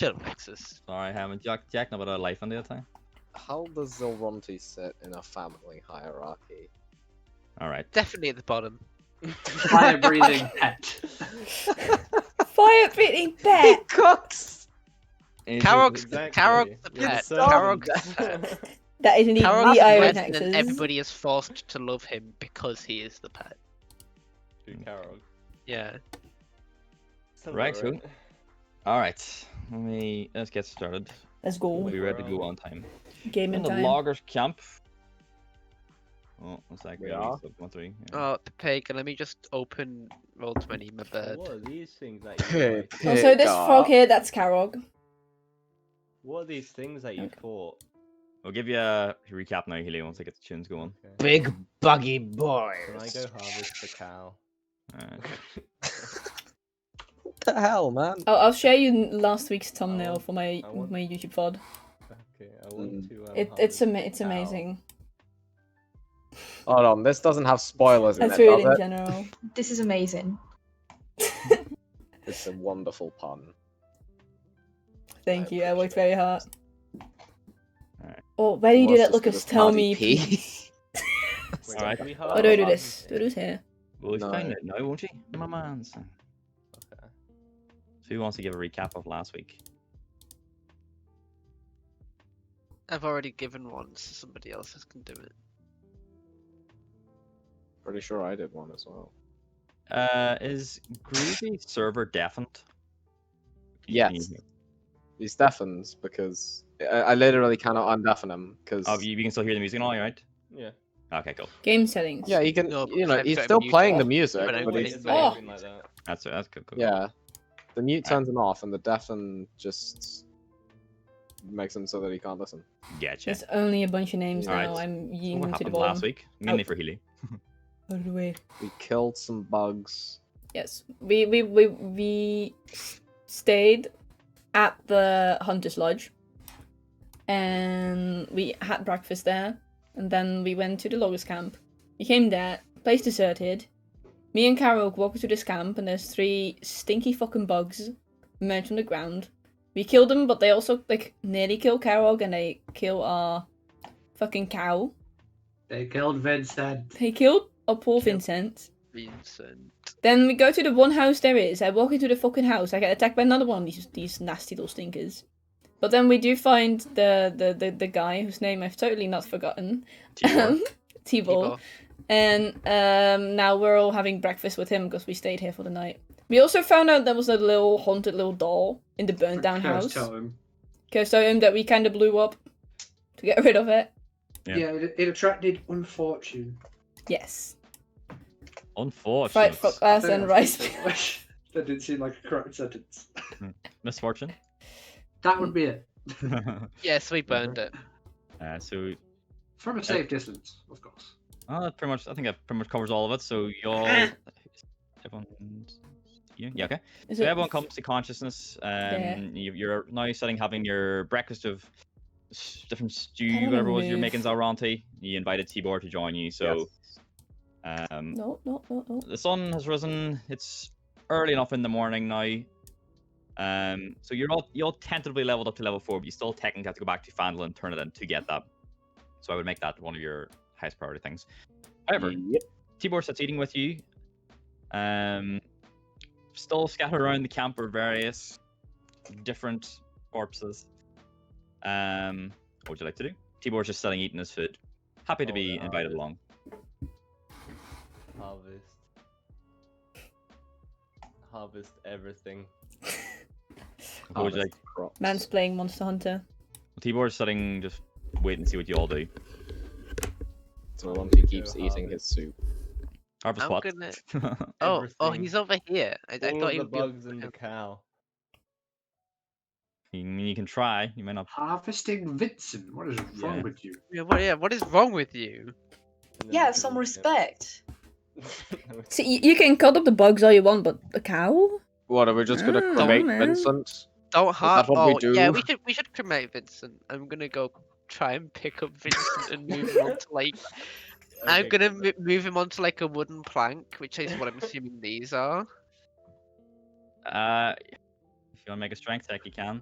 Chill, Nexus. Sorry, I haven't Jack about a life on the other time. How does Zilronti sit in a family hierarchy? Alright. Definitely at the bottom. Fire-breathing pet. Fire-breathing pet! Cooks! Karog's the You're pet. so Karog's the pet. That is indeed Karog's the the Iron pet, and Nexus. everybody is forced to love him because he is the pet. Karog. Yeah. Right, so. Alright. Let's get started. Let's go. We'll be ready to go on time. Game In in the time. loggers camp. Oh, one sec. We are? 1-3. Oh, Pagan, let me just open Roll20, my bird. What are these things that you like? Also, this frog here, that's Karog. What are these things that you fought? We'll give you a recap now, Healy, once I get the tunes going. Okay. Big buggy boy. Can I go harvest the cow? What the hell, man? I'll share you last week's thumbnail want- for my I want- my YouTube VOD. Okay, I want to. It's harvest the cow. amazing. Hold on, this doesn't have spoilers in That's it, really does in it? general. This is amazing. It's a wonderful pun. Thank I you. I worked appreciate very hard. Alright. Oh, where do you do Was that, just Lucas? gonna Tell bloody me, pee. please. Wait, Alright. can we Oh, do I do harvest this? Do this here. Well, we've No. found it now, won't you? My man. So Okay. who wants to give a recap of last week? I've already given one, so somebody else can do it. Pretty sure I did one as well. Is Groovy server deafened? Yes. He's deafened because I literally cannot undeafen him because Oh, you can still hear the music and all, right? Yeah. Okay, cool. Game settings. yeah, he can. No, You know, I've he's got still mute playing the off, music, but I but wouldn't he's It's Oh. anything like that. That's good. Cool. yeah. The mute turns him off, and the deafen just makes him so that he can't listen. Getcha. There's only a bunch of names Alright. now. I'm So yeeing what them to the happened bottom. last week? Mainly for Healy. Out of the way. We killed some bugs. Yes, we stayed at the Hunter's Lodge, and we had breakfast there, and then we went to the loggers camp. We came there, place deserted. Me and Carol walk to this camp, and there's 3 stinky fucking bugs emerged from the ground. We killed them, but they also like nearly kill Carol, and they kill our fucking cow. They killed Vincent. They killed our poor Vincent. Vincent. Then we go to the one house there is. I walk into the fucking house. I get attacked by another one of these nasty little stinkers. But then we do find the guy whose name I've totally not forgotten. Tibor. Tibor. And now we're all having breakfast with him because we stayed here for the night. We also found out there was a little haunted little doll in the burnt down house. Cursed totem that we kind of blew up to get rid of it. Yeah. Yeah, it attracted unfortune. Yes. Unfortunate. Fight for class and rice. That didn't seem like a correct sentence. Misfortune. That would be it. Yes, we burned it. So From a safe distance, of course. that pretty much. I think that pretty much covers all of it. So y'all, everyone, yeah, okay. Is So it- everyone comes to consciousness. You're now having your breakfast of different stew, I don't whatever it was you're move. making Zalranti. You invited Tibor to join you. So No. the sun has risen. It's early enough in the morning now. So you're all tentatively leveled up to level 4, but you still technically have to go back to Phandalin and turn it in to get that. So I would make that one of your highest priority things. However, Yep. Tibor sits eating with you. Still scattered around the camp are various different corpses. What would you like to do? Tibor's just sitting eating his food. Happy to be invited along. Harvest everything. What would you like? Man's playing Monster Hunter. Tibor's sitting just waiting to see what you all do. So once he keeps eating his soup. Harvest I'm what? gonna. Oh, Everything. he's over here. I All thought of he the would be. bugs and the cow. You can try. You may not. Harvesting Vincent. What is wrong Yeah. with you? What is wrong with you? And then Yeah, we some can- respect. See, you can cut up the bugs all you want, but the cow? What, are we just gonna Oh, cremate man. Vincent? Don't harm. what we Oh, yeah, do? we should cremate Vincent. I'm gonna go try and pick up Vincent and move him onto like. I'm Okay, gonna cool. move him onto like a wooden plank, which is what I'm assuming these are. If you want to make a strength check, you can.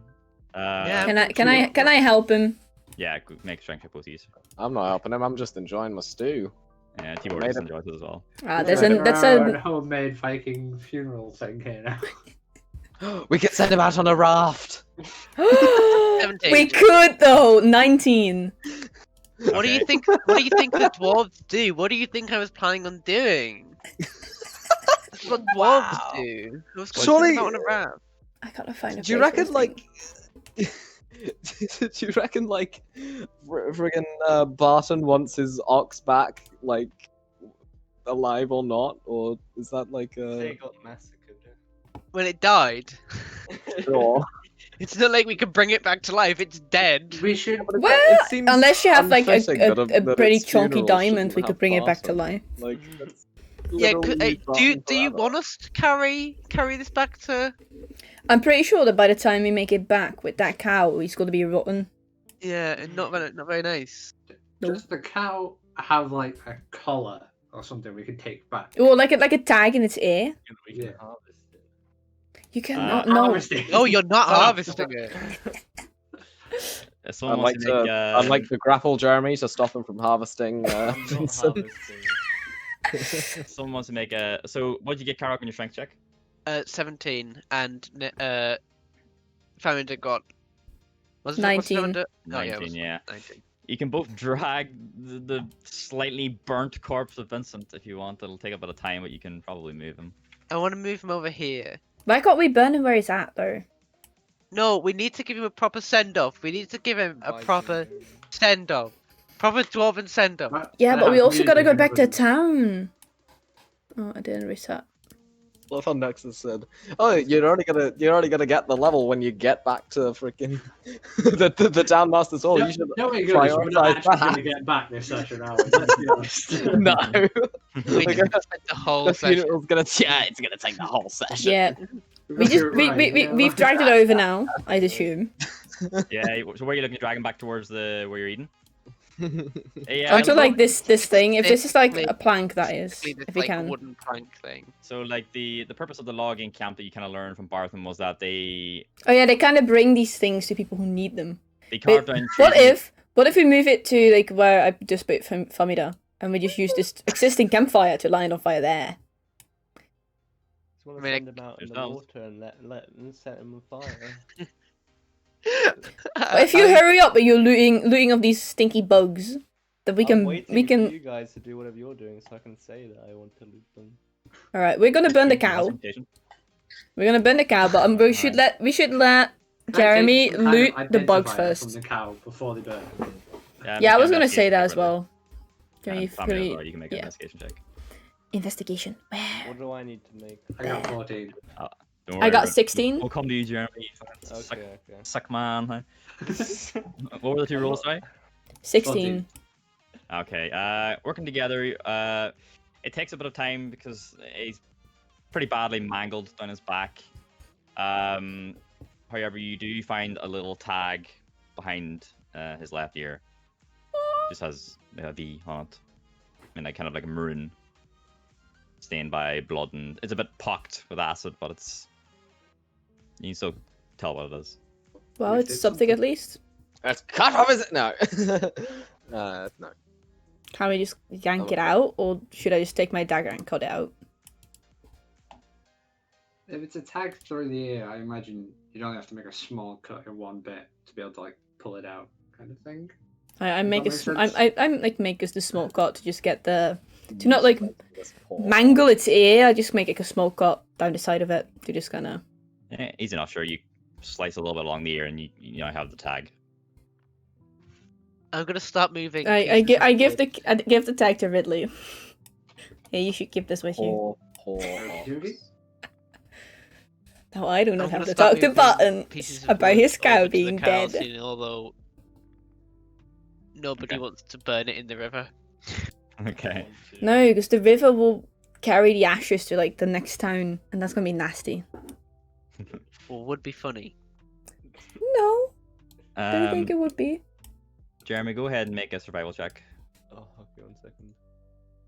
Yeah. Can I help him? Yeah, make strength check, please. I'm not helping him. I'm just enjoying my stew. Yeah, Tibor Made just it. enjoys it as well. That's a a homemade Viking funeral thing here now. We could send him out on a raft. we 17. could though. 19. What do you think? What do you think the dwarves do? What do you think I was planning on doing? That's what dwarves do. I was Surely- Surely... on a raft. I gotta find a. Do you place for reckon this like? thing. Do you reckon like, friggin' Barton wants his ox back, like, alive or not, or is that like They a? got massacred. When it died. Sure. It's not like we could bring it back to life. It's dead. We should. Well, It seems unless you have like unfitting a that pretty its chunky funeral diamond, shouldn't we could have bring it back to Barton. life. Like, that's Yeah. literally Do you Barton want forever. us to carry this back to? I'm pretty sure that by the time we make it back with that cow, he's gonna be rotten. Yeah, and not very nice. Does the cow have like a collar or something we could take back? Or like a tag in its ear. We can Yeah. harvest it. You cannot Not know. harvesting. Oh, you're not Oh. harvesting it. Someone I'd wants like to to. make, I'd like to grapple Jeremy to stop him from harvesting. I'm not Vincent. harvesting. someone wants to make a. So, what did you get, Karok, on your strength check? 17 and Founder got. Was it 19. Oh, yeah, it 19, was yeah. 19. You can both drag the slightly burnt corpse of Vincent if you want. It'll take a bit of time, but you can probably move him. I want to move him over here. Why can't we burn him where he's at though? No, we need to give him a proper send off. We need to give him a Viking proper burial. send off. Proper dwarven send off. Yeah, but we also gotta go back to town. town. Oh, I didn't reset. Love how Nexus said, "Oh, you're already gonna get the level when you get back to freaking the town master's hall. You should No, we're not prioritize actually that." going to get back this session, are we? Let's be honest. No, We We're just gonna- spent the whole the session. funeral's gonna. Yeah, it's gonna take the whole session. Yeah, we've dragged it over now. I'd assume. Yeah. So, where are you looking to drag him back towards where you're eating? Yeah. Onto like this thing. If this is like Basically- a plank, that is, Basically this if you like can. wooden plank thing. So, like the purpose of the logging camp that you kind of learned from Bartham was that they Oh yeah, they kind of bring these things to people who need them. carved down. What trees. if we move it to like where I just put Famida, and we just use this existing campfire to light it on fire there? Just want I to mean, send him out in the yourselves. water and let them set him on fire. But if you hurry up, but you're looting of these stinky bugs, that we I'm waiting we for can. you guys to do whatever you're doing so I can say that I want to loot them. All right, we're gonna burn the cow. We're gonna burn the cow, but we should let Jeremy loot the bugs first. From the cow before they burn. Yeah, I was gonna say that as well. Can And you family as well, you can make an yeah. investigation check. Investigation. What do I need to make? I got 14. Don't I worry, got 16. We'll come to you, Jeremy. Suck, Okay, okay. suck man. What were the two rules, right? 16. Okay. Working together. It takes a bit of time because he's pretty badly mangled down his back. However, you do find a little tag behind his left ear. Just has a V on it. And like kind of like a maroon, stained by blood, and it's a bit pocked with acid, but it's you can still tell what it is. Well, We it's did something at least. That's cut off, is it? No. No. Can we just yank Oh. it out, or should I just take my dagger and cut it out? If it's a tag through the ear, I imagine you'd only have to make a small cut in one bit to be able to like pull it out, kind of thing. I make That a makes sm- sense. I'm like make us the small cut to just get the to not like mangle its ear. I just make like a small cut down the side of it to just kind of. Yeah, easy enough. Sure, you slice a little bit along the ear, and you know have the tag. I'm gonna start moving. I pieces of give the tag to Ridley. Yeah, you should keep this with you. Poor Judy? No, I do I'm not gonna have to start talk to moving Button pieces of about wood his cow over to the being cow dead. scene, although nobody Okay. wants to burn it in the river. Okay. No, because the river will carry the ashes to like the next town, and that's gonna be nasty. Or would be funny. No, I don't think it would be. Jeremy, go ahead and make a survival check. Oh, okay, 1 second.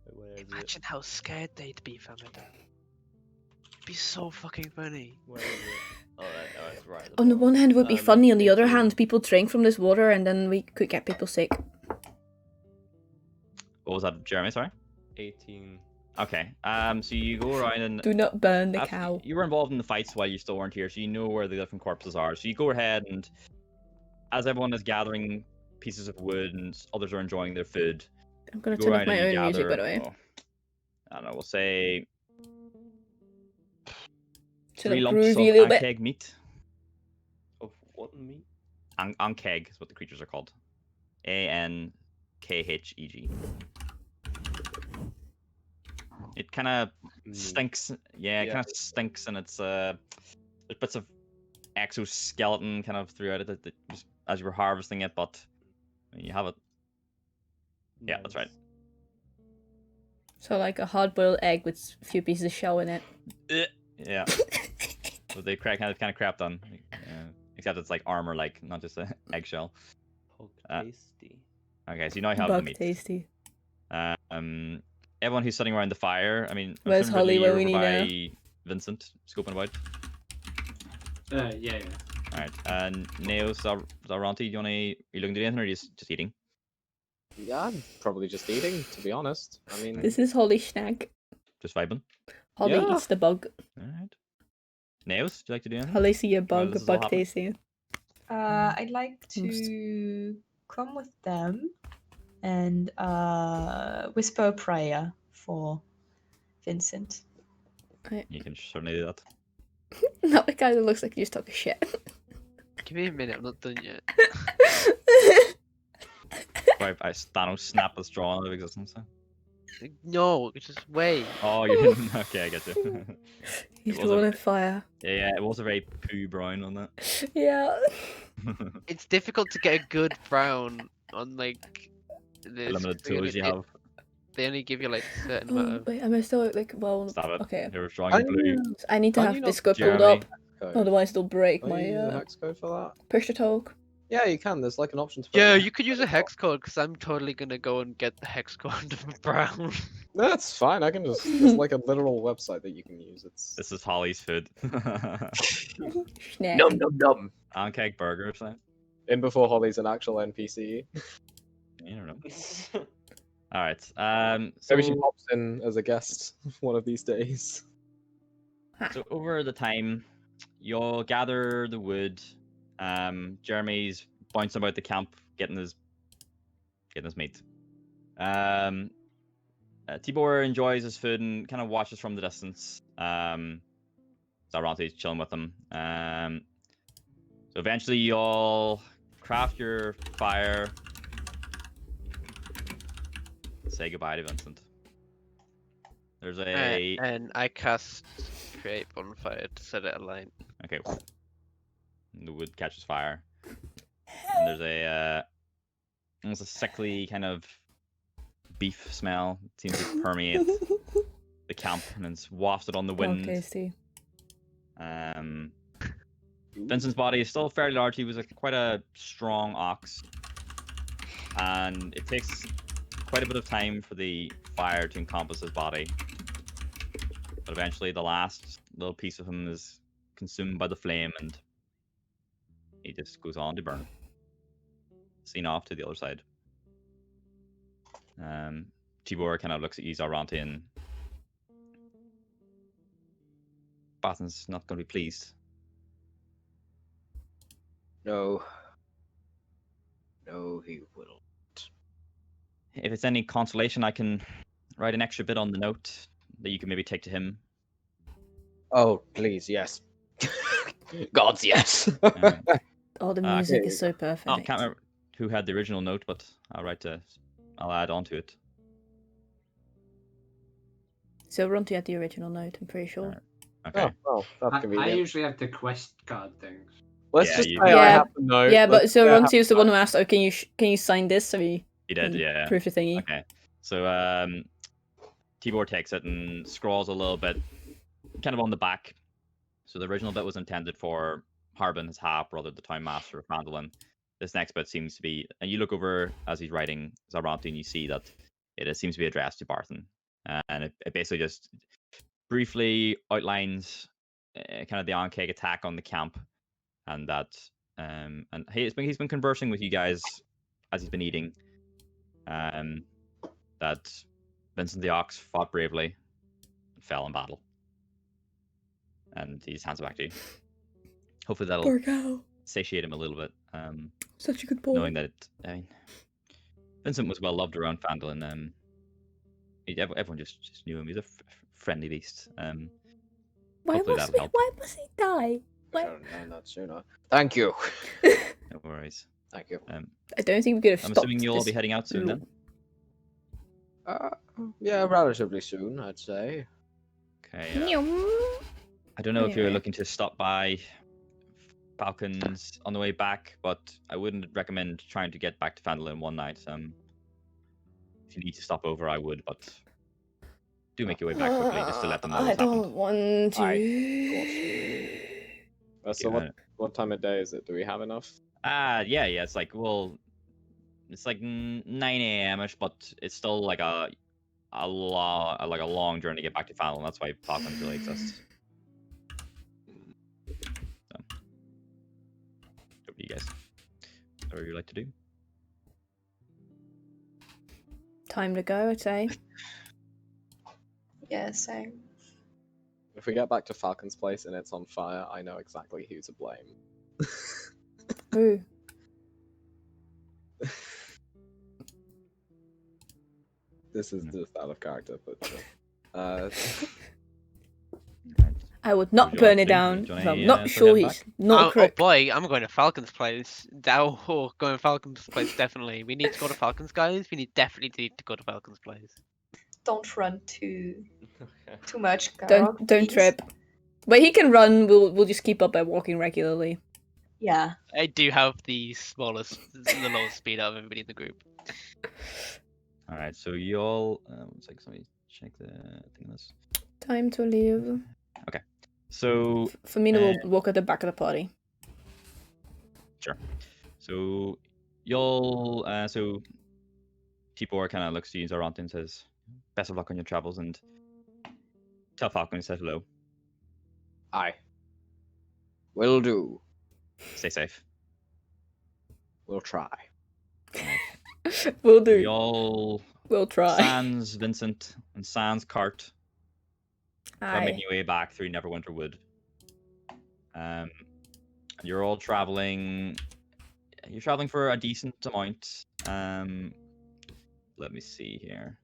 Wait, where is it? Imagine how scared they'd be from it. It'd be so fucking funny. Where is it? Oh, that's right. On the one hand, it would be funny. On the other 18. hand, people drink from this water, and then we could get people sick. What was that, Jeremy? Sorry. 18. Okay. So you go around and Do not burn the after- cow. you were involved in the fights while you still weren't here, so you know where the different corpses are. So you go ahead and, as everyone is gathering pieces of wood and others are enjoying their food, I'm gonna you go turn off around my and you own music, by gather. the way. I don't know. We'll say To 3 look lumps groovy a of little bit. ankeg meat. Of what meat? Ankeg is what the creatures are called. ANKHEG. It kind of stinks. Yeah, it Yeah. kind of stinks, and it's there's bits of exoskeleton kind of throughout it that just, as you were harvesting it, but you have it. Yeah, that's right. So like a hard-boiled egg with a few pieces of shell in it. Yeah. So they kind of crapped on, except it's like armor, like not just an eggshell. Pog Uh, tasty. Okay, so you know how the Bug meat. tasty. Everyone who's sitting around the fire. I mean, I'm Where's assuming Holly Ridley, when we you're need her? by Vincent, scoping about. Yeah. All right, and Neo, Zaranti, do you want to? Are you looking to do anything, or are you just eating? Yeah, I'm probably just eating, to be honest. I mean, This is Holly Snag. Just vibing. Holly Yeah. eats the bug. All right. Nails, do you like to do anything? Holly see a Well, bug, this is bug all happening. tasty. I'd like to come with them and whisper a prayer for Vincent. You can certainly do that. Not the guy that looks like he just took a shit. Give me a minute, I'm not done yet. Right, I Thanos snap the straw out of existence. No, just wait. Oh, you okay? I get you. He's It was drawn a- a fire. Yeah, it was a very poo brown on that. Yeah. It's difficult to get a good brown on like this. Limited 'cause they only- tools you they- have. They only give you like a certain Oh, amount of. wait, am I still like Stop it. Okay. You're drawing in blue. I need to Are have you this not script pulled Jeremy? up, otherwise it'll break Are you my using the hex code for that? push to talk. Yeah, you can. There's like an option to. put Yeah, it in you could use a hex code because I'm totally gonna go and get the hex code of brown. That's fine. I can just. There's like a literal website that you can use. It's. This is Holly's food. Snack. Num num num. Pancake burger or something. In before Holly's an actual NPC. You don't know. All right. So, Maybe she pops in as a guest one of these days. so over the time, you'll gather the wood. Jeremy's bouncing about the camp, getting his meat. Tibor enjoys his food and kind of watches from the distance. Zaranti's chilling with him. So eventually, you'll craft your fire. Say goodbye to Vincent. There's a And I cast create bonfire to set it alight. okay. The wood catches fire, and there's a almost a sickly kind of beef smell. It seems to permeate the camp, and it's wafted on the Bug wind. tasty. Vincent's body is still fairly large. He was quite a strong ox, and it takes quite a bit of time for the fire to encompass his body. But eventually, the last little piece of him is consumed by the flame, and he just goes on to burn. Seen off to the other side. Tibor kind of looks at you, Zaranti, and Batten's not going to be pleased. No. No, he will. If it's any consolation, I can write an extra bit on the note that you can maybe take to him. Oh, please, yes. Gods, yes. Um, Oh, the Ah, music okay. is so perfect. I can't remember who had the original note, but I'll add on to it. So Ronti had the original note, I'm pretty sure. Alright. Okay. Oh, well, that's I convenient. usually have the quest card things. Let's Yeah, just you- say I Yeah. have the note. Yeah, but Let's so say I have Ronti was the the one note. who asked, "Oh, can you sign this?" So he He did, yeah. proof the thingy. Okay. So Tibor takes it and scrawls a little bit, kind of on the back. So the original bit was intended for Harbin, his half brother, the Town Master of Phandalin. This next bit seems to be, and you look over as he's writing Zaranti, and you see that it seems to be addressed to Barthen, and it basically just briefly outlines kind of the on-cake attack on the camp, and that and he's been conversing with you guys as he's been eating. That Vincent the Ox fought bravely, and fell in battle, and he just hands it back to you. Hopefully that'll Poor cow. satiate him a little bit. Such a good boy. Knowing that Vincent was well loved around Phandalin. Everyone just knew him. He's a friendly beast. Why hopefully must that'll help. Why must he die? Why? No, not sooner. Thank you. No worries. Thank you. I don't think we could have I'm stopped assuming you'll all this. be heading out soon then. Yeah, relatively soon, I'd say. Okay. Meow. I don't know if you're Anyway. looking to stop by Falcons on the way back, but I wouldn't recommend trying to get back to Phandalin one night. If you need to stop over, I would, but do make your way back quickly just to let them know I what's don't happened. want to. So Yeah. what time of day is it? Do we have enough? Yeah. It's like it's like 9 a.m.ish, but it's still like a long journey to get back to Phandalin. That's why Falcons really exists. So, over to you guys. Whatever you like to do. Time to go, I'd say. Yeah, same. If we get back to Falcon's place and it's on fire, I know exactly who to blame. Ooh. This is just out of character, but I would not Would you like burn it to? down. Do you If wanna, I'm not start sure heading he's back? not Oh crook. boy, I'm going to Falcon's place. Going to Falcon's place definitely. We need to go to Falcon's, guys. We definitely need to go to Falcon's place. Don't run too much. Garok, Don't please. trip. But he can run. We'll just keep up by walking regularly. Yeah. I do have the lowest speed out of everybody in the group. All right, so you all. One sec, let me check the thing on this. Time to leave. So Firmino will walk at the back of the party. sure. So you'll. So T4 kind of looks to you, Zoranth, and says, "Best of luck on your travels," and tell Falcon he said hello. aye. Will do. Stay safe. We'll try. We'll do. Y'all. We'll try. Sans Vincent and Sans Cart are making Aye. your way back through Neverwinter Wood. And you're all traveling. You're traveling for a decent amount. Let me see here.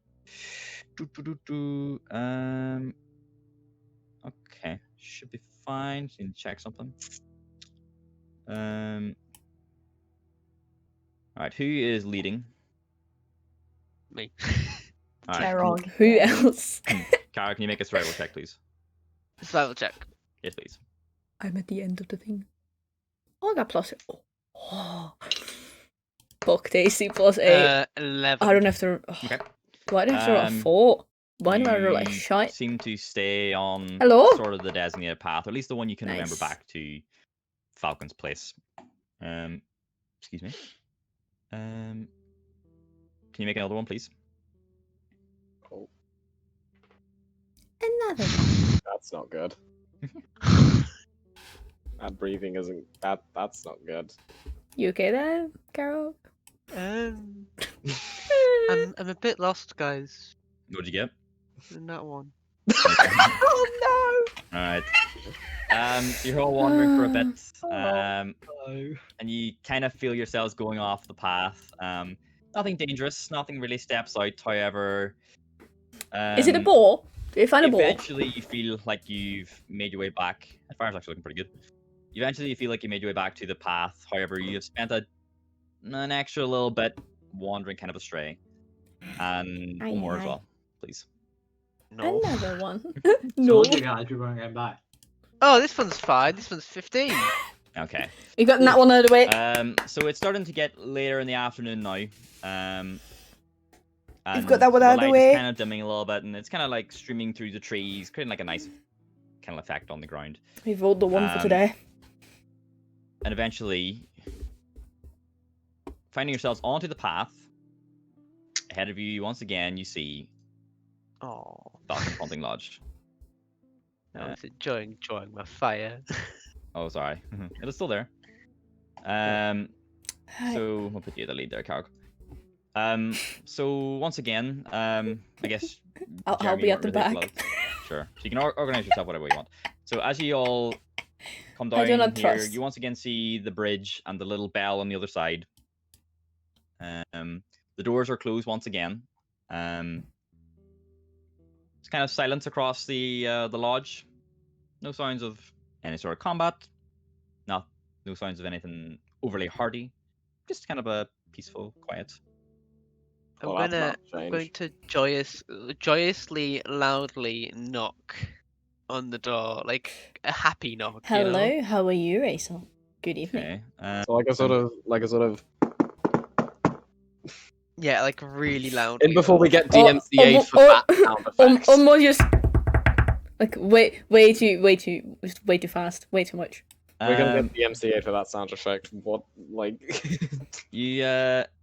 Okay, should be fine. Just need to check something. All right, who is leading? Me. All right, Garog. Who else? Kara, can you make a survival check, please? Survival check. Yes, please. I'm at the end of the thing. Oh, I got plus. Oh. Fuck, Daisy plus 8. 11. I don't have to. Oh. Okay. Why do I have to roll a Um, 4? Why do I roll like You shite? seem to stay on Hello? sort of the designated path, or at least the one you can remember Nice. back to Falcon's place. Excuse me. Can you make another one, please? Oh, Another one. that's not good. That breathing isn't. That's not good. You okay there, Carol? I'm a bit lost, guys. What'd you get? In that one. Oh All right. You're all wandering for a bit, No. and you kind of feel yourselves going off the path. Nothing dangerous, nothing really steps out. However, Is it a ball? Did you find a ball? eventually you feel like you've made your way back. The fire's actually looking pretty good. Eventually you feel like you made your way back to the path. However, you have spent an extra little bit wandering kind of astray. And Aye, one more as aye. well, please. No. Another one. No. no. Told you guys we weren't getting back. Oh, this one's fine. This one's 15. Okay. You got that one out of the way. So it's starting to get later in the afternoon now. You've got that one out of the light way. is kind of dimming a little bit, and it's kind of like streaming through the trees, creating like a nice kind of effect on the ground. We've rolled the one for Um, today. And eventually, finding yourselves onto the path, ahead of you, once again, you see Oh. Falcon Hunting Lodge. I was enjoying my fire. Oh, sorry. It is still there. So we'll put you in the lead there, Carg. So once again, I guess I'll Jeremy, be you at the weren't really back. close. Sure. So you can organize yourself whatever you want. So as you all come I down do not here, trust. you once again see the bridge and the little bell on the other side. The doors are closed once again. It's kind of silence across the lodge. No signs of any sort of combat. No signs of anything overly hardy. Just kind of a peaceful, quiet. I'm Well, that's gonna not I'm going change. to joyously, loudly knock on the door, like a happy knock. Hello, You know? how are you, Rachel? Good evening. Okay. So like a sort of. Yeah, like really loudly. And before we get Oh, DMCA'd for that sound effect. Almost just like way too fast, way too much. We're gonna get DMCA'd for that sound effect. What, like? You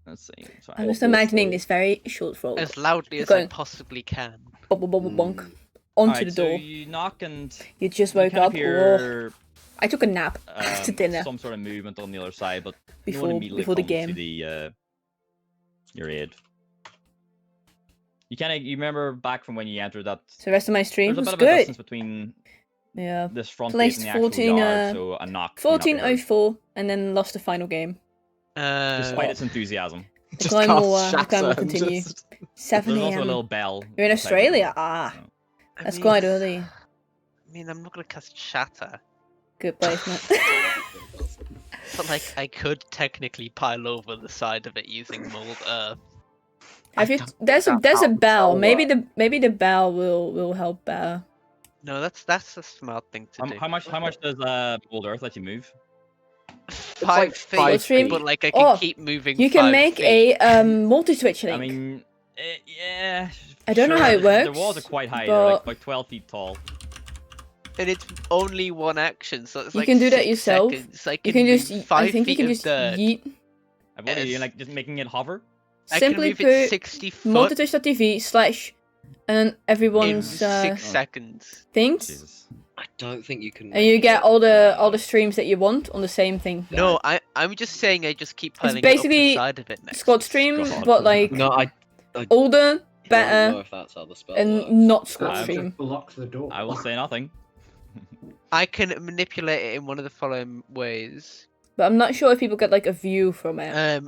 let's see. Sorry. I'm just Obviously. imagining this very short frog. As loudly as I Going. possibly can. Bubble bubble bonk Mm. onto Alright, the so door. you knock and You just you woke kind of up. Oh, hear I took a nap after dinner some sort of movement on the other side, but no one before immediately the comes game. to the your aid. You remember back from when you entered that So the rest of my stream there's a was bit of a good. distance between Yeah. this front Placed gate and the actual 14, yard, so a knock. cannot be heard, 14:04 and then lost the final game. Despite its enthusiasm. Just climb cast will, the climb will shatter and continue. just- 7 There's also a a.m. little bell. You're in beside the Australia? door, Ah, so- I that's mean- quite early. I mean, I'm not gonna cast Shatter, Good placement. but like I could technically pile over the side of it using mold earth. Have you? There's a sounds bell. so, Maybe the bell will help better. No, that's a smart thing to do. How much does Old Earth let you move? 5 like feet, 5 feet. but like I can Oh, keep moving. You can 5 make feet. a multi-switch link. I mean, yeah. I don't know sure, how it The works, walls are quite high. They're like but- about 12 feet tall. And it's only one action, so it's You like can do that 6 yourself. seconds. I you can move just. 5 I think you feet can of just dirt. yeet. I've only Yes. like just making it hover. I can Simply move put it 60 foot multitwitch.tv/ and in everyone's 6 seconds. things, Jesus. I don't think you can. and you make get it, all the streams that you want on the same thing. No, I'm just saying I just keep piling it basically up the side of it next. Squad stream, God. but like No, I older, don't better, know if that's how the spell and works. not squad That stream. just block the door. I will say nothing. I can manipulate it in one of the following ways. But I'm not sure if people get like a view from it.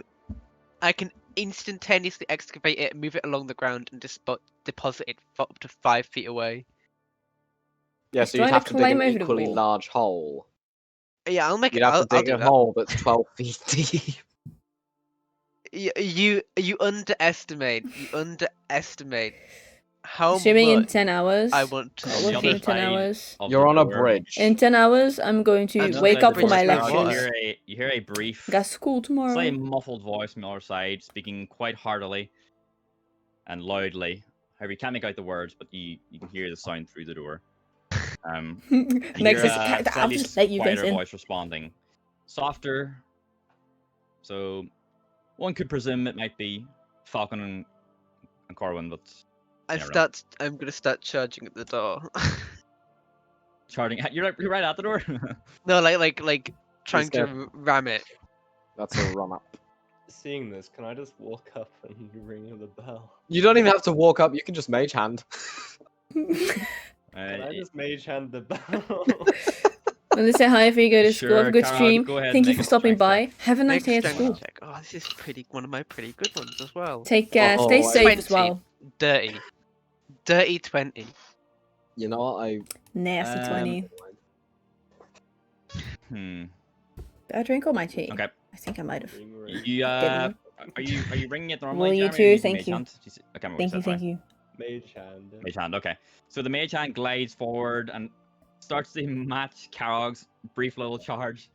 I can instantaneously excavate it, move it along the ground, and deposit it up to 5 feet away. Yeah, It's so you'd trying to have to dig climb an over the equally wall. large hole. Yeah, I'll make You'd it. have to I'll dig do a that. hole that's 12 feet deep. You underestimate. You underestimate how Streaming in much 10 hours. I want to On I'll the work other in 10 side hours. of You're the on a door, bridge. In 10 hours, I'm going to And wake outside up the for my door, lectures. You hear a brief, Got school tomorrow. slightly muffled voice from the other side, speaking quite heartily and loudly. However, you can't make out the words, but you can hear the sound through the door. You Next hear is, a I'll slightly just let you guys quieter in. voice responding, softer. So one could presume it might be Falcon and Corwin, but I'm gonna start charging at the door. charging. You're right at the door. No, like trying go. to ram it. That's a run up. Seeing this, can I just walk up and ring the bell? You don't even have to walk up, you can just mage hand. Can I just mage hand the bell? When they say hi if you go to school, have a Sure, good Carol, stream. go ahead Thank and you make for a stopping strength by. Have a nice Next day at strength school. check. Oh, this is one of my pretty good ones as well. Take care. Oh, Stay I- safe as 20. well. Dirty 20. You know what, Nasty Um, 20. Hmm. Did I drink all my tea? Okay. I think I might have. Ring, ring. You Didn't. are you ringing it normally? Will you Jeremy, or too? using Thank mage you. hand? I can't remember Thank you, what thank you you. Mage hand. Mage hand, okay. So the mage hand glides forward and starts to match Karog's brief little charge.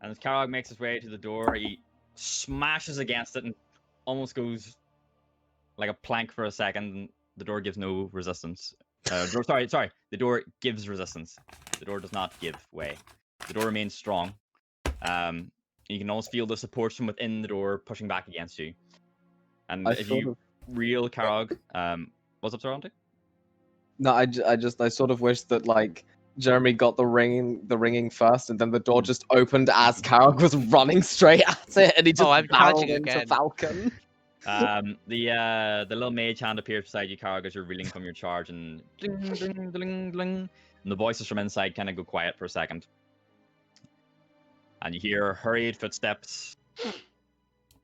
And as Karog makes his way to the door, he smashes against it and almost goes like a plank for a second. And the door gives no resistance. Sorry. The door gives resistance. The door does not give way. The door remains strong. You can almost feel the supports from within the door pushing back against you. And I if sort you of, reel Karog, what's up, Toronto? No, I sort of wish that like Jeremy got the ringing first, and then the door just opened as Karok was running straight at it, and he just I'm barreled charging into again. Falcon. The little mage hand appears beside you, Karok, as you're reeling from your charge, and ding, ding, ding, ding, and the voices from inside kind of go quiet for a second, and you hear hurried footsteps,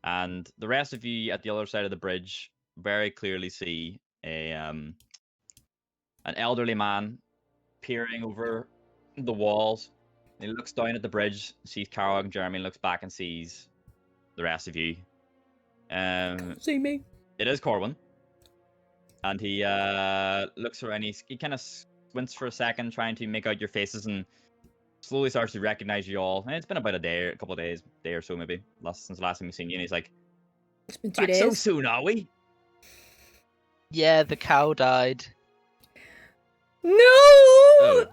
and the rest of you at the other side of the bridge very clearly see an elderly man peering over the walls. And he looks down at the bridge, sees Karok and Jeremy, and looks back and sees the rest of you. See me. It is Corwin, and he looks around. He kind of squints for a second, trying to make out your faces, and slowly starts to recognize you all. And it's been about a couple of days, day or so maybe, since the last time we've seen you. And he's like, It's been 2 "Back so days. soon, are we?" Yeah, the cow died. No!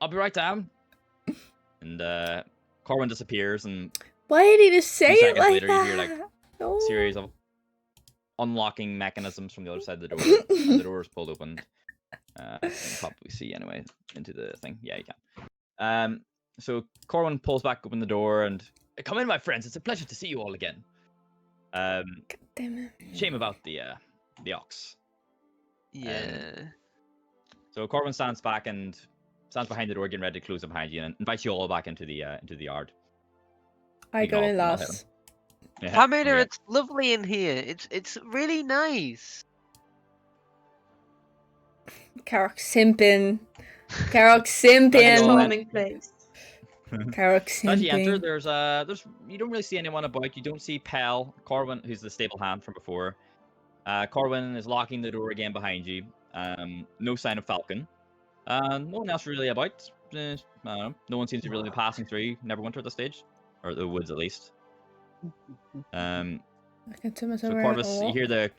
I'll be right down. And Corwin disappears, and Why did he just say it seconds like later, you that? hear, like, No. series of unlocking mechanisms from the other side of the door, and the door is pulled open. You can probably see anyway into the thing. Yeah, you can. So Corwin pulls back open the door and, "Come in, my friends. It's a pleasure to see you all again. God damn it. Shame about the ox." Yeah. So Corwin stands behind the door, getting ready to close it behind you, and invites you all back into the yard. I go in I'll hit him. last. Yeah, Pamela, okay. it's lovely in here. It's really nice. Karok simping. Karok That's simping. all. Charming place. Karok As you enter, simping. there's you don't really see anyone about. You don't see Pell, Corwin, who's the stable hand from before. Corwin is locking the door again behind you. No sign of Falcon. No one else really about. I don't know. No one seems to really be passing through Neverwinter at this stage, or the woods at least. I can turn myself So around. Corvus, Oh. you hear the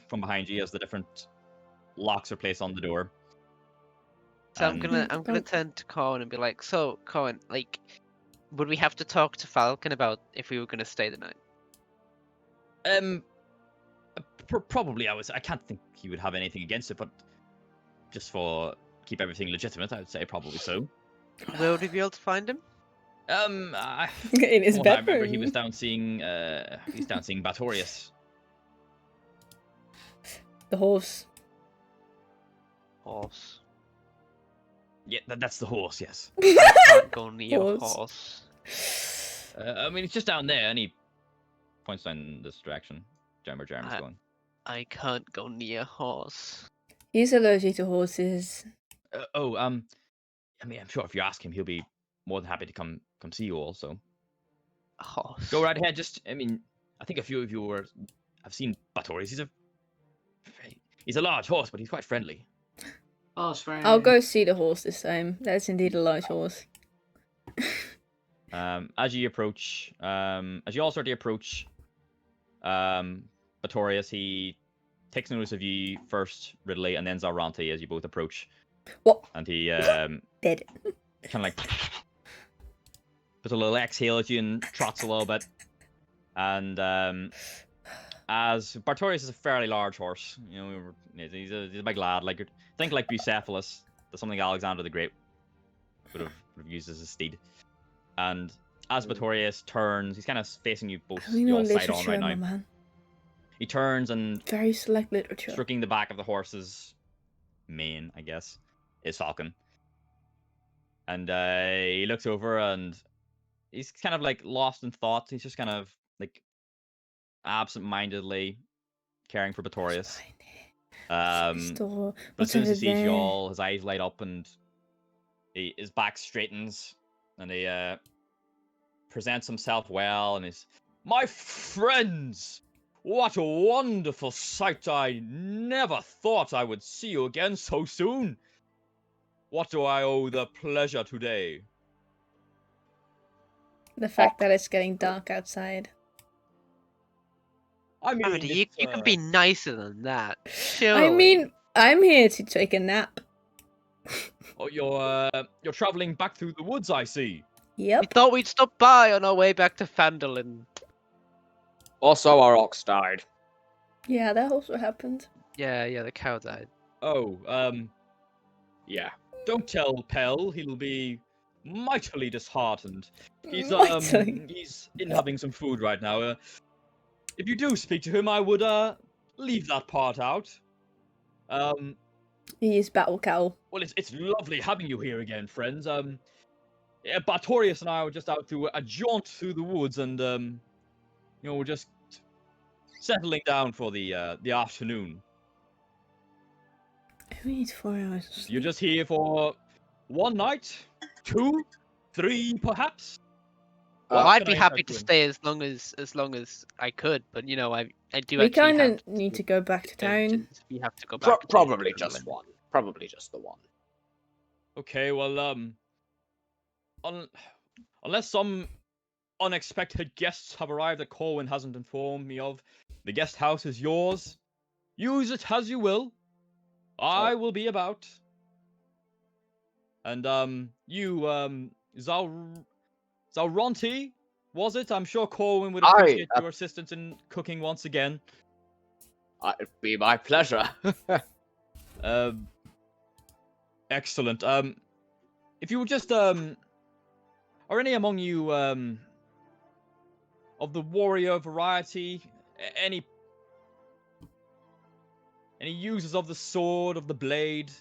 from behind you as the different locks are placed on the door. So I'm And- gonna Don't- turn to Cohen and be like, so Cohen, like, would we have to talk to Falcon about if we were gonna stay the night? Probably I can't think he would have anything against it, but just for keep everything legitimate, I would say probably so. Where would we be able to find him? In his from what I remember, bedroom. he was down seeing Batorius. The horse. Horse. Yeah, that's the horse. Yes. I can't go near a Horse. horse. I mean, it's just down there, and he points down this direction. Jeremy's going. I can't go near a horse. He's allergic to horses. I mean, I'm sure if you ask him, he'll be more than happy to come see you all. So A horse. go right ahead. I mean, I think a few of you have seen Batorius. He's a large horse, but he's quite friendly. Oh, it's very. I'll go see the horse this time. That's indeed a large horse. As you all start to approach, Batorius, he takes notice of you first, Ridley, and then Zarante as you both approach. What? And he Dead. kind of like puts a little exhale at you and trots a little bit. And as Bartorius is a fairly large horse, you know, he's a big lad. Like, think like Bucephalus, that's something Alexander the Great would have used as a steed. And as Bartorius turns, he's kind of facing you both, I only you know all side on literature, right my now. man. He turns and Very select literature. stroking the back of the horse's mane, I guess, is Falcon. And he looks over and he's kind of like lost in thought. He's just kind of like absent-mindedly caring for Batorius. But as What's soon as he over sees you there? all, his eyes light up and his back straightens and he presents himself well and is, "My friends! What a wonderful sight! I never thought I would see you again so soon. What do I owe the pleasure today?" The fact that it's getting dark outside. I mean, Amity, you it's, can be nicer than that. Surely. I mean, I'm here to take a nap. oh, you're traveling back through the woods, I see. we Yep. thought we'd stop by on our way back to Phandalin. Also, our ox died. Yeah, that also happened. Yeah, the cow died. Oh, yeah. Don't tell Pell. He'll be mightily disheartened. Mightily. He's in having some food right now. If you do speak to him, I would leave that part out. He is battle cow. Well, it's lovely having you here again, friends. Yeah, Bartorius and I were just out to a jaunt through the woods, and we're just settling down for the afternoon. Who needs 4 hours? of You're sleep? just here for one night, 2, 3, perhaps. Well, What I'd can be I happy interest to you in? stay as long as I could, but you know, I do We actually kind have of need to go back to town. vengeance. We have to go back. to Probably Phandalin. just one. Probably just the one. Okay, well, unless some unexpected guests have arrived that Corwin hasn't informed me of, the guest house is yours. Use it as you will. I will be about. And you, Zalronti, was it? I'm sure Corwin would appreciate your assistance in cooking once again. It'd be my pleasure. Excellent. If you would just, are any among you, of the warrior variety, any users of the sword, of the blade?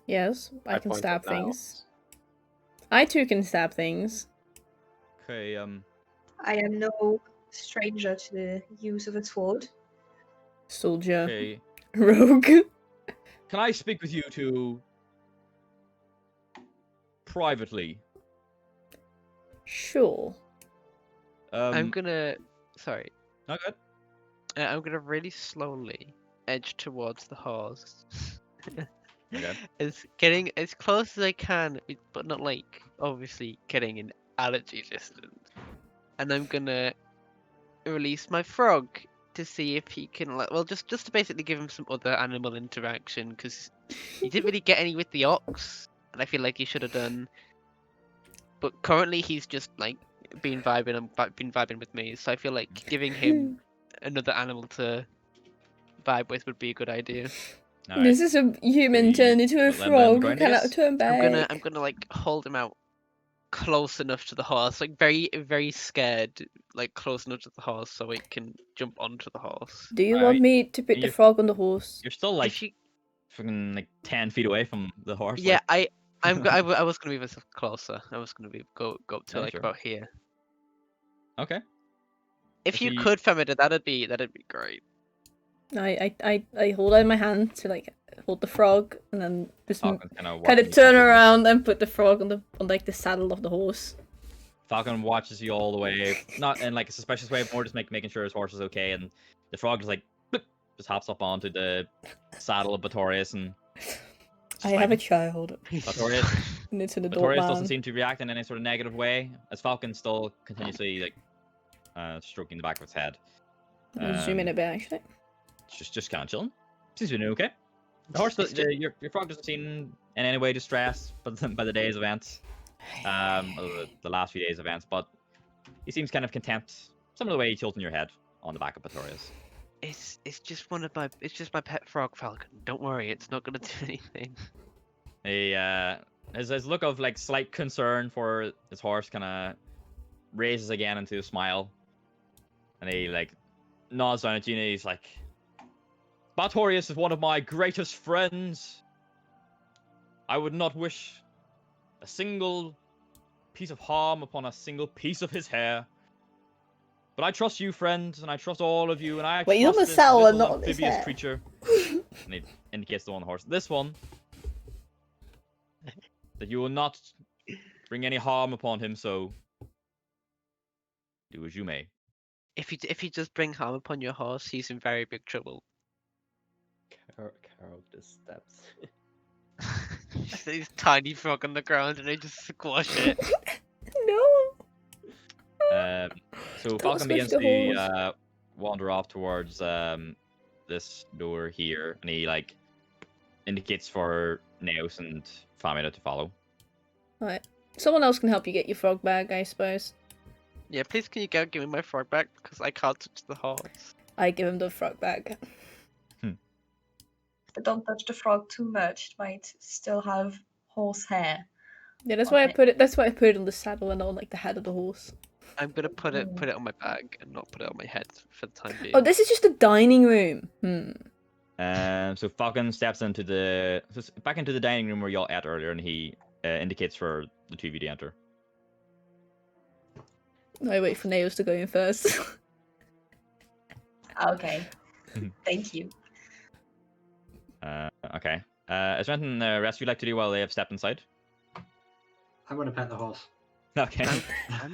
Yes, I can point stab it out. things. I too can stab things. Okay, I am no stranger to the use of a sword. Soldier. okay. Rogue. Can I speak with you two privately? Sure. I'm gonna. Sorry. Okay. I'm gonna really slowly edge towards the horse. Okay. Getting as close as I can, but not like obviously getting in allergy distance. And I'm gonna release my frog to see if he can just to basically give him some other animal interaction, because he didn't really get any with the ox, and I feel like he should have done. But currently he's just like been vibing with me, so I feel like giving him another animal to vibe with would be a good idea. All This right. is a human We- turned into a let them frog. grind, I Cannot guess? turn back. I'm gonna like hold him out close enough to the horse, like very very scared, like close enough to the horse so it can jump onto the horse. Do you Alright. want me to put the You- frog on the horse? You're still like If you, fucking like 10 feet away from the horse. yeah, like... I was gonna move myself closer. I was gonna go up to Yeah, like sure. about here. Okay. If If you you- could, Femida, that'd be great. I hold out my hand to like hold the frog and then just Falcon kind of turn around and put the frog on like the saddle of the horse. Falcon watches you all the way, not in like a suspicious way, more just making sure his horse is okay, and the frog just like bloop, just hops up onto the saddle of Batorius and I have a child. Batorius, And it's an adult Batorius man. doesn't seem to react in any sort of negative way, as Falcon still continuously like stroking the back of its head. I'll zoom in a bit actually. Just kind of chilling. Seems to be doing okay. The horse, your frog doesn't seem in any way distressed by the day's events, the last few days' events, but he seems kind of content. Some of the way he tilting your head on the back of Batorius. It's just my pet frog, Falcon. Don't worry, it's not gonna do anything. He his look of like slight concern for his horse kind of raises again into a smile, and he like nods down at you and he's like, Batorius is one of my greatest friends. I would not wish a single piece of harm upon a single piece of his hair. But I trust you, friend, and I trust all of you, and I Wait, he's on trust the this saddle and little not on his amphibious hair. creature. And he indicates the one on the horse. This one. That you will not bring any harm upon him, so do as you may. If you just bring harm upon your horse, he's in very big trouble. Carol just steps. This tiny frog on the ground, and I just squash it. No. So Don't Falcon switch begins the to horse. wander off towards this door here, and he like indicates for Naos and Famida to follow. Right. Someone else can help you get your frog back, I suppose. Yeah, please can you go give me my frog back, because I can't touch the horse. I give him the frog back. but don't touch the frog too much. It might still have horse hair. Yeah, that's why I Okay. put it. That's why I put it on the saddle and on like the head of the horse. I'm gonna put it on my bag and not put it on my head for the time being. Oh, this is just a dining room. So Falcon steps into back into the dining room where y'all ate earlier, and he indicates for the 2v to enter. I wait for Nails to go in first. Okay. Thank you. Okay. Is there anything the rest of you like to do while they have stepped inside? I'm gonna pet the horse. Okay. I'm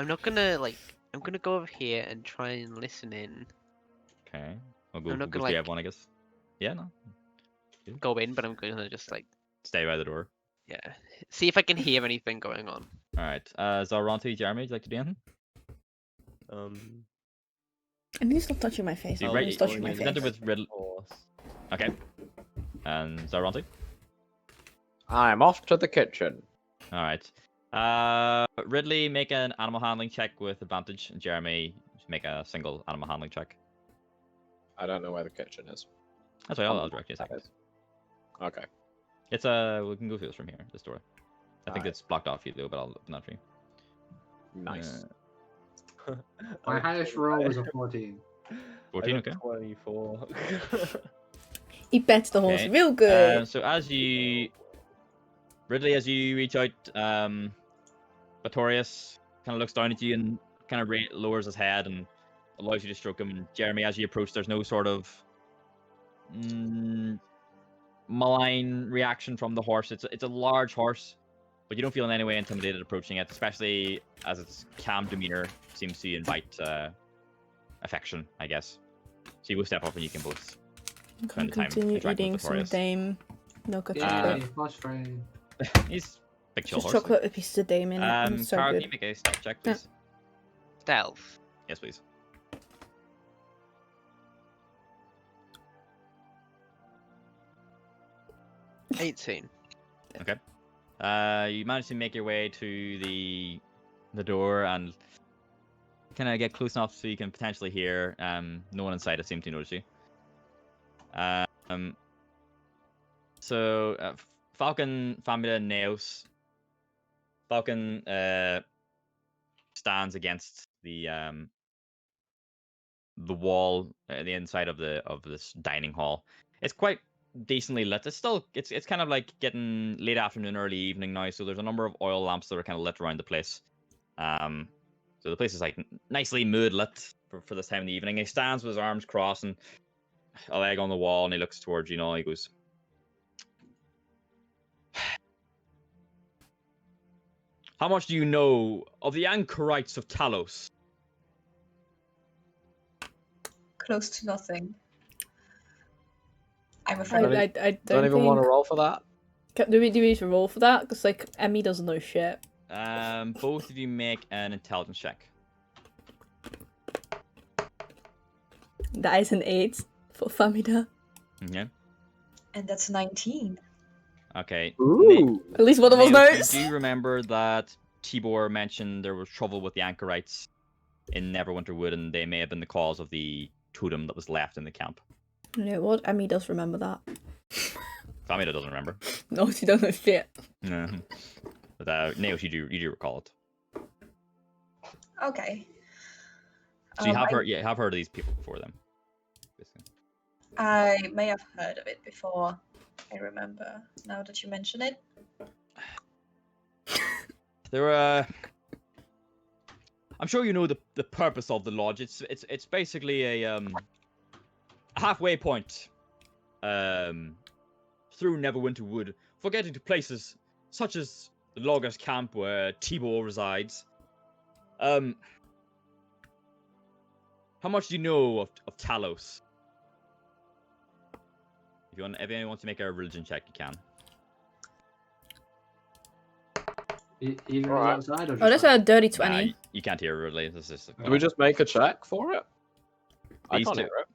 not gonna like. I'm gonna go over here and try and listen in. Okay. I'll go. I'm not We'll gonna, go like- one, I guess. Yeah. No. Go in, but I'm gonna just like, Stay by the door. yeah, see if I can hear anything going on. All right. Zalronti, Jeremy, would you like to do anything? And he's not touching my face. You Oh, he's touching my you enter face. with Riddle. Horse. Okay. And Zalronti. I'm off to the kitchen. All right. Ridley, make an animal handling check with advantage, and Jeremy, just make a single animal handling check. I don't know where the kitchen is. That's right. I'll direct you a second. Okay. It's we can go through this from here. This door. I think Alright. it's blocked off for you though, but I'll open that for you. Nice. My highest roll was a 14. 14. Okay. 24. He bets the horse Okay. real good. So as you, Ridley, as you reach out, Batorius kind of looks down at you and kind of lowers his head and allows you to stroke him. And Jeremy, as you approach, there's no sort of malign reaction from the horse. It's a large horse, but you don't feel in any way intimidated approaching it, especially as its calm demeanor seems to invite affection, I guess. So you will step up and you can both. I'm spend gonna time continue interacting eating with the some forest. dame milk Yay, chocolate. boss friend. He's a big chill Just horse. chocolate with pieces of dame in it. and it's so Carl, can good. you make a stealth check, please? Stealth. Yes, please. 18. You manage to make your way to the door and kind of get close enough so you can potentially hear. No one inside it seems to notice you. Falcon, Famila, and Naos. Falcon stands against the wall, the inside of this dining hall. It's quite decently lit. It's kind of like getting late afternoon, early evening now. So there's a number of oil lamps that are kind of lit around the place. So the place is like nicely mood lit for this time of the evening. He stands with his arms crossed and a leg on the wall, and he looks towards you. He goes, "How much do you know of the anchorites of Talos?" Close to nothing. I'm I afraid. Don't even want to roll for that. Do we need to roll for that? Because like Emmy doesn't know shit. Both of you make an intelligence check. That is an 8 for Famida. Okay. And that's 19. Okay. Ooh. At least one of us Nails, knows. Do you remember that Tibor mentioned there was trouble with the anchorites in Neverwinter Wood, and they may have been the cause of the totem that was left in the camp? You know what? Emmy does remember that. Famida doesn't remember. No, she don't know shit. No. But Nails, you do recall it. Okay. So you have I- have heard of these people before them. Basically. I may have heard of it before. I remember now that you mention it. There were. I'm sure you know the purpose of the lodge. It's basically a halfway point through Neverwinter Wood for getting to places such as the loggers' camp where Tibor resides. How much do you know of Talos? If anyone wants to make a religion check, you can. Even Alright. outside or Oh, that's just a dirty Nah, 20. you can't hear really. This is Do we just make a check for it? I These can't two- hear it.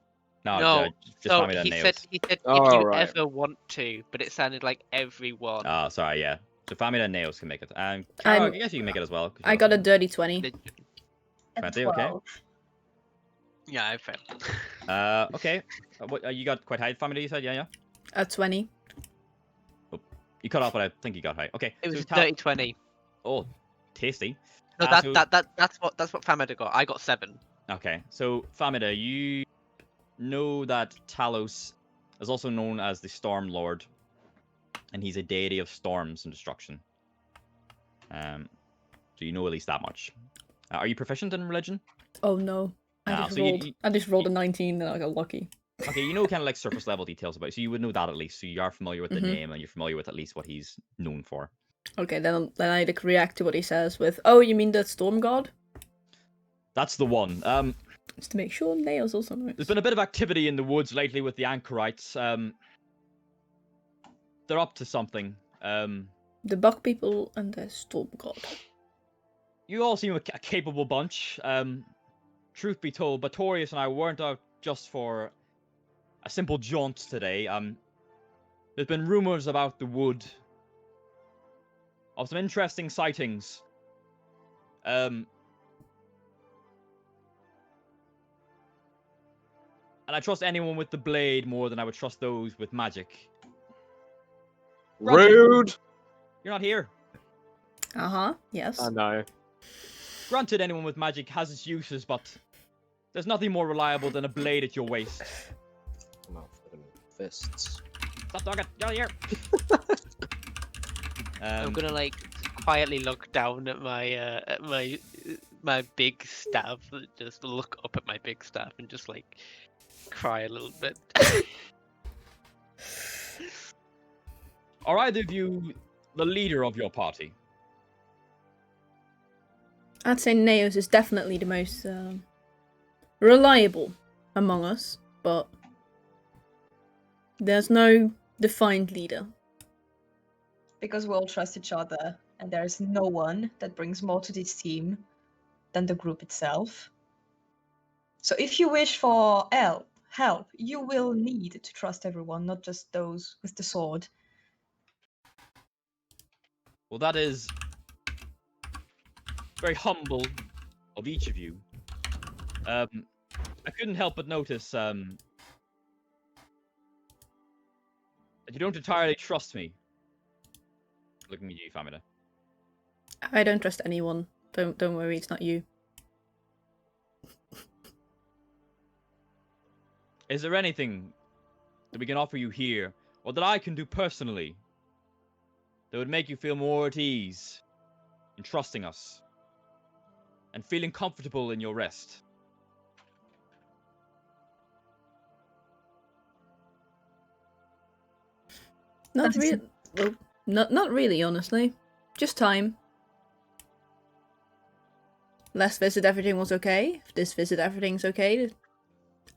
no. No, Just So Family he Nails. said Oh, if you right. ever want to, but it sounded like everyone. Oh, sorry, yeah. So Family and Nails can make it. Carol, I guess you can make it as well. 'cause I you're got a also- dirty 20. And 20, okay. 12. Yeah, I failed. Okay. What you got quite high family? You said, yeah. At 20. You cut off, but I think you got high. Okay. It was so a dirty 20. Oh, tasty. No, So- that's what Famida got. I got 7. Okay, so Famida, you know that Talos is also known as the Storm Lord, and he's a deity of storms and destruction. So you know at least that much. Are you proficient in religion? Oh no. No, so you- I just rolled a 19 and I got lucky. Okay, you know kind of like surface level details about it, so you would know that at least. So you are familiar with the Mhm. name, and you're familiar with at least what he's known for. Okay, then I like react to what he says with, "Oh, you mean the storm god?" That's the one. Just to make sure Nails also knows. There's been a bit of activity in the woods lately with the anchorites. They're up to something. The bug people and the storm god. You all seem a capable bunch. Truth be told, Batorius and I weren't out just for a simple jaunt today. There's been rumors about the wood of some interesting sightings. And I trust anyone with the blade more than I would trust those with magic. Rude. You're not here. Yes. I know. Granted, anyone with magic has its uses, but there's nothing more reliable than a blade at your waist. I'm out for them fists. Stop talking. Get out of here. I'm gonna like quietly look down at my big staff, just look up at my big staff and just like cry a little bit. Are either of you the leader of your party? I'd say Naos is definitely the most reliable among us, but there's no defined leader. Because we all trust each other, and there is no one that brings more to this team than the group itself. So if you wish for help, you will need to trust everyone, not just those with the sword. Well, that is very humble of each of you. I couldn't help but notice that you don't entirely trust me. Looking at you, Famida. I don't trust anyone. Don't worry, it's not you. Is there anything that we can offer you here, or that I can do personally, that would make you feel more at ease in trusting us and feeling comfortable in your rest? Not That is- really. Well, not really, honestly. Just time. Last visit, everything was okay. If this visit, everything's okay,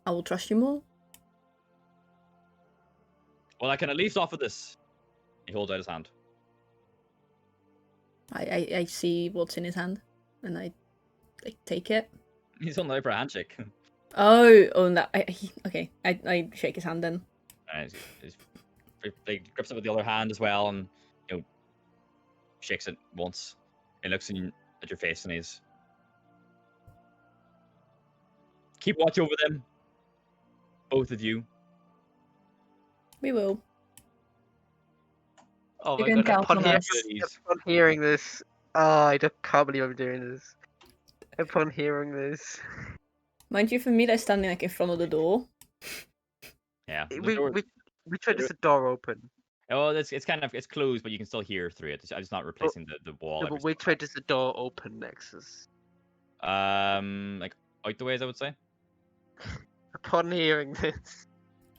I will trust you more. Well, I can at least offer this. He holds out his hand. I see what's in his hand, and I take it. He's on the way for a handshake. Oh, and that. Okay, I shake his hand then. And he grips it with the other hand as well, and shakes it once. He looks at your face, and he's keep watch over them, both of you. We will. Oh You my can god! count on us. Upon hearing this, can't believe I'm doing this. Upon hearing this, Mind you, for me, they're standing like in front of the door. Yeah. the we door- we tried this door open. Oh, it's closed, but you can still hear through it. I'm just not replacing the wall. No, every but we single tried this the door open, Nexus. time. Like out the ways, I would say. Upon hearing this,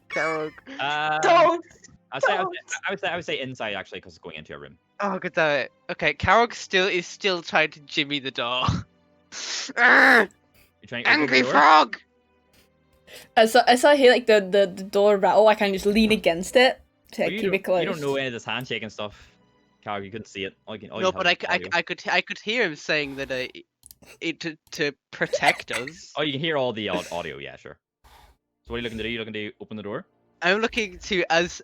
Carol. Don't! I would say inside actually, because it's going into your room. Oh, good damn it. Okay, Carol is still trying to jimmy the door. Arrgh, You're trying to open the angry door? frog! As I hear like the door rattle, I can just lean against it to Well, like, you keep don't- it closed. You don't know any of this handshake and stuff. Carl, you couldn't see it. All you No, have but is audio. I could hear him saying that to protect us. Oh, you can hear all the audio. Yeah, sure. So what are you looking to do? You looking to open the door? I'm looking to as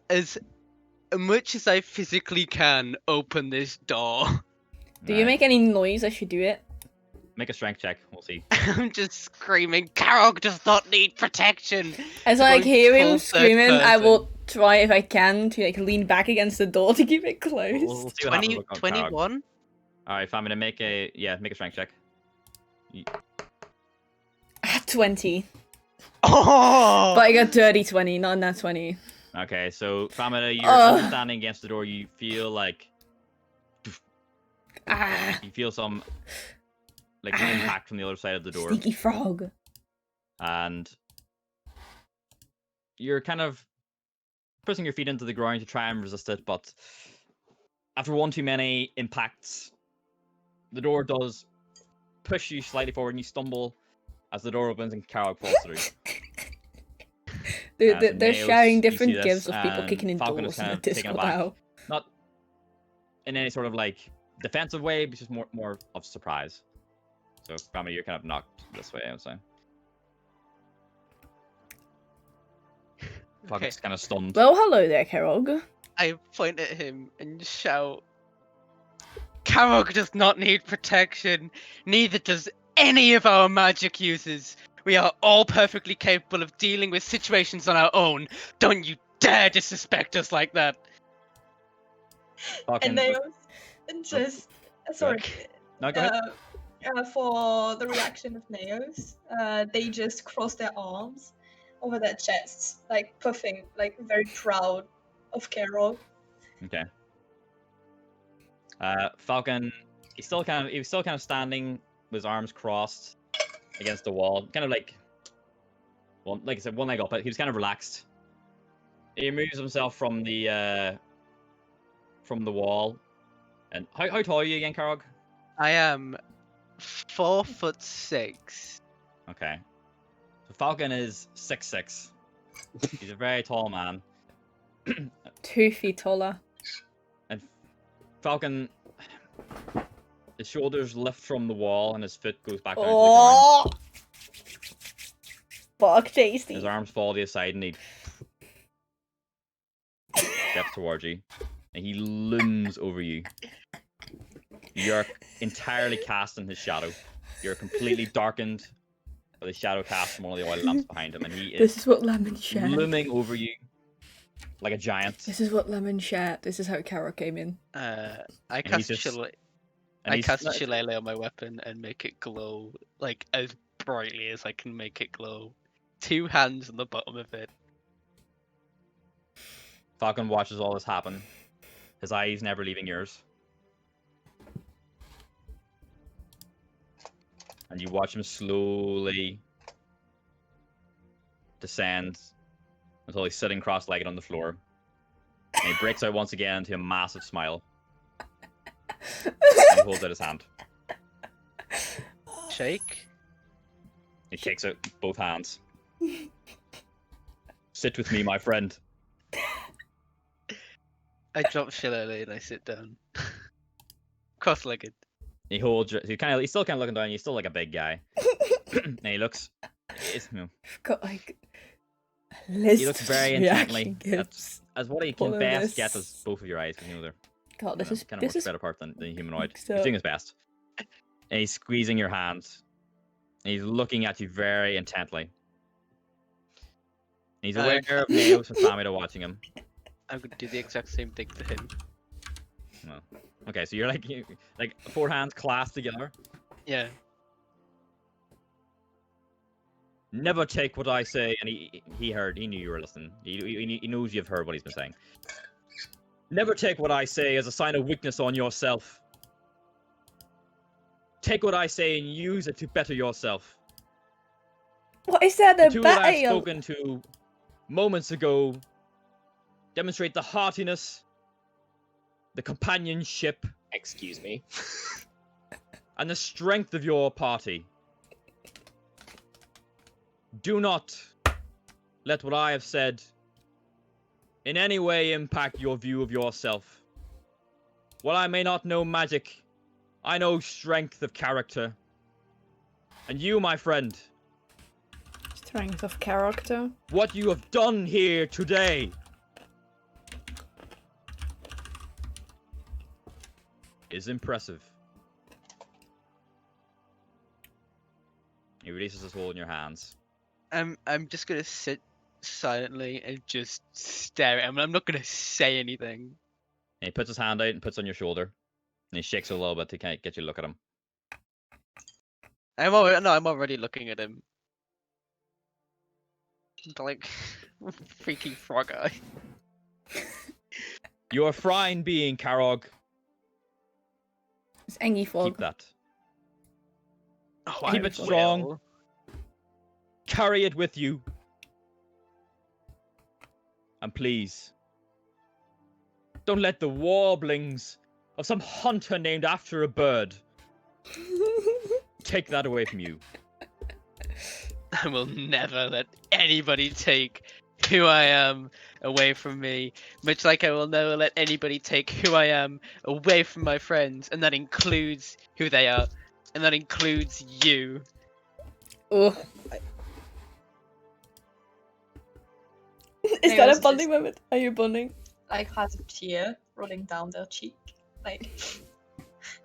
much as I physically can open this door. Do you Right. make any noise as you do it? Make a strength check. we'll see. I'm just screaming, Karok does not need protection! As I like Going hear full him third screaming, I person. will try if I can to like lean back against the door to keep it closed. We'll see what happens with Karok. 21? Alright, Famine, make a strength check. 20. Oh! But I got dirty 20, not nat 20. Okay, so Famine, you're Ugh. standing against the door. You feel like Ah, you feel some like impact from the other side of the door, sneaky frog. and you're kind of pressing your feet into the ground to try and resist it. But after one too many impacts, the door does push you slightly forward, and you stumble as the door opens and Karok falls through. They're Nails, sharing you different see this, gifs of people and kicking in Falcon is doors in kind the of taken Discord aback. now. Not in any sort of like defensive way, but just more of surprise. So, Family, you're kind of knocked this way, I would say. Falcon's kind of stunned. Well, hello there, Karog. I point at him and shout, Karok does not need protection, neither does any of our magic users. We are all perfectly capable of dealing with situations on our own. Don't you dare disrespect us like that. Falcon, And they just sorry. no, go ahead. For the reaction of Naos, they just cross their arms over their chests, like puffing, like very proud of Carol. Okay. Falcon, he's still kind of standing with his arms crossed against the wall, kind of like, well, like I said, one leg up. But he was kind of relaxed. He removes himself from the wall. And how tall are you again, Karog? I am 4'6". Okay. So Falcon is 6'6". He's a very tall man. 2 feet taller. And Falcon, his shoulders lift from the wall and his foot goes back down to the Oh! Fuck, ground. tasty. His arms fall to his side and he steps towards you. And he looms over you. You're entirely cast in his shadow. You're completely darkened by the shadow cast from one of the oil lamps behind him. And he This is is what Lemon shared. looming over you like a giant. This is what Lemon shared. This is how Carol came in. I he's cast just- Shillelagh. And I he's- cast Shillelagh on my weapon and make it glow like as brightly as I can make it glow. 2 hands on the bottom of it. Falcon watches all this happen. His eyes never leaving yours. And you watch him slowly descend until he's sitting cross-legged on the floor. And he breaks out once again into a massive smile. And he holds out his hand. Shake. He shakes out both hands. Sit with me, my friend. I drop Shillelagh and I sit down. Cross-legged. He holds. He's still kind of looking down. He's still like a big guy. And he looks. I've got like a list He looks very of intently reaction gifs. as what he Follow can best this. get as both of your eyes, because you know they're God, this is kind of this much is better part than the humanoid. so- He's doing his best. And he's squeezing your hands. And he's looking at you very intently. And he's aware of Naos and Famida watching him. I'm gonna do the exact same thing to him. Well, okay, so you're like 4 hands clasped together. Yeah. Never take what I say, and he knew you were listening. He knows you've heard what he's been saying. Never take what I say as a sign of weakness on yourself. Take what I say and use it to better yourself. What is that? The A two that I've battle? spoken to moments ago demonstrate the heartiness, the companionship, Excuse me. and the strength of your party. Do not let what I have said in any way impact your view of yourself. While I may not know magic, I know strength of character. And you, my friend, Strength of character. what you have done here today is impressive. He releases his hold in your hands. I'm just gonna sit silently and just stare at him. I'm not gonna say anything. And he puts his hand out and puts it on your shoulder. And he shakes it a little bit to kind of get you to look at him. I'm already looking at him. Like freaking frog eye. You're a fine being, Karog. It's Engie Fog. Keep that. Oh, Keep I it strong. will. Carry it with you. And please, don't let the warblings of some hunter named after a bird take that away from you. I will never let anybody take who I am away from me, much like I will never let anybody take who I am away from my friends, and that includes who they are, and that includes you. Oh. Is that Nails a bonding just- moment? Are you bonding? Like has a tear rolling down their cheek. Like,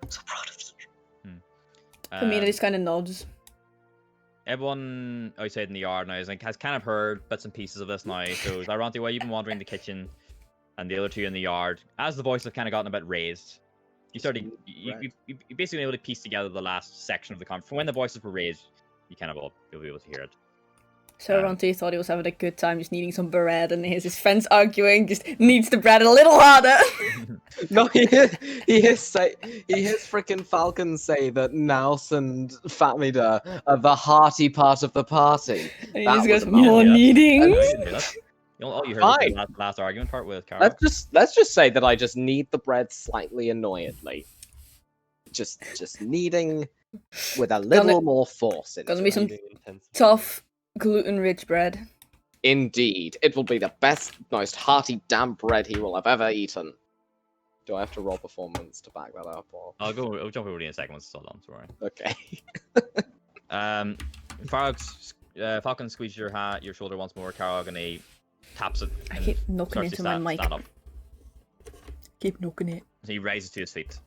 I'm so proud of you. Camila just kind of nods. Everyone outside in the yard now has kind of heard bits and pieces of this now. So Zyronte, while you've been wandering the kitchen, and the other two in the yard, as the voices have kind of gotten a bit raised, you started you basically able to piece together the last section of the conversation. From when the voices were raised, you kind of you'll be able to hear it. So Ronte thought he was having a good time, just needing some bread, and here's his friends arguing, just needs the bread a little harder. No, he hears freaking Falcon say that Naus and Fatmida are the hearty part of the party. And he That just was goes, a more mouthful. kneading. No, you didn't hear that. All you heard was Fine. the last argument part with Carol. Let's just say that I just knead the bread slightly annoyedly. Just kneading with a little more force in Gonna it. be some Being intense. tough, gluten-rich bread. Indeed, it will be the best, most hearty damp bread he will have ever eaten. Do I have to roll performance to back that up? Or... I'll jump over in a second once it's all done. Sorry. Okay. Falcon squeezes your shoulder once more, Karog, and he taps it. I and keep knocking starts to into my mic. stand up. Keep knocking it. So he rises to his feet.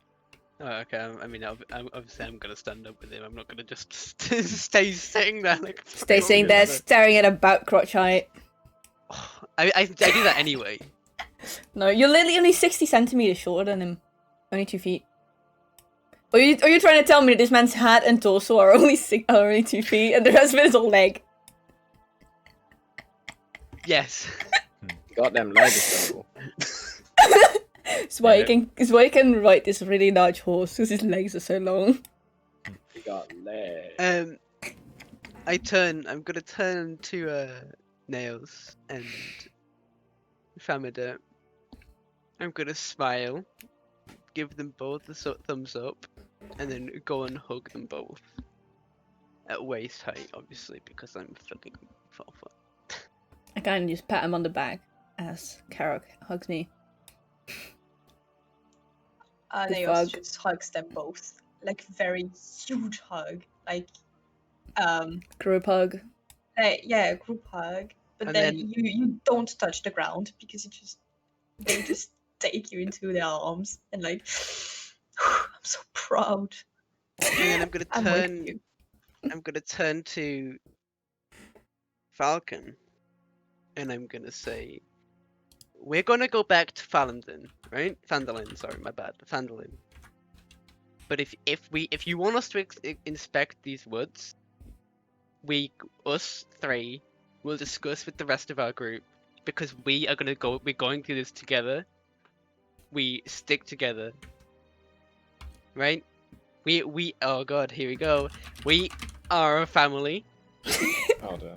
Oh, okay. I mean, obviously, I'm gonna stand up with him. I'm not gonna just stay sitting there like. Stay sitting there staring at about crotch height. I do that anyway. No, you're literally only 60 centimeters shorter than him. Only 2 feet. Are you trying to tell me that this man's hat and torso are only 2 feet and the rest of it is all leg? Yes. Goddamn leg is terrible. It's why he can ride this really large horse because his legs are so long. You got leg. I'm gonna turn to Nails and Famida. I'm gonna smile, give them both a thumbs up, and then go and hug them both. At waist height, obviously, because I'm fucking 4 foot. I kind of just pat him on the back as Karok hugs me. Good Nails hug. just hugs them both. Like, very huge hug. Like, Group hug. yeah, group hug. But And then, then- you don't touch the ground because they just take you into their arms and like, I'm so proud. And then I'm gonna I'm with turn. you. I'm gonna turn to Falcon, and I'm gonna say, "We're gonna go back to Phandalin, right? Phandalin, sorry, my bad, Phandalin. But if you want us to inspect these woods, us three will discuss with the rest of our group because we're going through this together. We stick together, right? We oh god, here we go. We are a family Oh dear.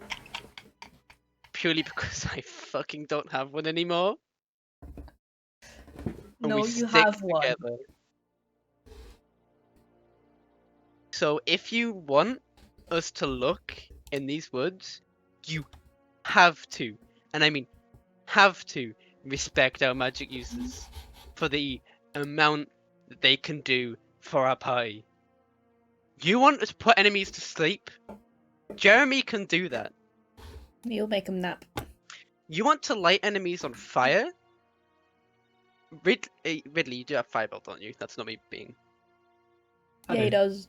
purely because I fucking don't have one anymore. And No, we you stick have one. together. So if you want us to look in these woods, you have to, and I mean have to, respect our magic uses for the amount that they can do for our party. You want to put enemies to sleep? Jeremy can do that. You'll make him nap. You want to light enemies on fire? Ridley, you do have firebolt, don't you? That's not me being. Yeah, he does.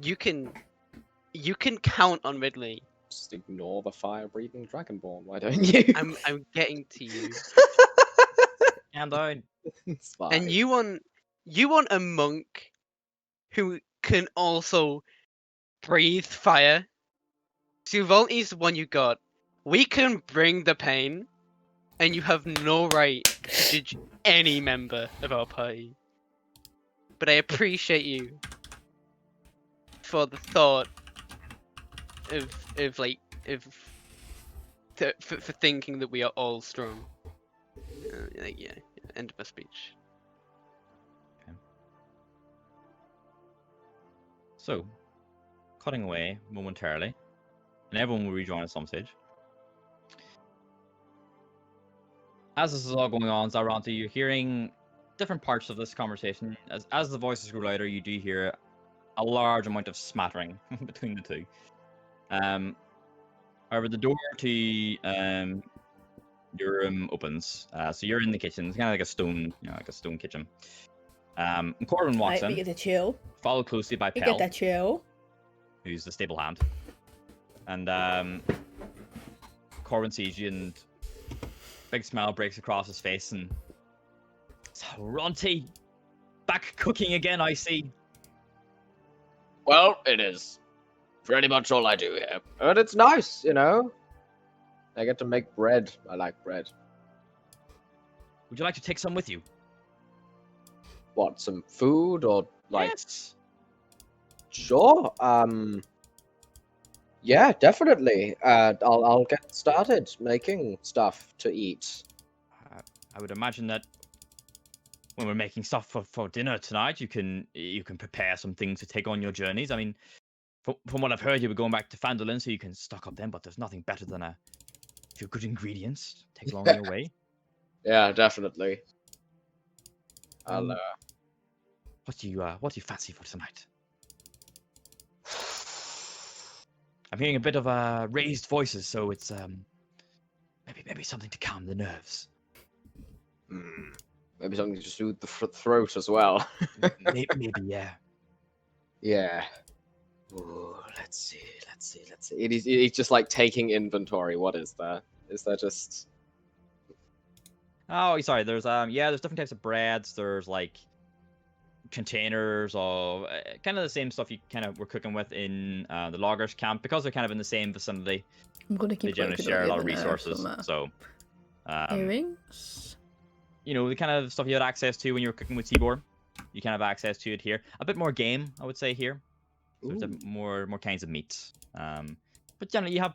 You can You can count on Ridley. Just ignore the fire-breathing dragonborn. Why don't you? I'm getting to you. And I It's fine. And you want a monk who can also breathe fire. Suvalti's the one you got. We can bring the pain, and you have no right to judge any member of our party. But I appreciate you for the thought for thinking that we are all strong. Yeah. End of my speech. So, cutting away momentarily, and everyone will rejoin at some stage. As this is all going on, Zaranti, you're hearing different parts of this conversation. As the voices grow louder, you do hear a large amount of smattering between the two. However, the door to your room opens. So you're in the kitchen. It's kind of like a stone, like a stone kitchen. And Corbin walks Right, we in, get to chill. followed closely by We Pell, get that chill. who's the stable hand. And Corbin sees you, and big smile breaks across his face, and so Ronti, back cooking again, I see. Well, it is pretty much all I do here. But it's nice, you know? I get to make bread. I like bread. Would you like to take some with you? What, some food or like Yes. sure. Yeah, definitely. I'll get started making stuff to eat. I would imagine that when we're making stuff for dinner tonight, you can prepare some things to take on your journeys. I mean, from what I've heard, you were going back to Phandalin, so you can stock up then. But there's nothing better than a few good ingredients to take along your way. Yeah, definitely. Um, What do you fancy for tonight? I'm hearing a bit of raised voices, so it's maybe something to calm the nerves. Maybe something to soothe the throat as well. maybe yeah. Yeah. Ooh, let's see. He's just like taking inventory. What is there? Is there just? Oh, sorry. There's there's different types of breads. There's like containers of kind of the same stuff you kind of were cooking with in the loggers camp, because they're kind of in the same vicinity. I'm gonna They keep generally working share a on lot of getting resources. some, So, earrings. you know, the kind of stuff you had access to when you were cooking with Tibor, you kind of have access to it here. A bit more game, I would say, here. So there's more kinds of meats. But generally you have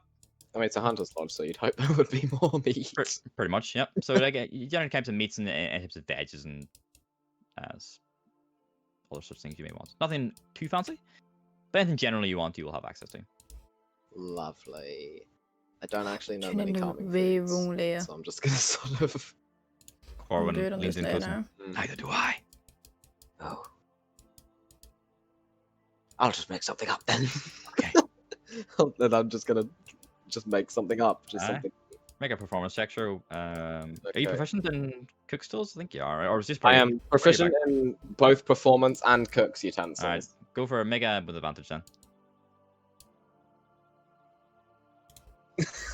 I mean, it's a hunter's lodge, so you'd hope there would be more meat. pretty much, yep. So like you generally types of meats and types of veggies and other such things you may want. Nothing too fancy, but anything generally you want, you will have access to. Lovely. I don't actually know Turn many into calming way foods, wrong layer. so I'm just gonna sort of. I'll Corwin do it on leans this in layer closer. now. Neither do I. Oh. I'll just make something up then. Okay. Then I'm just gonna make something up. Just Aye. something. Make a performance check, sure. Are you Okay. proficient in cook skills? I think you are, or is this I part of am proficient in both performance and cook's utensils. Alright, go for a mega with advantage then.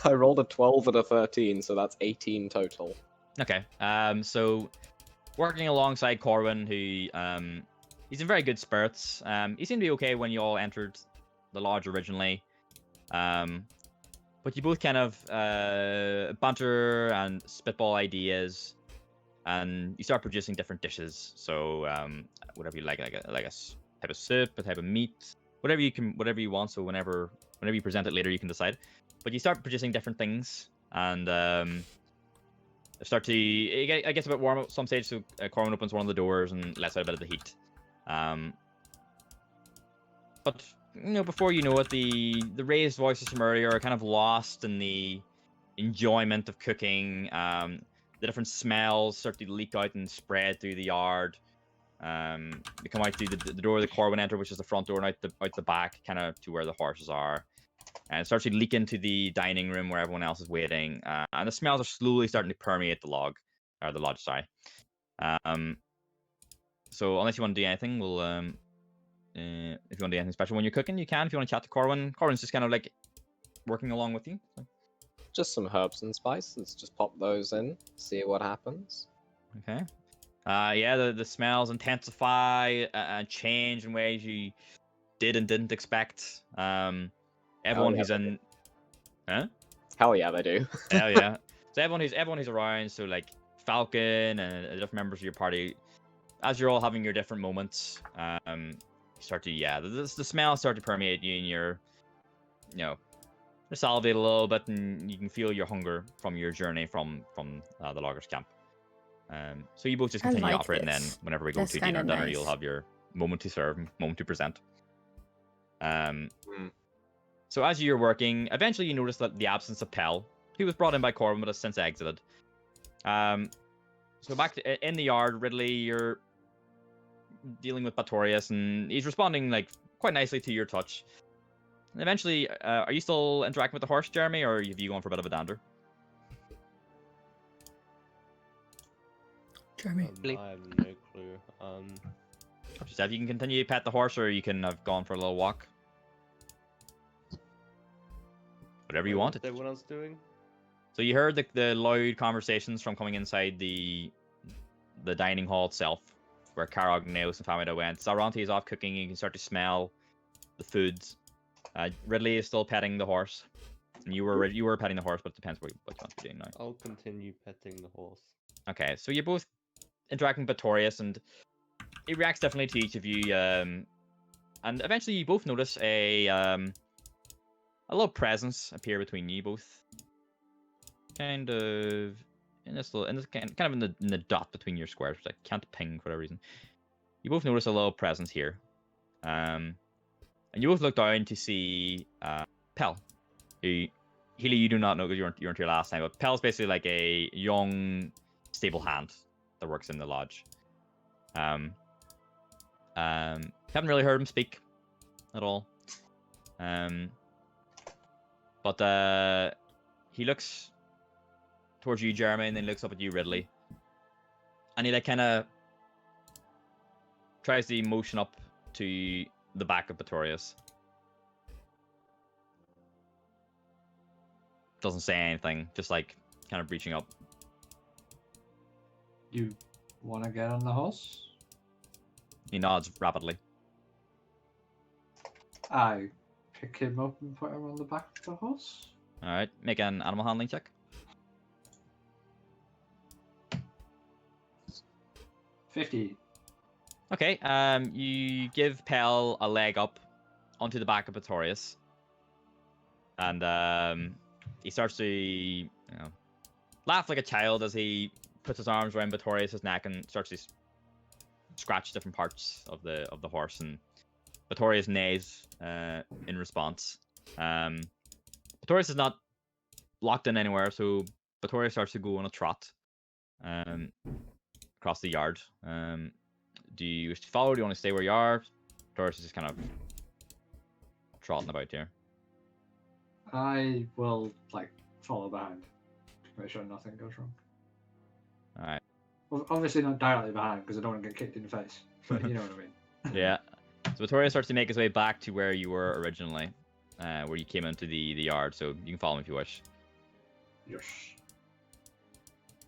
I rolled a 12 and a 13, so that's 18 total. Okay. So working alongside Corwin, who he's in very good spirits. He seemed to be okay when you all entered the lodge originally. But you both kind of banter and spitball ideas, and you start producing different dishes. So whatever you like a type of soup, a type of meat, whatever you want. So whenever you present it later, you can decide. But you start producing different things, and it gets a bit warm at some stage. So Corwin opens one of the doors and lets out a bit of the heat. But you know, before you know it, the raised voices from earlier are kind of lost in the enjoyment of cooking. The different smells start to leak out and spread through the yard. They come out through the door the Corwin entered, which is the front door, and out the back, kind of to where the horses are. And it starts to leak into the dining room where everyone else is waiting. And the smells are slowly starting to permeate the lodge. So unless you want to do anything, we'll if you want to do anything special when you're cooking, you can. If you want to chat to Corwin, Corwin's just kind of like working along with you. So. Just some herbs and spices. Just pop those in, see what happens. Okay. Yeah, the smells intensify and change in ways you did and didn't expect. Everyone yeah, who's in, huh? Hell yeah, they do. Hell yeah. So everyone who's around, so like Falcon and different members of your party, as you're all having your different moments, you start to the smells start to permeate you, and you're salivate a little bit, and you can feel your hunger from your journey from the loggers camp. So you both just continue like operating. Then this. whenever we go That's to kinda dinner, you'll nice. have your moment to serve, moment to present. So as you're working, eventually you notice that the absence of Pell, he was brought in by Corbin but has since exited. So back in the yard, Ridley, you're dealing with Batorius, and he's responding like quite nicely to your touch. And eventually, are you still interacting with the horse, Jeremy, or have you gone for a bit of a dander? Jeremy. I have no clue. Up to yourself. You can continue to pet the horse, or you can have gone for a little walk. Whatever you what's wanted. everyone else doing? So you heard the loud conversations from coming inside the dining hall itself, where Karog, Naos, and Famida went. Zaranti is off cooking. You can start to smell the foods. Ridley is still petting the horse. And you were petting the horse, but it depends what you want to be doing now. I'll continue petting the horse. Okay, so you're both interacting with Batorius, and he reacts differently to each of you. And eventually, you both notice a little presence appear between you both. Kind of in this kind of in the dot between your squares, which I can't ping for whatever reason. You both notice a little presence here. And you both look down to see Pell, who Healy you do not know because you weren't here last time, but Pell's basically like a young, stable hand that works in the lodge. Haven't really heard him speak at all. But he looks towards you, Jeremy, and then looks up at you, Ridley. And he like kind of tries to motion up to the back of Batorius. Doesn't say anything, just like kind of reaching up. You want to get on the horse? He nods rapidly. I pick him up and put him on the back of the horse. All right, make an animal handling check. 50. Okay, you give Pell a leg up onto the back of Batorius, and he starts to laugh like a child as he puts his arms around Batorius' neck and starts to scratch different parts of the horse, and Batorius neighs in response. Batorius is not locked in anywhere, so Batorius starts to go on a trot across the yard. Do you wish to follow? Do you want to stay where you are? Batorius is just kind of trotting about here. I will follow behind to make sure nothing goes wrong. All right. Well, obviously not directly behind because I don't want to get kicked in the face. But you know what I mean. Yeah. So Batorius starts to make his way back to where you were originally, where you came into the yard. So you can follow him if you wish. Yes.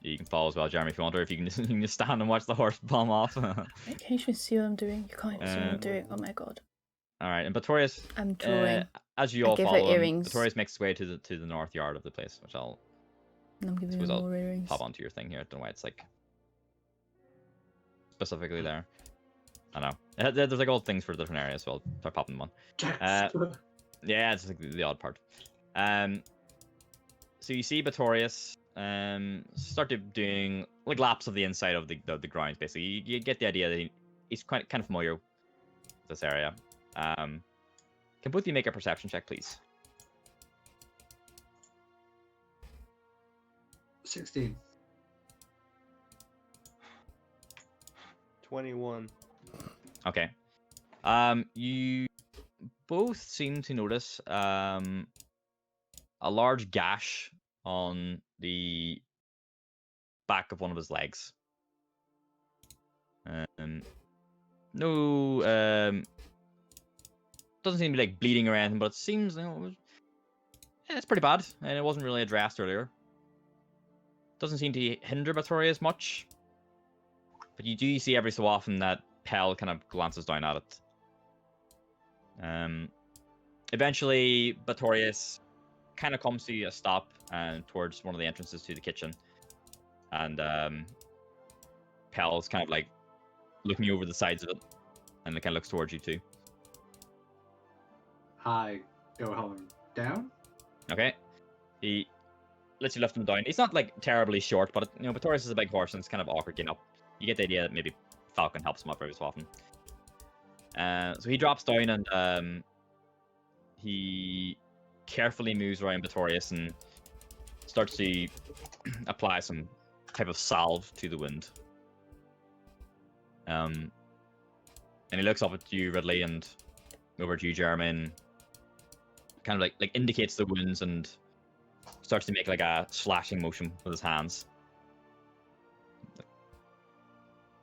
You can follow as well, Jeremy, if you want, or if you can just stand and watch the horse bomb off. Can you even see what I'm doing? You can't even see what I'm doing. Oh my god. All right, and Batorius, I'm drawing. as you I all give her follow him, earrings. Batorius makes his way to the north yard of the place, which I'll And I'm giving suppose her I'll more earrings. pop onto your thing here. I don't know why it's like specifically there. I know. There's like old things for different areas, so I'll start popping them on. Yeah, it's like the odd part. So you see Batorius start doing like laps of the inside of the grounds. Basically, you get the idea that he's kind of familiar with this area. Can both of you make a perception check, please? 16. 21. Okay. You both seem to notice a large gash on the back of one of his legs. No doesn't seem to be like bleeding or anything, but it seems it's pretty bad, and it wasn't really addressed earlier. Doesn't seem to hinder Batorius much, but you do see every so often that Pell kind of glances down at it. Eventually, Batorius kind of comes to a stop towards one of the entrances to the kitchen, and Pell's kind of like looking over the sides of it, and it kind of looks towards you too. I go help him down. Okay, he lets you lift him down. He's not like terribly short, but you know, Batorius is a big horse, and it's kind of awkward getting up. You get the idea that maybe Falcon helps him up every so often. So he drops down, and he carefully moves around Batorius and starts to apply some type of salve to the wound. And he looks up at you, Ridley, and over to you, Jeremy, and kind of like indicates the wounds and starts to make like a slashing motion with his hands.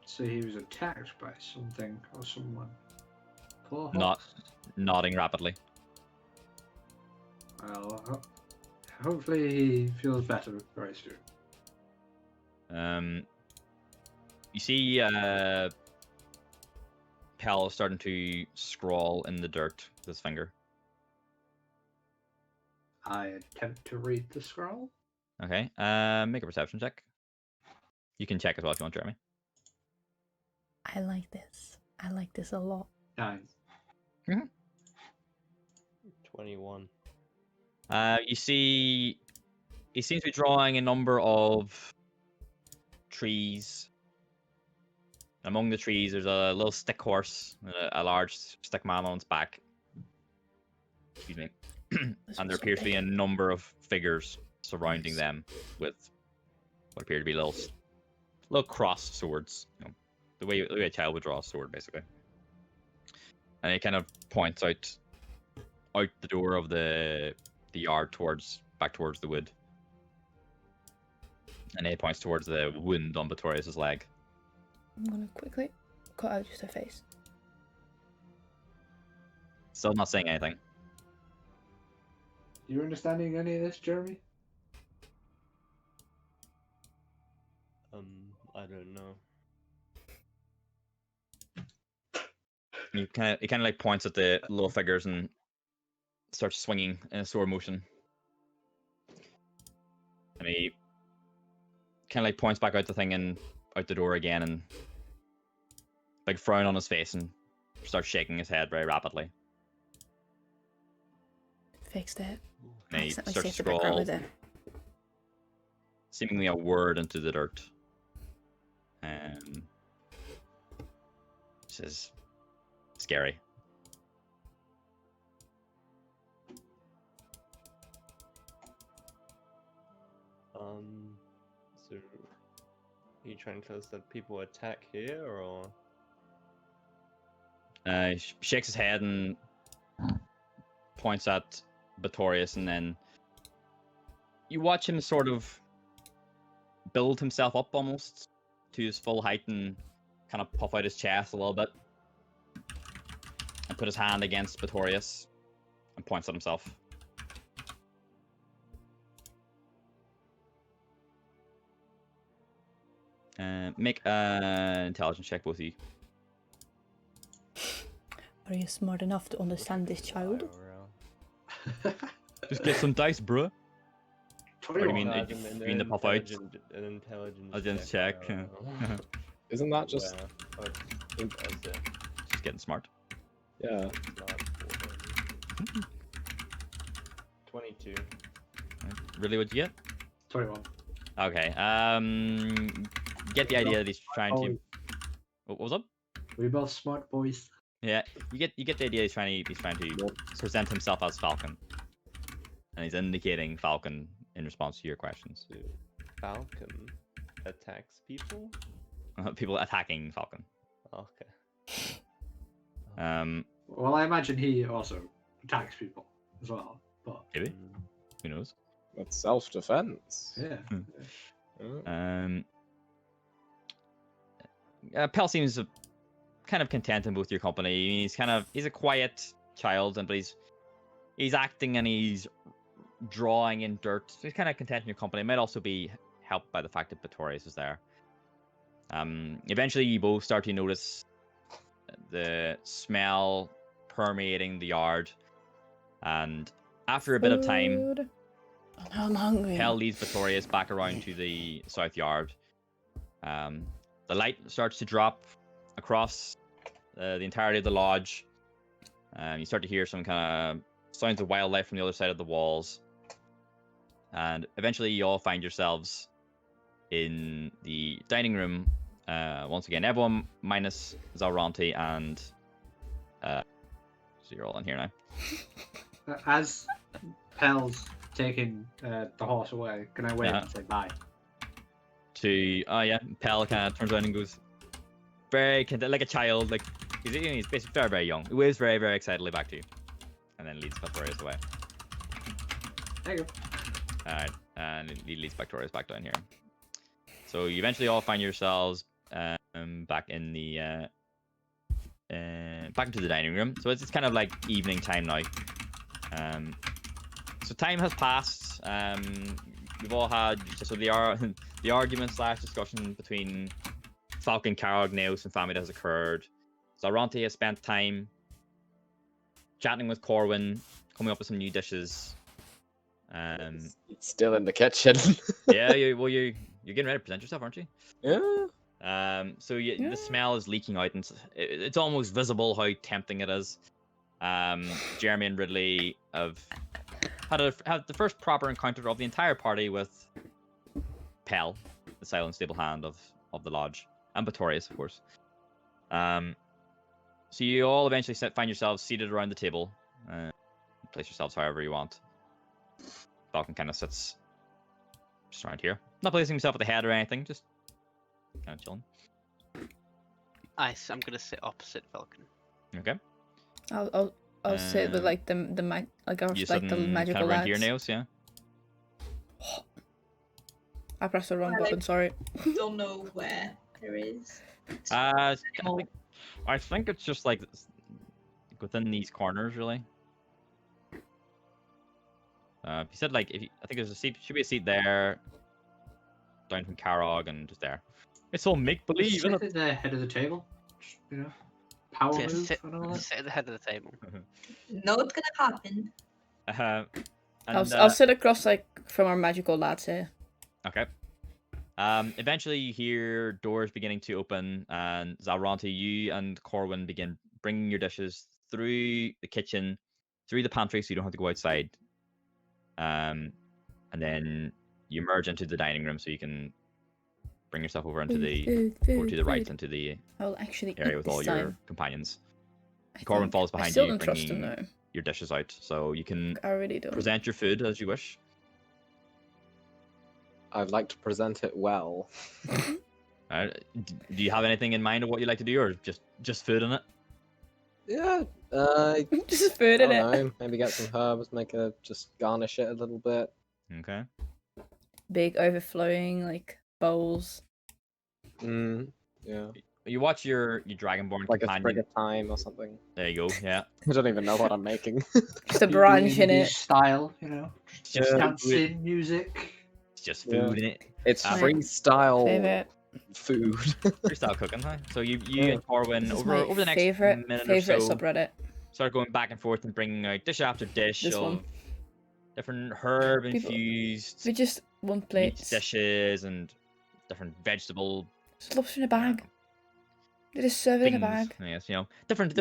So he was attacked by something or someone. Poor Not horse. nodding rapidly. Well, hopefully he feels better very soon. You see Pell starting to scrawl in the dirt with his finger. I attempt to read the scroll. Okay, make a perception check. You can check as well if you want, Jeremy. I like this. I like this a lot. 9. 21. You see, he seems to be drawing a number of trees. Among the trees, there's a little stick horse, and a large stick man on its back. Excuse me. And there appears to be a number of figures surrounding them with what appear to be little cross swords. You know, the way a child would draw a sword, basically. And he kind of points out the door of the yard back towards the wood. And he points towards the wound on Batorius' leg. I'm gonna quickly cut out just her face. Still not saying anything. You understanding any of this, Jeremy? I don't know. He kind of like points at the little figures and starts swinging in a sword motion. And he kind of like points back out the thing and out the door again, and big frown on his face, and starts shaking his head very rapidly. Fixed it. And he Accidentally starts to saved the background scroll with it. seemingly a word into the dirt. This is scary. So are you trying to tell us that people attack here, or? He shakes his head and points at Batorius, and then you watch him sort of build himself up almost to his full height and kind of puff out his chest a little bit and put his hand against Batorius and points at himself. Make an intelligence check, both of you. Are you smart enough to understand this child? Just get some dice, bruh. What do you mean? No, You mean the puff out? An intelligence Intelligence check. Isn't that just? Yeah, but that's it. Just getting smart. Yeah. It's not 22. Really, what'd you get? 21. Okay. Get the idea that he's trying to. What was up? We both smart boys. Yeah, you get the idea he's trying to present himself as Falcon, and he's indicating Falcon in response to your questions. So Falcon attacks people? People attacking Falcon. Okay. Well, I imagine he also attacks people as well. But Maybe. Who knows? That's self-defense. yeah. Pell seems kind of content in both your company. He's a quiet child, and but he's acting and he's drawing in dirt. So he's kind of content in your company. It might also be helped by the fact that Pretorius is there. Eventually, you both start to notice the smell permeating the yard, and after a bit of time, Food. Oh, now I'm hungry. Pell leads Pretorius back around to the south yard. The light starts to drop across the entirety of the lodge. You start to hear some kind of sounds of wildlife from the other side of the walls. And eventually you all find yourselves in the dining room. Once again, everyone minus Zalranti and... so you're all in here now. As Pell's taking the horse away, can I wait Uh-huh. and say bye? Pell kind of turns around and goes very like a child, like he's basically very, very young. He waves very, very excitedly back to you, and then leads Victorious away. There you go. Alright, and he leads Victorious back down here. So you eventually all find yourselves back in the back into the dining room. So it's kind of like evening time now. So time has passed. We've all had the argument / discussion between Falcon, Karog, Neos, and family that has occurred. Zalranti has spent time chatting with Corwin, coming up with some new dishes. It's still in the kitchen. Yeah, you're getting ready to present yourself, aren't you? Yeah. So the smell is leaking out, and it's almost visible how tempting it is. Jeremy and Ridley have had the first proper encounter of the entire party with Pell, the silent stable hand of the lodge, and Pretorius, of course. So you all eventually find yourselves seated around the table. Place yourselves however you want. Falcon kind of sits just around here, not placing himself at the head or anything, just kind of chilling. I'm gonna sit opposite Falcon. Okay. I'll sit with like the You like the magical around lads. here, Nails, yeah. I pressed the wrong I like- button. Sorry. Don't know where there is. I think it's just like within these corners, really. He said like I think there's a seat, should be a seat there, down from Karog, and just there. It's all make believe, Sit isn't it? at the head of the table. Just, you know, power Just move sit, and all that. sit at the head of the table. Not gonna happen. I'll sit across like from our magical lads here. Okay. Eventually you hear doors beginning to open, and Zalranti, you and Corwin begin bringing your dishes through the kitchen, through the pantry, so you don't have to go outside. And then you merge into the dining room, so you can bring yourself over into or to the right into the I'll actually area eat with this all time. your companions. I Corwin think. follows I behind still you, don't trust him bringing though. your dishes out, so you can I really don't. present your food as you wish. I'd like to present it well. Do you have anything in mind of what you like to do, or just food in it? Yeah. Just food in I it. don't know. Maybe get some herbs, just garnish it a little bit. Okay. Big overflowing like bowls. Yeah. You watch your Dragonborn Like a companion. sprig of thyme or something. There you go. Yeah. I don't even know what I'm making. Just a branch in D&D it. Style, you know, just Yeah. dancing, music. It's just Yeah. food in it. It's My freestyle Favorite. food. Freestyle cooking, huh? So you Yeah. and Corwin This is over my the next favorite minute or so subreddit. start going back and forth and bringing out dish after dish This of one. different herb People- infused We just want meat plates. dishes and different vegetable Just lobster in a bag. They just serve it in a things. bag. Yes, different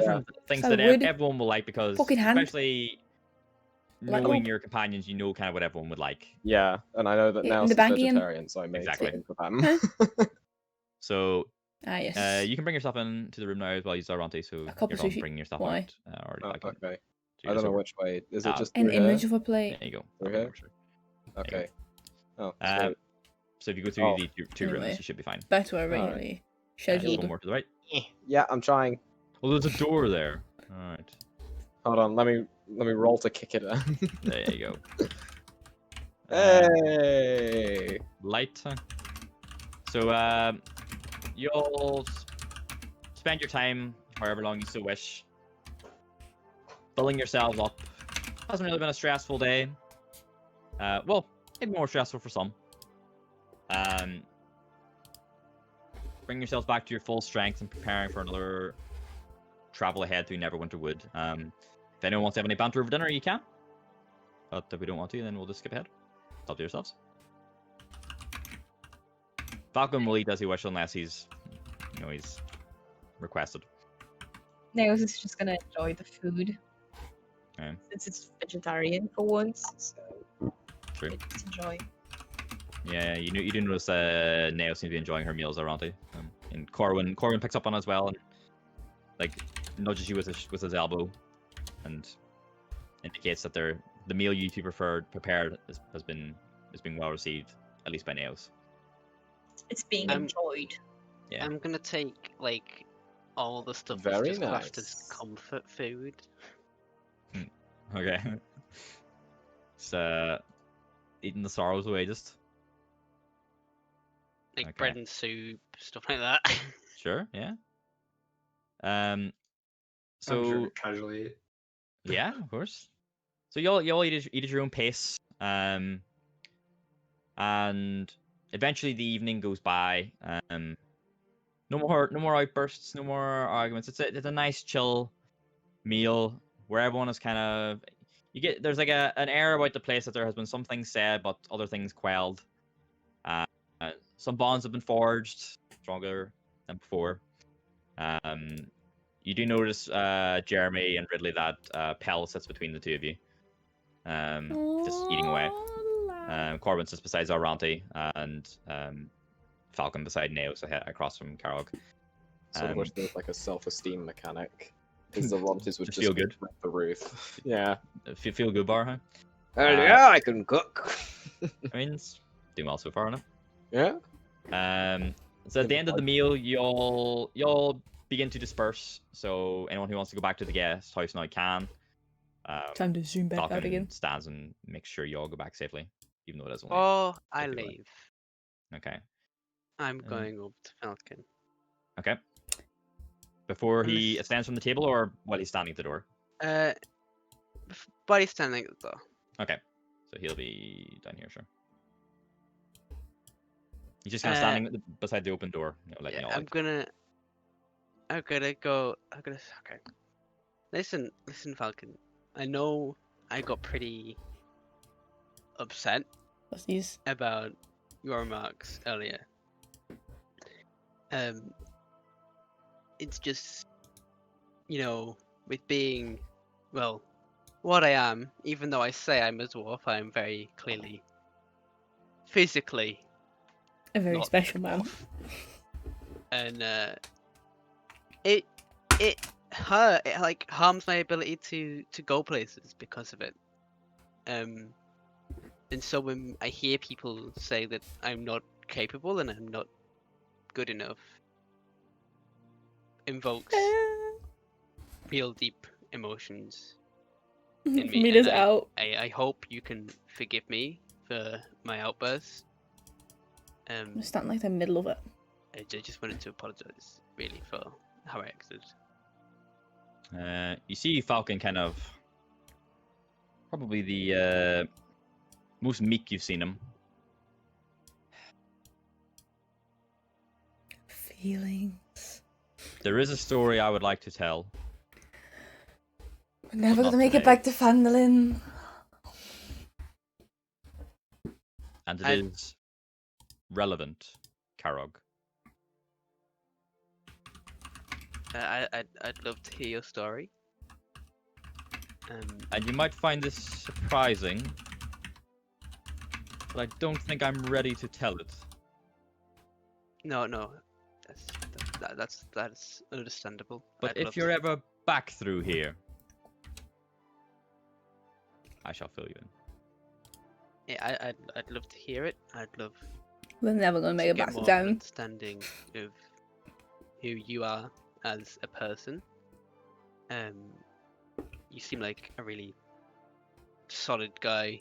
things So that would- everyone will like, because Fucking hand. especially Like, knowing oh. your companions, you know kind of what everyone would like. Yeah, and I know that In now the is baggy and- vegetarian, so I made Exactly. something for them. So Ah yes. you can bring yourself into the room now as well. Use Zaranti, so A cup you're of done sushi. bringing your stuff Why? out. Or Oh, I can okay. do I this don't know over. which way. Is Ah, it just An through here? image of a plate. There you go. Through I'll here? go through. you Okay. Oh, Um, sweet. So if you go through Oh. the two rooms, Anyway. you should be fine. Back to our Alright. regularly Just scheduled. one more to the right. Yeah, I'm trying. Oh, there's a door there. All right. Hold on, let me roll to kick it in. There you go. Hey! Light. So you'll spend your time however long you so wish. filling yourselves up. Hasn't really been a stressful day. Well, maybe more stressful for some. Bring yourselves back to your full strength and preparing for another travel ahead through Neverwinter Wood. If anyone wants to have any banter over dinner, you can. But if we don't want to, then we'll just skip ahead. It's up to yourselves. Falcon will eat as he wishes unless he's requested. Nails is just gonna enjoy the food. Okay. Since it's vegetarian for once, so True. just enjoy. Yeah, you do notice Nao seems to be enjoying her meals, aren't they? And Corwin picks up on it as well, and like nudges you with his elbow, and indicates that the meal you two prepared has been well received, at least by Naos. It's being enjoyed. Yeah. I'm gonna take like all the stuff Very that's just classed as nice. comfort food. Okay. So eating the sorrows away, just Like Okay. bread and soup, stuff like that. sure, yeah. I'm So sure casually. yeah, of course. So y'all eat at your own pace, and eventually the evening goes by. No more outbursts, no more arguments. It's a nice chill meal where everyone is kind of there's like an air about the place that there has been some things said, but other things quelled. Some bonds have been forged, stronger than before. You do notice, Jeremy and Ridley, that Pell sits between the two of you, just eating away. Corbin sits beside Zarante, and Falcon beside Neo, so across from Karog. So much there's like a self-esteem mechanic. Because the Rontes would Just just feel good. rip the roof. Yeah. Feel good, bar, huh? Yeah, I can cook. I mean, it's doing well so far, enough. Yeah. So at the end of the meal, y'all begin to disperse. So anyone who wants to go back to the guest house now can. Time to zoom back out Falcon again. stands and makes sure y'all go back safely, even though it is only. Oh, I people leave. Okay. I'm going up to Falcon. Okay. Before And he this- stands from the table, or while he's standing at the door. But he's standing at the door. Okay. So he'll be down here, sure. He's just kind of standing beside the open door. Letting y'all I'm out. gonna go. Okay. Listen, Falcon. I know I got pretty upset What's these? about your remarks earlier. It's just, with being, well, what I am, even though I say I'm a dwarf, I am very clearly, physically, A very not special man. and it harms my ability to go places because of it. And so when I hear people say that I'm not capable and I'm not good enough, invokes real deep emotions in me. Meet us and out. I hope you can forgive me for my outbursts. I'm standing like the middle of it. I just wanted to apologize really for how I acted. You see Falcon kind of probably the most meek you've seen him. Feelings. There is a story I would like to tell. We're never Not gonna make today. it back to Phandalin. And it I- is relevant, Karog. I'd love to hear your story. And you might find this surprising, but I don't think I'm ready to tell it. No, that's understandable. But I'd if love you're to- ever back through here, I shall fill you in. yeah, I'd love to hear it. I'd love We're never gonna make to it get back more to of an town. understanding of who you are as a person. You seem like a really solid guy,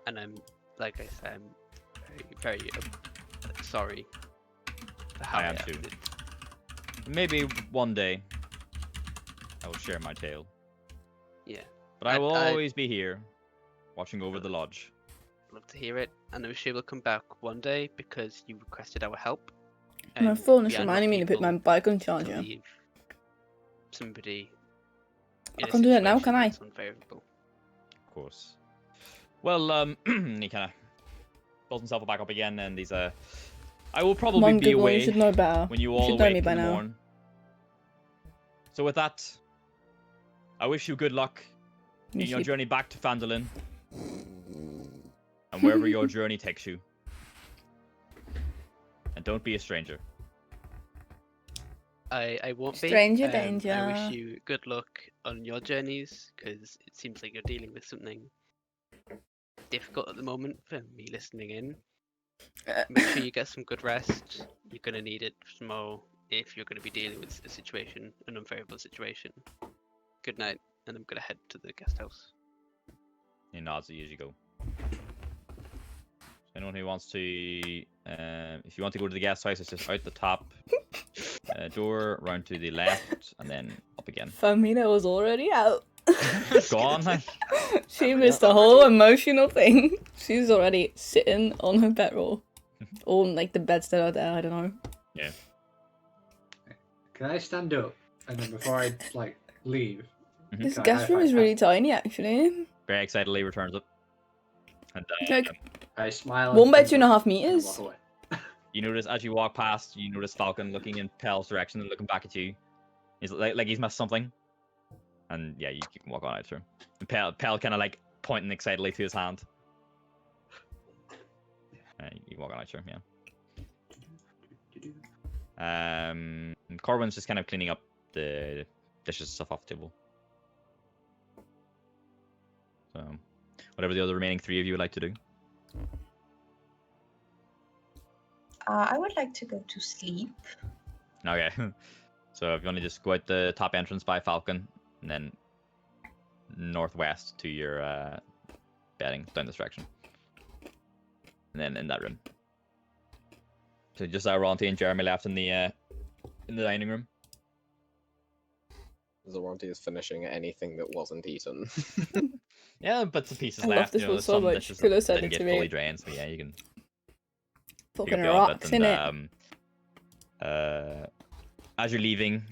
and I'm, like I said, I'm very, very sorry for how I am too. acted. Maybe one day I will share my tale. Yeah. But I will I'd always be here, watching over the lodge. love to hear it, and I'm sure we'll come back one day because you requested our help. My and phone we is are not reminding me to put my people bike on to charger. leave somebody I in a can't do that now, can situation I? that's unfavorable. Of course. Well, he kind of pulls himself back up again, and he's I will Come probably on, be Google, away you should know better. when you You all should know awake me in by the now. morn. So with that, I wish you good luck You in your sleep. journey back to Phandalin, and wherever your journey takes you. And don't be a stranger. I won't be. Stranger I danger. wish you good luck on your journeys because it seems like you're dealing with something difficult at the moment for me listening in. Make sure you get some good rest. You're gonna need it tomorrow if you're gonna be dealing with a situation, an unfavorable situation. Good night, and I'm gonna head to the guest house. He nods at you as you go. Anyone who wants to, if you want to go to the guest house, it's just out the top door, round to the left, and then up again. Famina was already out. Gone. She missed the whole emotional thing. She's already sitting on her bedroll. Or like the bedstead out there, I don't know. Yeah. Can I stand up and then before I like leave? This can I guest room is high-five really tiny, actually. Very excitedly returns up. And Like, I smile. one by and 2.5 I meters. walk away. you notice as you walk past, you notice Falcon looking in Pel's direction and looking back at you. He's like he's missed something. And yeah, you can walk on out through. And Pel kind of like pointing excitedly to his hand. You can walk on out through, yeah. Corbin's just kind of cleaning up the dishes and stuff off the table. So, whatever the other remaining three of you would like to do. I would like to go to sleep. Okay. So if you want to just go out the top entrance by Falcon, and then northwest to your bedding down this direction, and then in that room. So just Ronti and Jeremy left in the dining room. Zoronti is finishing anything that wasn't eaten. Yeah, bits and pieces I love left. this You know, one so some much. dishes Could have that said didn't it get to fully me. drained, so yeah, you can pick Fucking up the odd rocks, bit. innit? And as you're leaving,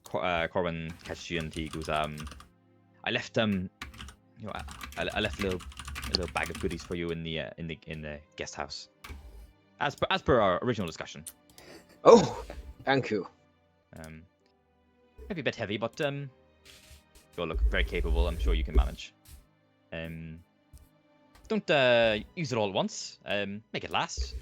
Corbin catches you and he goes, I left you know, I left a little bag of goodies for you in the guest house, as per our original discussion. Oh, thank you. Maybe a bit heavy, but you all look very capable. I'm sure you can manage. Don't use it all at once. Make it last.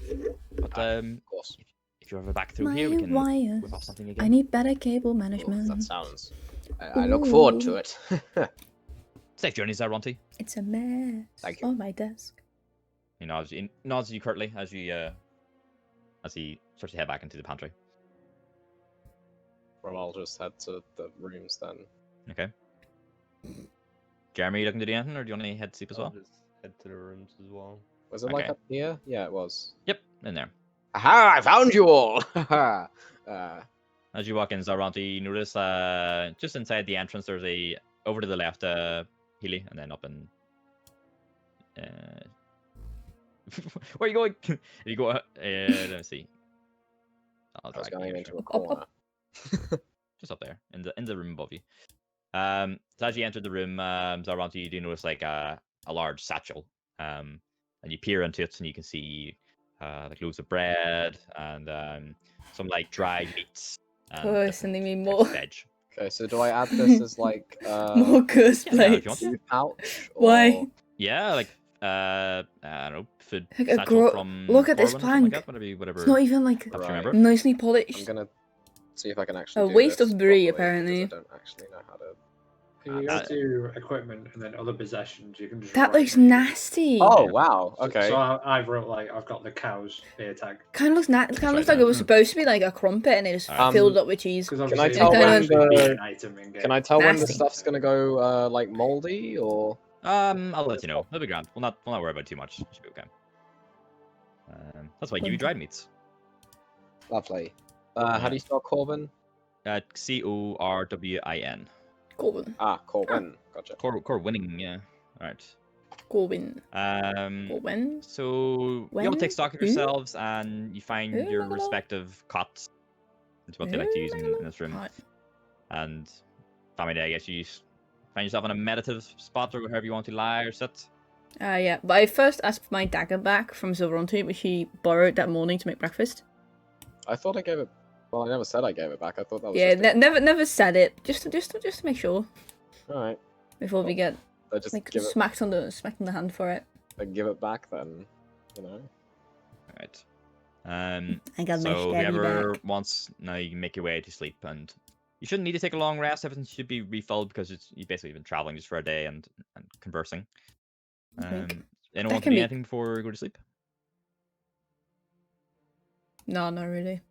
But Of course. if you're ever back through here, we can whip off something again. I need better cable Oh, management. that sounds. I look forward to it. Safe journeys, Ronti. It's a mess Thank you. on my desk. He nods at you curtly as he starts to head back into the pantry. Well, I'll just head to the rooms then. Okay. Jeremy, you looking to do anything, or do you want to head to sleep as I'll well? just head to the rooms as well. Was it like Okay. up here? Yeah, it was. Yep, in there. Aha! I found you all. As you walk in, Zaronti, you notice just inside the entrance there's a over to the left Healy, and then up in where are you going? If you go let me see. I'll I was drag you going here, into sure. a corner. Just up there in the room above you. So as you enter the room, Zaronti, you do notice like a large satchel. And you peer into it, and you can see like loaves of bread and some like dried meats. And Curse, different and they mean types more, of veg. Okay, so do I add this as like more curse yeah, if you plates. want. food pouch? Why? or- Yeah, like I don't know, food Like a satchel from look at this Corbin or something like plank. that, whatever. It's not even like Perhaps you Right. remember. nicely I'm polished. gonna see if I can actually. A do waste this of brie, properly, apparently. because I don't actually know how to. If you go to equipment and then other possessions, you can just. That write looks what you do. nasty. Oh wow! Okay. So I wrote like I've got the cow's ear tag. Kind of looks kind right of looks like there. it was supposed to be like a crumpet, and it just Alright. filled up with cheese. Because Can I obviously tell it when would actually be the- an item in game. Can I tell when the Nasty. stuff's gonna go like moldy or? I'll let you know. That'll be grand. We'll not worry about it too much. It should be okay. That's why I give you dried meats. Lovely. How do you spell Corbin? Corwin. Corwin. Ah, Corwin. Gotcha. Corwinning, yeah. Alright. Corwin. So you all When? take stock of Who? yourselves and you find Who your am I gonna- respective cots. It's what they like to use in this room. Right. And family day, I guess you find yourself in a meditative spot or wherever you want to lie or sit. Yeah, but I first asked for my dagger back from Silveronte, which he borrowed that morning to make breakfast. I thought I gave it. Well, I never said I gave it back. I thought that was. Yeah, Just never said it. Just to make sure All right. before we get I just like give it. smacked on the hand for it. I give it back then. You know. Alright. I got my So stabby whoever back. wants, now you can make your way to sleep, and you shouldn't need to take a long rest. Everything should be refilled because you've basically been traveling just for a day and conversing. Okay. Anyone That want to can do be- anything before you go to sleep? No, not really.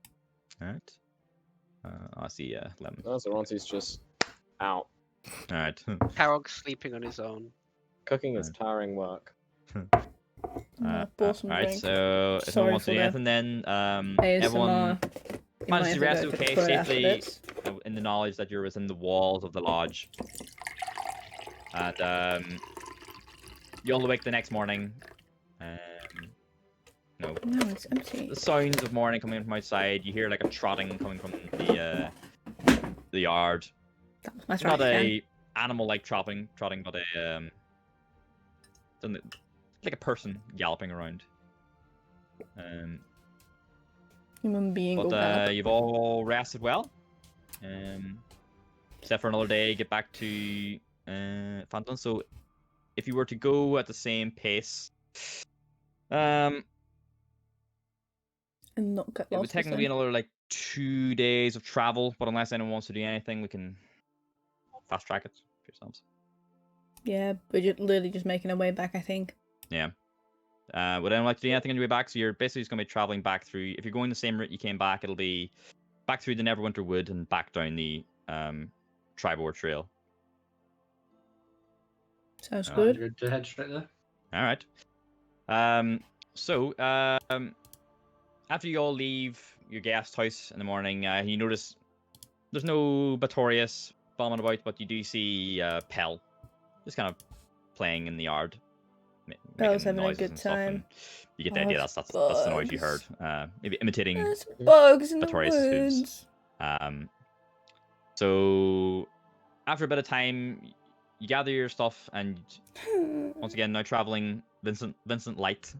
Alright. I see Lemon. No, Zoronti's just out. Alright. Karog's sleeping on his own. Cooking is tiring work. Bought some Alright, drink. so if no Sorry one wants to for do the anything then, ASMR. everyone You might managed to have rest go to the okay, toilet after safely, this. in the knowledge that you're within the walls of the lodge. And you all awake the next morning. No, No, it's empty. the sounds of morning coming from outside. You hear like a trotting coming from the yard. That's Not right. a animal-like trotting, but a something like a person galloping around. Human being will But gallop. you've all rested well. Except for another day, get back to Phandalin. So if you were to go at the same pace, And not get it would lost. technically be another like 2 days of travel. But unless anyone wants to do anything, we can fast track it for yourselves. Yeah, we're just literally just making our way back, I think. Yeah. Would anyone like to do anything on your way back? So you're basically just going to be traveling back through. If you're going the same route you came back, it'll be back through the Neverwinter Wood and back down the Tribor Trail. Sounds Alright. good. To head straight there. All right. So after you all leave your guest house in the morning, you notice there's no Batorius bombing about, but you do see Pell just kind of playing in the yard. Pell's making having a noises good and stuff, and time. you get the idea. Oh, That's the noise you heard. bugs. Maybe imitating. There's bugs in the Batorius' hooves. woods. So after a bit of time, you gather your stuff, and once again, now traveling Vincent Light.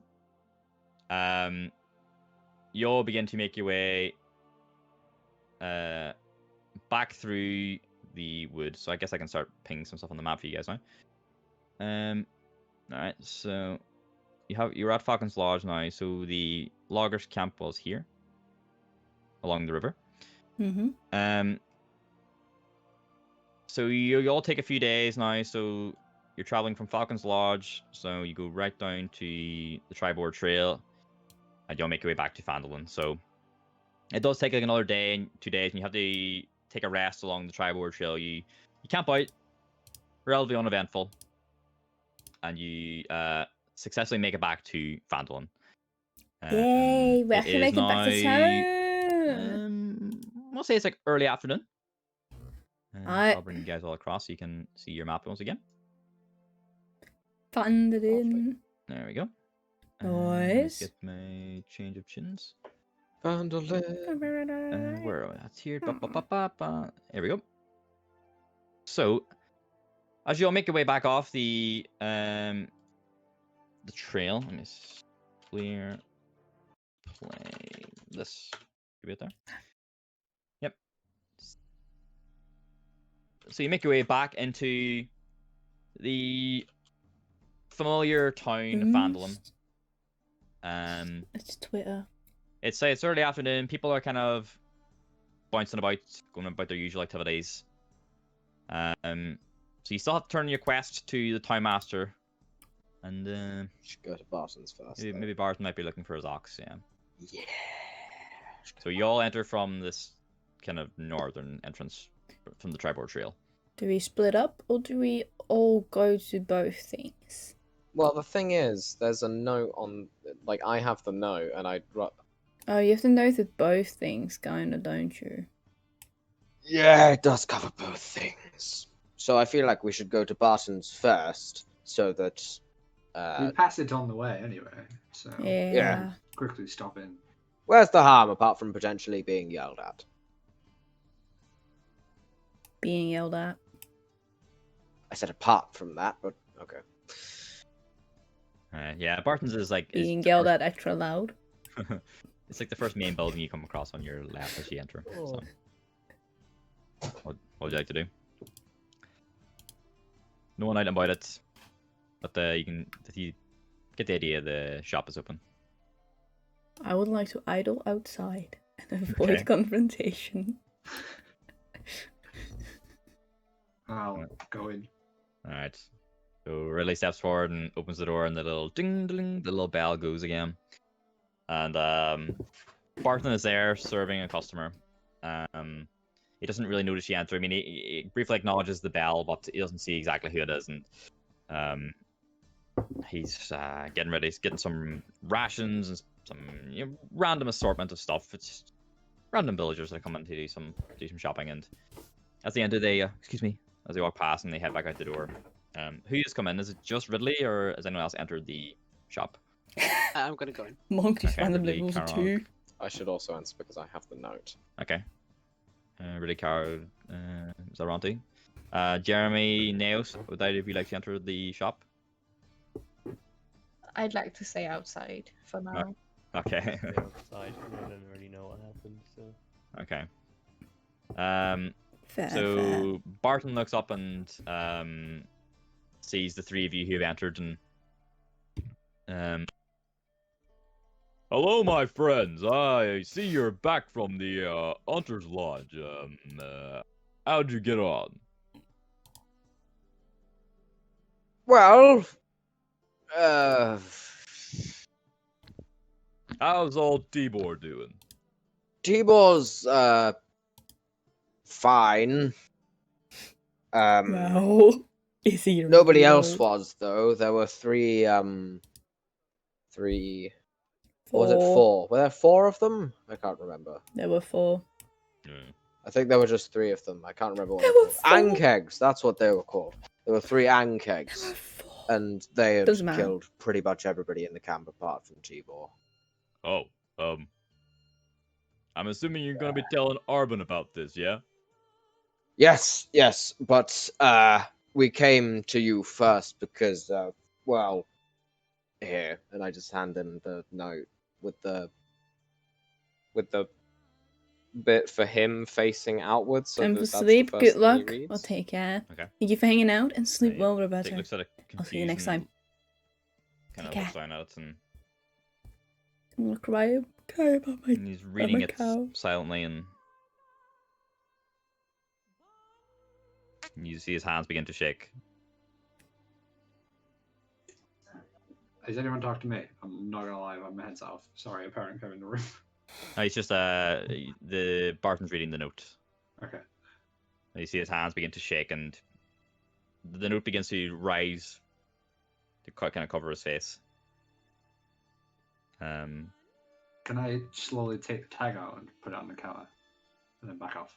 You all begin to make your way back through the wood. So I guess I can start pinging some stuff on the map for you guys now. Alright, so you're at Falcon's Lodge now, so the loggers' camp was here. Along the river. Mm-hmm. So you all take a few days now, so you're traveling from Falcon's Lodge, so you go right down to the Tribor Trail, and you'll make your way back to Phandalin. So it does take like another day and 2 days, and you have to take a rest along the Tribor Trail. You camp out, relatively uneventful, and you successfully make it back to Phandalin. Yay! We it actually is make it back to now, town. I'll say it's like early afternoon. Alright. I'll bring you guys all across so you can see your map once again. Phandalin. There we go. Nice. Get my change of chins. Phandalin. Where are we? That's here. Ba, ba, ba, ba, ba. Here we go. So, as you all make your way back off the trail, let me clear play this. Should be it there. Yep. So you make your way back into the familiar town of Phandalin. It's Twitter. It's early afternoon. People are kind of bouncing about, going about their usual activities. So you still have to turn your quest to the town master, and Should go to Barton's first. maybe Barton might be looking for his ox. Yeah. Yeah. So you all enter from this kind of northern entrance from the Tribor Trail. Do we split up or do we all go to both things? Well, the thing is, there's a note on. Like, I have the note, and Oh, you have to know the both things, kinda, don't you? Yeah, it does cover both things. So I feel like we should go to Barton's first, so that. We pass it on the way anyway, so Yeah. quickly stop in. Where's the harm apart from potentially being yelled at? Being yelled at. I said apart from that, but okay. Yeah, Barton's is like Being the yelled first- at extra loud. It's like the first main building you come across on your left as you enter. So, what would you like to do? No one item about it, but you get the idea. The shop is open. I would like to idle outside and avoid Okay. confrontation. I'll go in. All right. So Ridley steps forward and opens the door, and the little ding ding, the little bell goes again. And Barton is there serving a customer. He doesn't really notice you enter. I mean, he briefly acknowledges the bell, but he doesn't see exactly who it is. And he's getting ready. He's getting some rations and some random assortment of stuff. It's just random villagers that come in to do some shopping. And at the end of the day, as they walk past and they head back out the door, who has come in? Is it just Ridley, or has anyone else entered the shop? I'm gonna go in. Monk just Okay, randomly Ridley, rolls a Carol. 2. I should also answer because I have the note. Okay. Ridley, Caro, Zaranti. Jeremy, Naos, would either of you like to enter the shop? I'd like to stay outside for now. Okay. Stay outside. I don't really know what happened, so. Okay. Fair, fair. So Barton looks up and sees the three of you who have entered and hello, my friends. I see you're back from the Hunter's Lodge. How'd you get on? Well, How's old Tibor doing? Tibor's fine. Well, is he Nobody really else well? was though. There were three. Or was it 4? Were there 4 of them? I can't remember. There were 4. Yeah. I think there were just 3 of them. I can't remember what There they were were called. 4. Ankegs, that's what they were called. There were 3 There Ankegs, were 4. and they had Doesn't matter. killed pretty much everybody in the camp apart from Tibor. Oh, I'm assuming you're gonna be telling Arbin about this, yeah? Yes, but we came to you first because, well, here, and I just hand him the note with the bit for him facing outwards. So Time that for that's the sleep. first Good thing he luck. reads. I'll take care. Okay. Thank you for hanging out and sleep Yeah, well, Dick Roberta. looks at it I'll see you next time. Kind of Take looks care. down at it and I'm gonna cry about my. he's reading my it cow. silently, and you see his hands begin to shake. Has anyone talked to me? I'm not gonna lie, my head's off. Sorry, a parent came in the room. No, he's just the Barton's reading the note. Okay. And you see his hands begin to shake, and the note begins to rise to kind of cover his face. Can I slowly take the tag out and put it on the counter? And then back off?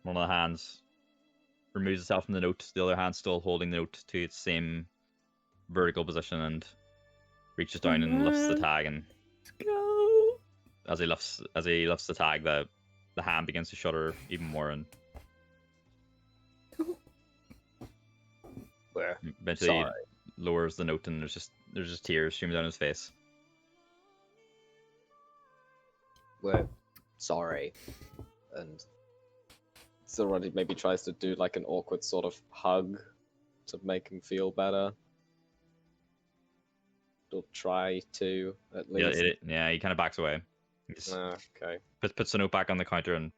One of the hands removes itself from the note, the other hand still holding the note to its same vertical position, and reaches down and lifts the tag, and Let's go. as he lifts the tag, the hand begins to shudder even more, and Where? eventually Sorry. lowers the note, and there's just tears streaming down his face. We're sorry. And Zilradi maybe tries to do like an awkward sort of hug to make him feel better. He'll try to, at Yeah, least. yeah, he kind of backs away. He just Okay. puts the note back on the counter and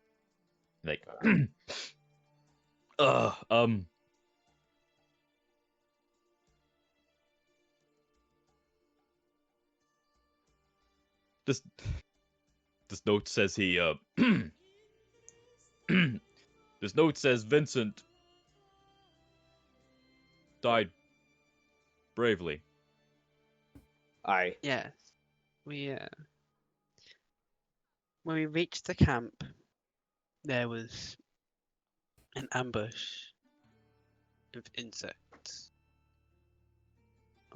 like, this note says he this note says Vincent died bravely. Aye. Yes. We When we reached the camp, there was an ambush of insects.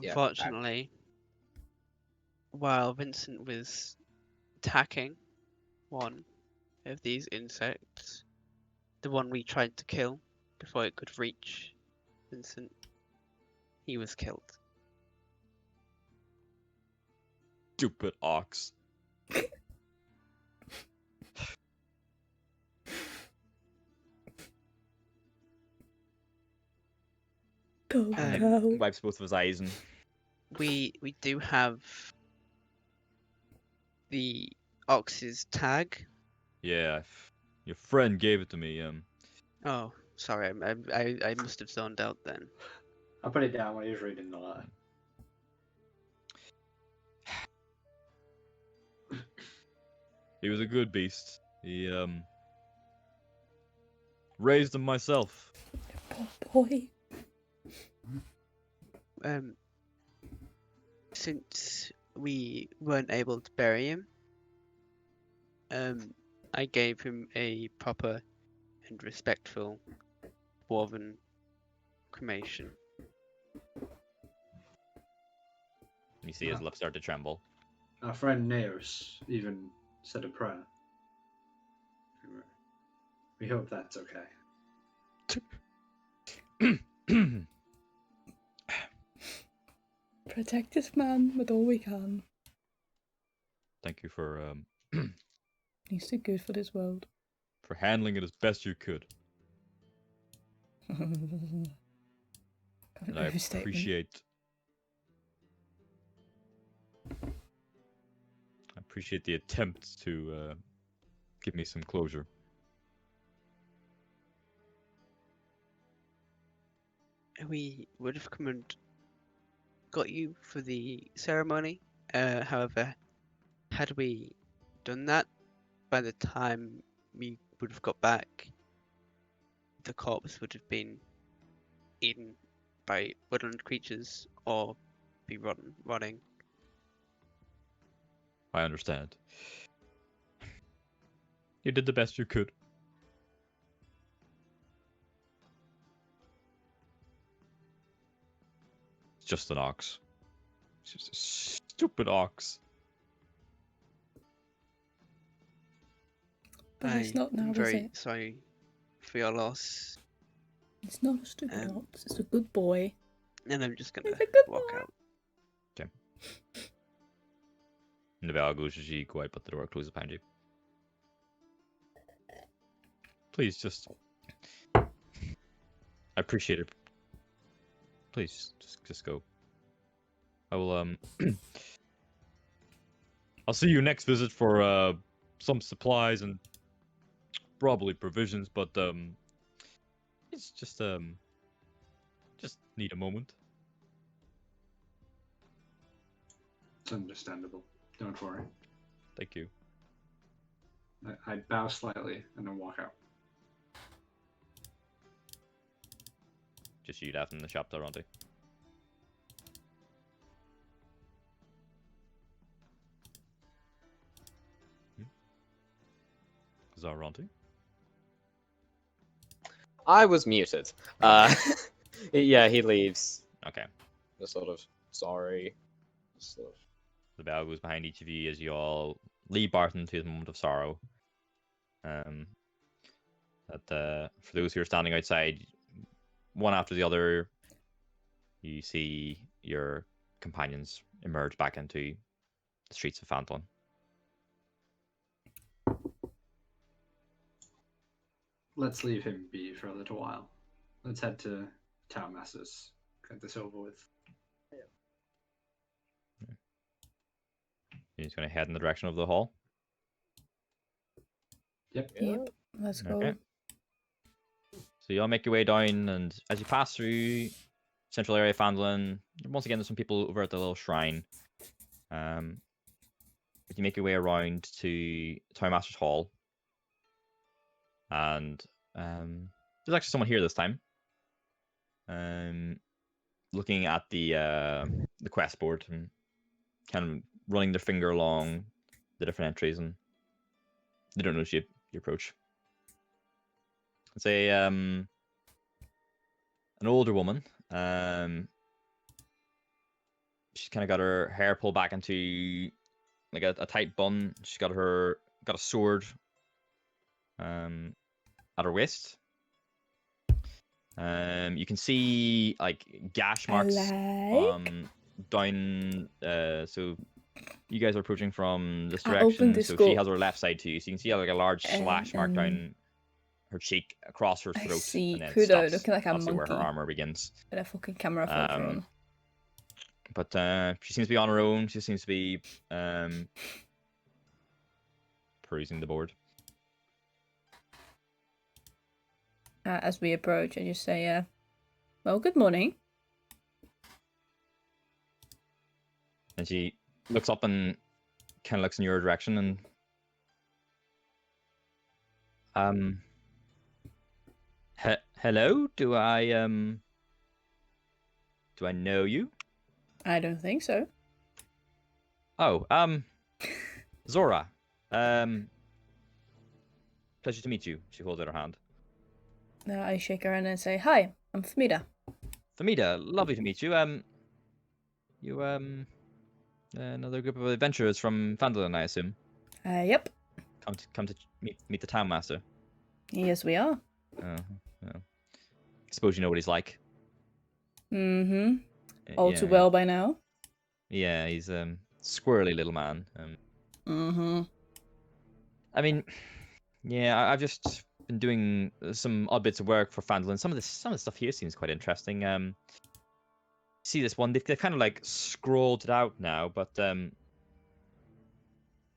Yeah, Unfortunately, while Vincent was attacking one of these insects, the one we tried to kill before it could reach Vincent, he was killed. Stupid ox. Go, Um, go. Wipes both of his eyes and We do have the ox's tag. yeah, your friend gave it to me. Oh, sorry, I must have zoned out then. I put it down when he was reading the letter. He was a good beast. He raised him myself. Poor boy. Since we weren't able to bury him, I gave him a proper and respectful dwarven cremation. You see his lips start to tremble. Our friend Neos even said a prayer. We hope that's okay. Protect this man with all we can. Thank you for He's too good for this world. handling it as best you could. An And I overstatement. appreciate the attempt to give me some closure. We would have come and got you for the ceremony. However, had we done that, by the time we would have got back, the corpse would have been eaten by woodland creatures or be rotting. I understand. You did the best you could. It's just an ox. It's just a stupid ox. But it's not now, I'm is very it? sorry for your loss, It's not a stupid Um, ox. It's a good boy. and I'm just gonna It's a good walk boy. out. And the bell goes as you go out, but the door closes behind you. Please, just... I appreciate it. Please, just go. I will, I'll see you next visit for, some supplies and probably provisions, but, it's just need a moment. It's understandable. Don't worry. Thank you. I bow slightly and then walk out. Just you left in the shop there, aren't you? Is that Ronti? I was muted. Yeah, he leaves. Okay. Just sort of sorry. Sort of. The bell goes behind each of you as you all leave Barton to his moment of sorrow. For those who are standing outside, one after the other, you see your companions emerge back into the streets of Phandalin. Let's leave him be for a little while. Let's head to Town Masters. Get this over with. You're just going to head in the direction of the hall. Yep. Yep. Let's go. Okay. So you all make your way down, and as you pass through central area of Phandalin, once again there's some people over at the little shrine. You make your way around to Town Master's Hall, and there's actually someone here this time. Looking at the quest board and kind of running their finger along the different entries, and They don't notice you approach. It's a an older woman. She's kind of got her hair pulled back into like a tight bun. She's got a sword at her waist. You can see like gash marks down. So you guys are approaching from this direction. So she has her left side to you. So you can see like a large slash mark down her cheek across her throat. I see and then Kudo stops, looking like a obviously monkey. where her armor begins. With a fucking camera filter on. But she seems to be on her own. She seems to be perusing the board. As we approach, I just say, well, good morning. And she looks up and kind of looks in your direction and hello? Do I know you? I don't think so. Oh, Zora. Pleasure to meet you. She holds out her hand. I shake her hand and say, hi, I'm Famida. Famida, lovely to meet you. You, another group of adventurers from Phandalin, I assume? Yep. Come to meet the town master. Yes, we are. Oh, well. Suppose you know what he's like. Mm-hmm. All too well by now. Yeah, he's squirrely little man. Mm-hmm. I mean, yeah, I've just been doing some odd bits of work for Phandalin. Some of the stuff here seems quite interesting. See this one? They've kind of like scrolled it out now, but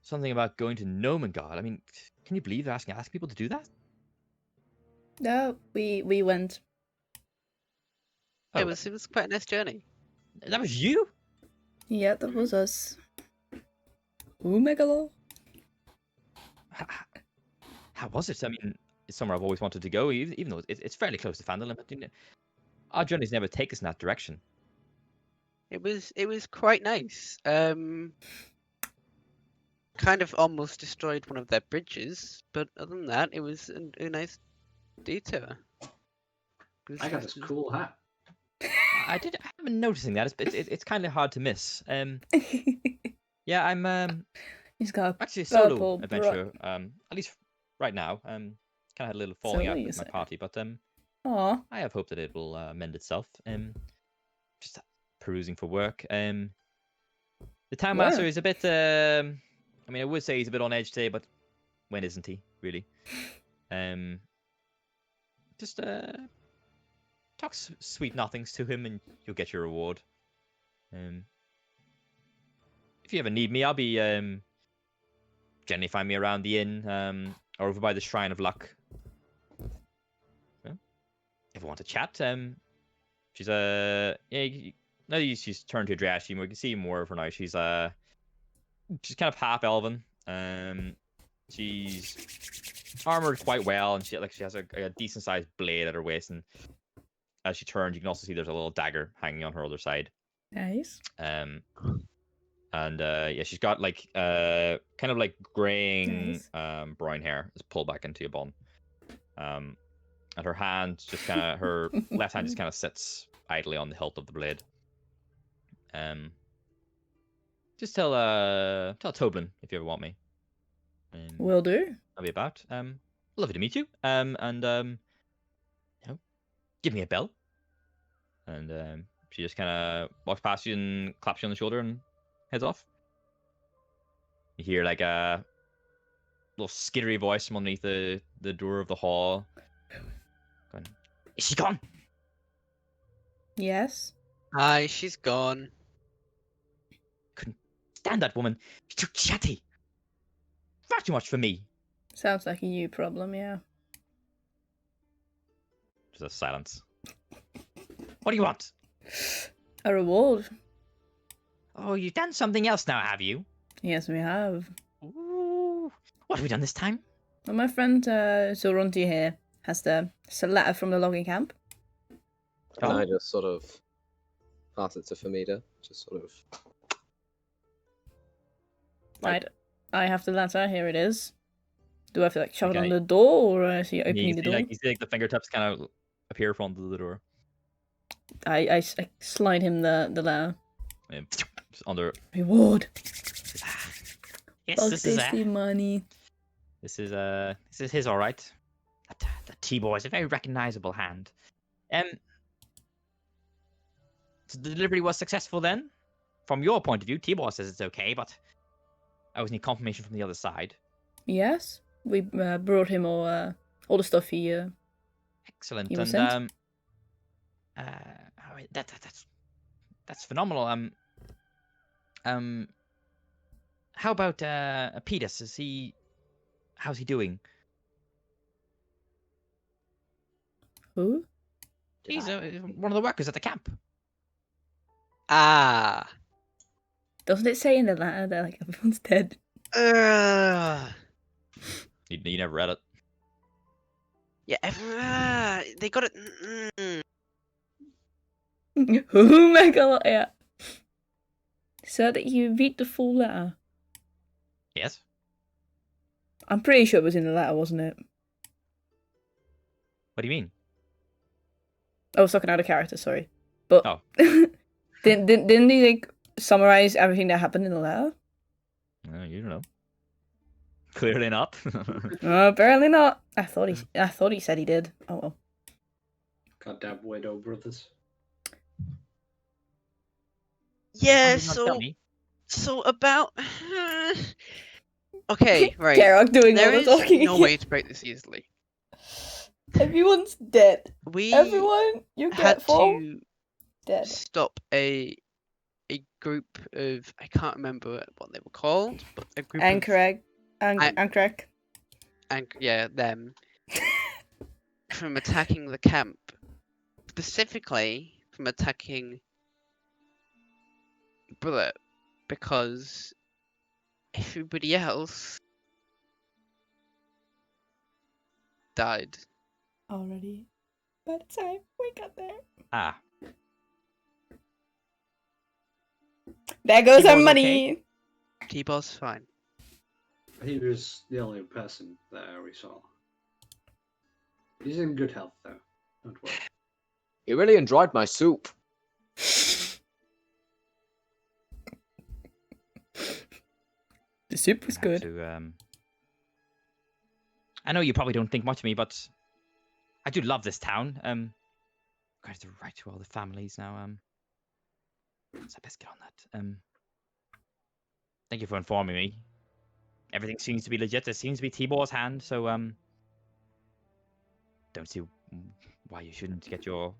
something about going to Nomengard. I mean, can you believe they're asking people to do that? No, we went. Oh, It was quite a nice journey. that was you? Yeah, that was us. Megalo. How was it? I mean, it's somewhere I've always wanted to go, even though it's fairly close to Phandalin. But our journeys never take us in that direction. It was quite nice. Kind of almost destroyed one of their bridges, but other than that, it was a nice detour. I got this cool hat. I've been noticing that. It's kind of hard to miss. Yeah, I'm He's got actually a solo purple adventurer. At least right now. Kind of had a little falling Solo, out you with my say? party, but Aw. I have hope that it will mend itself. Just perusing for work. The town master is a bit. I mean, I would say he's a bit on edge today, but when isn't he really? Just talk sweet nothings to him, and you'll get your reward. If you ever need me, I'll be generally find me around the inn or over by the Shrine of Luck. Well, if you want to chat, she's now she's turned to Adrashi, we can see more of her now. She's kind of half elven. She's armored quite well, and she has a decent sized blade at her waist, and as she turns, you can also see there's a little dagger hanging on her other side. Nice. And yeah, she's got like kind of like graying Nice. brown hair is pulled back into a bun. And her hand just kind of her left hand just kind of sits idly on the hilt of the blade. Just tell Toblin if you ever want me. Will do. I'll be about. Lovely to meet you. And you know, give me a bell. And she just kind of walks past you and claps you on the shoulder and heads off. You hear like a little skittery voice from underneath the door of the hall. Going, is she gone? Yes. Aye, she's gone. Couldn't stand that woman. She's too chatty. Far too much for me. Sounds like a you problem, yeah. Just a silence. What do you want? A reward. Oh, you've done something else now, have you? Yes, we have. Ooh. What have we done this time? Well, my friend Zoronti here has the letter from the logging camp. And I just sort of pass it to Famida. Just sort of. Right. I have the letter. Here it is. Do I have to like shove it on Okay. the door, or is he You opening the see, door? like, you see like the fingertips kind of appear front of the door. I slide him the letter. Yeah, just under. Reward. Yes, Bug this is tasty money. this is his all right. The T-boy is a very recognizable hand. So the delivery was successful then. From your point of view, T-boy says it's okay, but I always need confirmation from the other side. Yes, we brought him all the stuff he. Excellent. He was And sent? that's phenomenal. How about Petus? How's he doing? Who? He's one of the workers at the camp. Ah. Doesn't it say in the letter that like everyone's dead? You never read it. Yeah. They got it. Oh my god! Yeah. So that you read the full letter. Yes. I'm pretty sure it was in the letter, wasn't it? What do you mean? I was talking out of character, sorry. But Oh. didn't he like summarize everything that happened in the letter? You don't know. Clearly not. Apparently not. I thought he said he did. Oh well. Goddamn widow brothers. Yeah. Did not tell So me. about. Okay. Right. Garrock doing all There the is talking. no way to break this easily. Everyone's dead. We Everyone you had get for to dead. stop a group of, I can't remember what they were called, but a group of Anchorag. them from attacking the camp, specifically from attacking Bullet, because everybody else died. Already. By the time we got there. Ah. There goes our T-Ball's money. T-Ball's fine. He was the only person there we saw. He's in good health though. Don't worry. He really enjoyed my soup. The soup was I good. have to, I know you probably don't think much of me, but I do love this town. Got to write to all the families now. So I best get on that. Thank you for informing me. Everything seems to be legit. There seems to be T-Ball's hand, so don't see why you shouldn't get your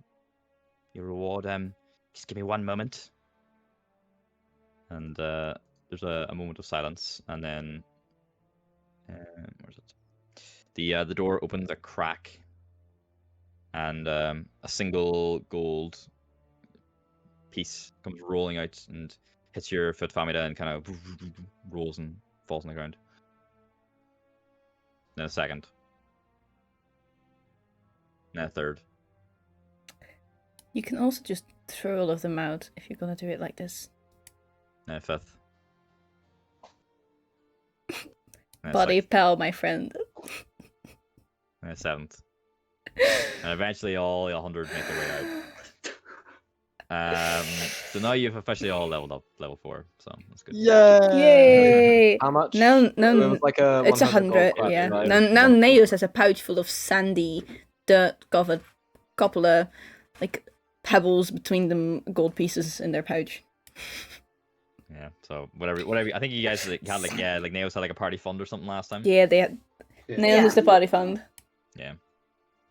reward. Just give me one moment. And there's a moment of silence, and then where's it? The door opens a crack, and a single gold piece comes rolling out and hits your foot famida and kind of rolls and falls on the ground. Then a second. Then a third. You can also just throw all of them out if you're gonna do it like this. Then a fifth. Then a Body sixth. pal, my friend. And a seventh. And eventually all 100 make their way out. So now you've officially all leveled up level 4, so that's good. Yay! How much? No, It was like a it's 100 100. gold, Yeah. right? Now Neos has a pouch full of sandy, dirt-covered couple of like pebbles between them, gold pieces in their pouch. Yeah, so whatever. I think you guys had like Neos had like a party fund or something last time. Yeah, they had. Yeah. Neos is the party fund. Yeah.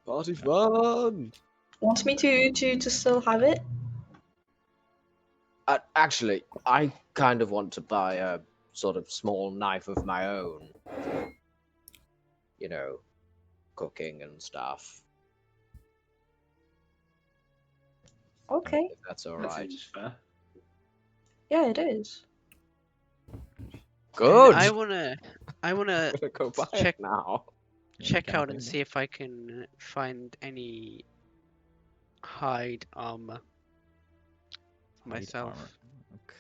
Party fun! Want me to still have it? Actually, I kind of want to buy a sort of small knife of my own. You know, cooking and stuff. Okay. If that's That alright. seems fair. Yeah, it is. Good! I wanna I'm gonna go buy check- it now. check Yeah, out and see if I can find any hide armor for Hide myself. armor.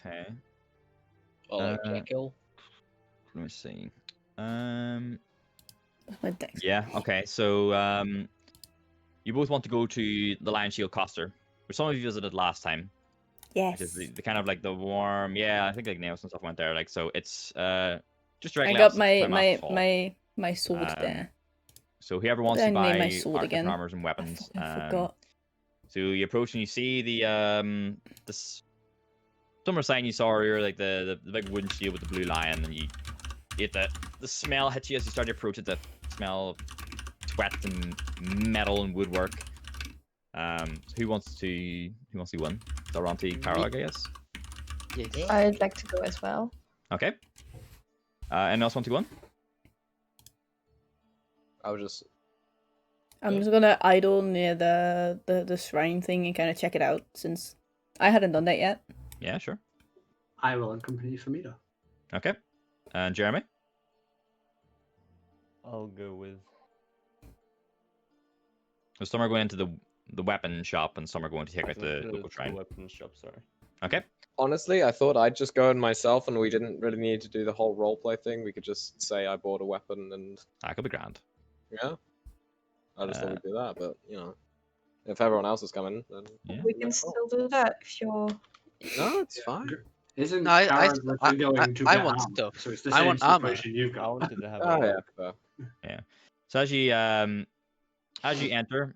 Okay. Or like Uh, Jekyll. Let me see. That's my dex. Yeah. Okay. So you both want to go to the Lion Shield Coster, which some of you visited last time. Yes. Which is the kind of like the warm. Yeah, I think like Nails and stuff went there. Like so, it's just I directly got opposite Plymouth Hall. my sword there. So whoever What wants did to I name my buy sword Arctic again? armors and weapons, I forgot. so you approach and you see the summer sign you saw earlier, like the big wooden shield with the blue lion, and you get the smell hits you as you start to approach it. The smell of sweat and metal and woodwork. So who wants to win? Doranti, Karag, I guess. Yes. I'd like to go as well. Okay. Anyone else want to go on? I was just. I'm just gonna idle near the shrine thing and kind of check it out since I hadn't done that yet. Yeah, sure. I will accompany Famida. Okay. And Jeremy? I'll go with. So some are going into the weapon shop, and some are going to check out the local shrine. weapon shop, sorry. Okay. Honestly, I thought I'd just go in myself, and we didn't really need to do the whole roleplay thing. We could just say I bought a weapon, and That could be grand. yeah, I just thought we'd do that. But you know, if everyone else is coming, then Yeah. We can still do that if you're. no, it's fine. Isn't No, I Karen going to I get want armor? stuff. So it's the I same want armor. situation you've I got. wanted to have Oh a yeah, fair. So as you enter,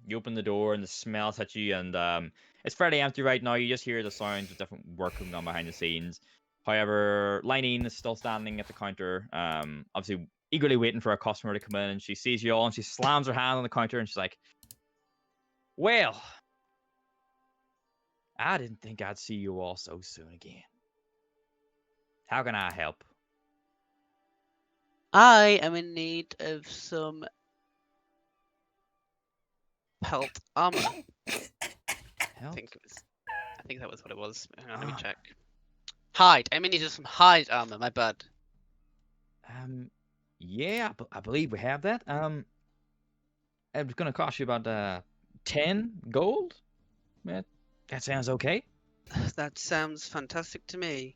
you open the door and the smells hit you, and it's fairly empty right now. You just hear the sounds of different work going on behind the scenes. However, Linene is still standing at the counter, obviously eagerly waiting for a customer to come in, and she sees you all and she slams her hand on the counter and she's like, "Well, I didn't think I'd see you all so soon again. How can I help?" I am in need of some pelt armor. I Help? think that was what it was. Hang on, let me Ah. check. Hide. I'm in need of some hide armor. My bad. Yeah, I believe we have that. It's gonna cost you about 10 gold. That sounds okay. That sounds fantastic to me.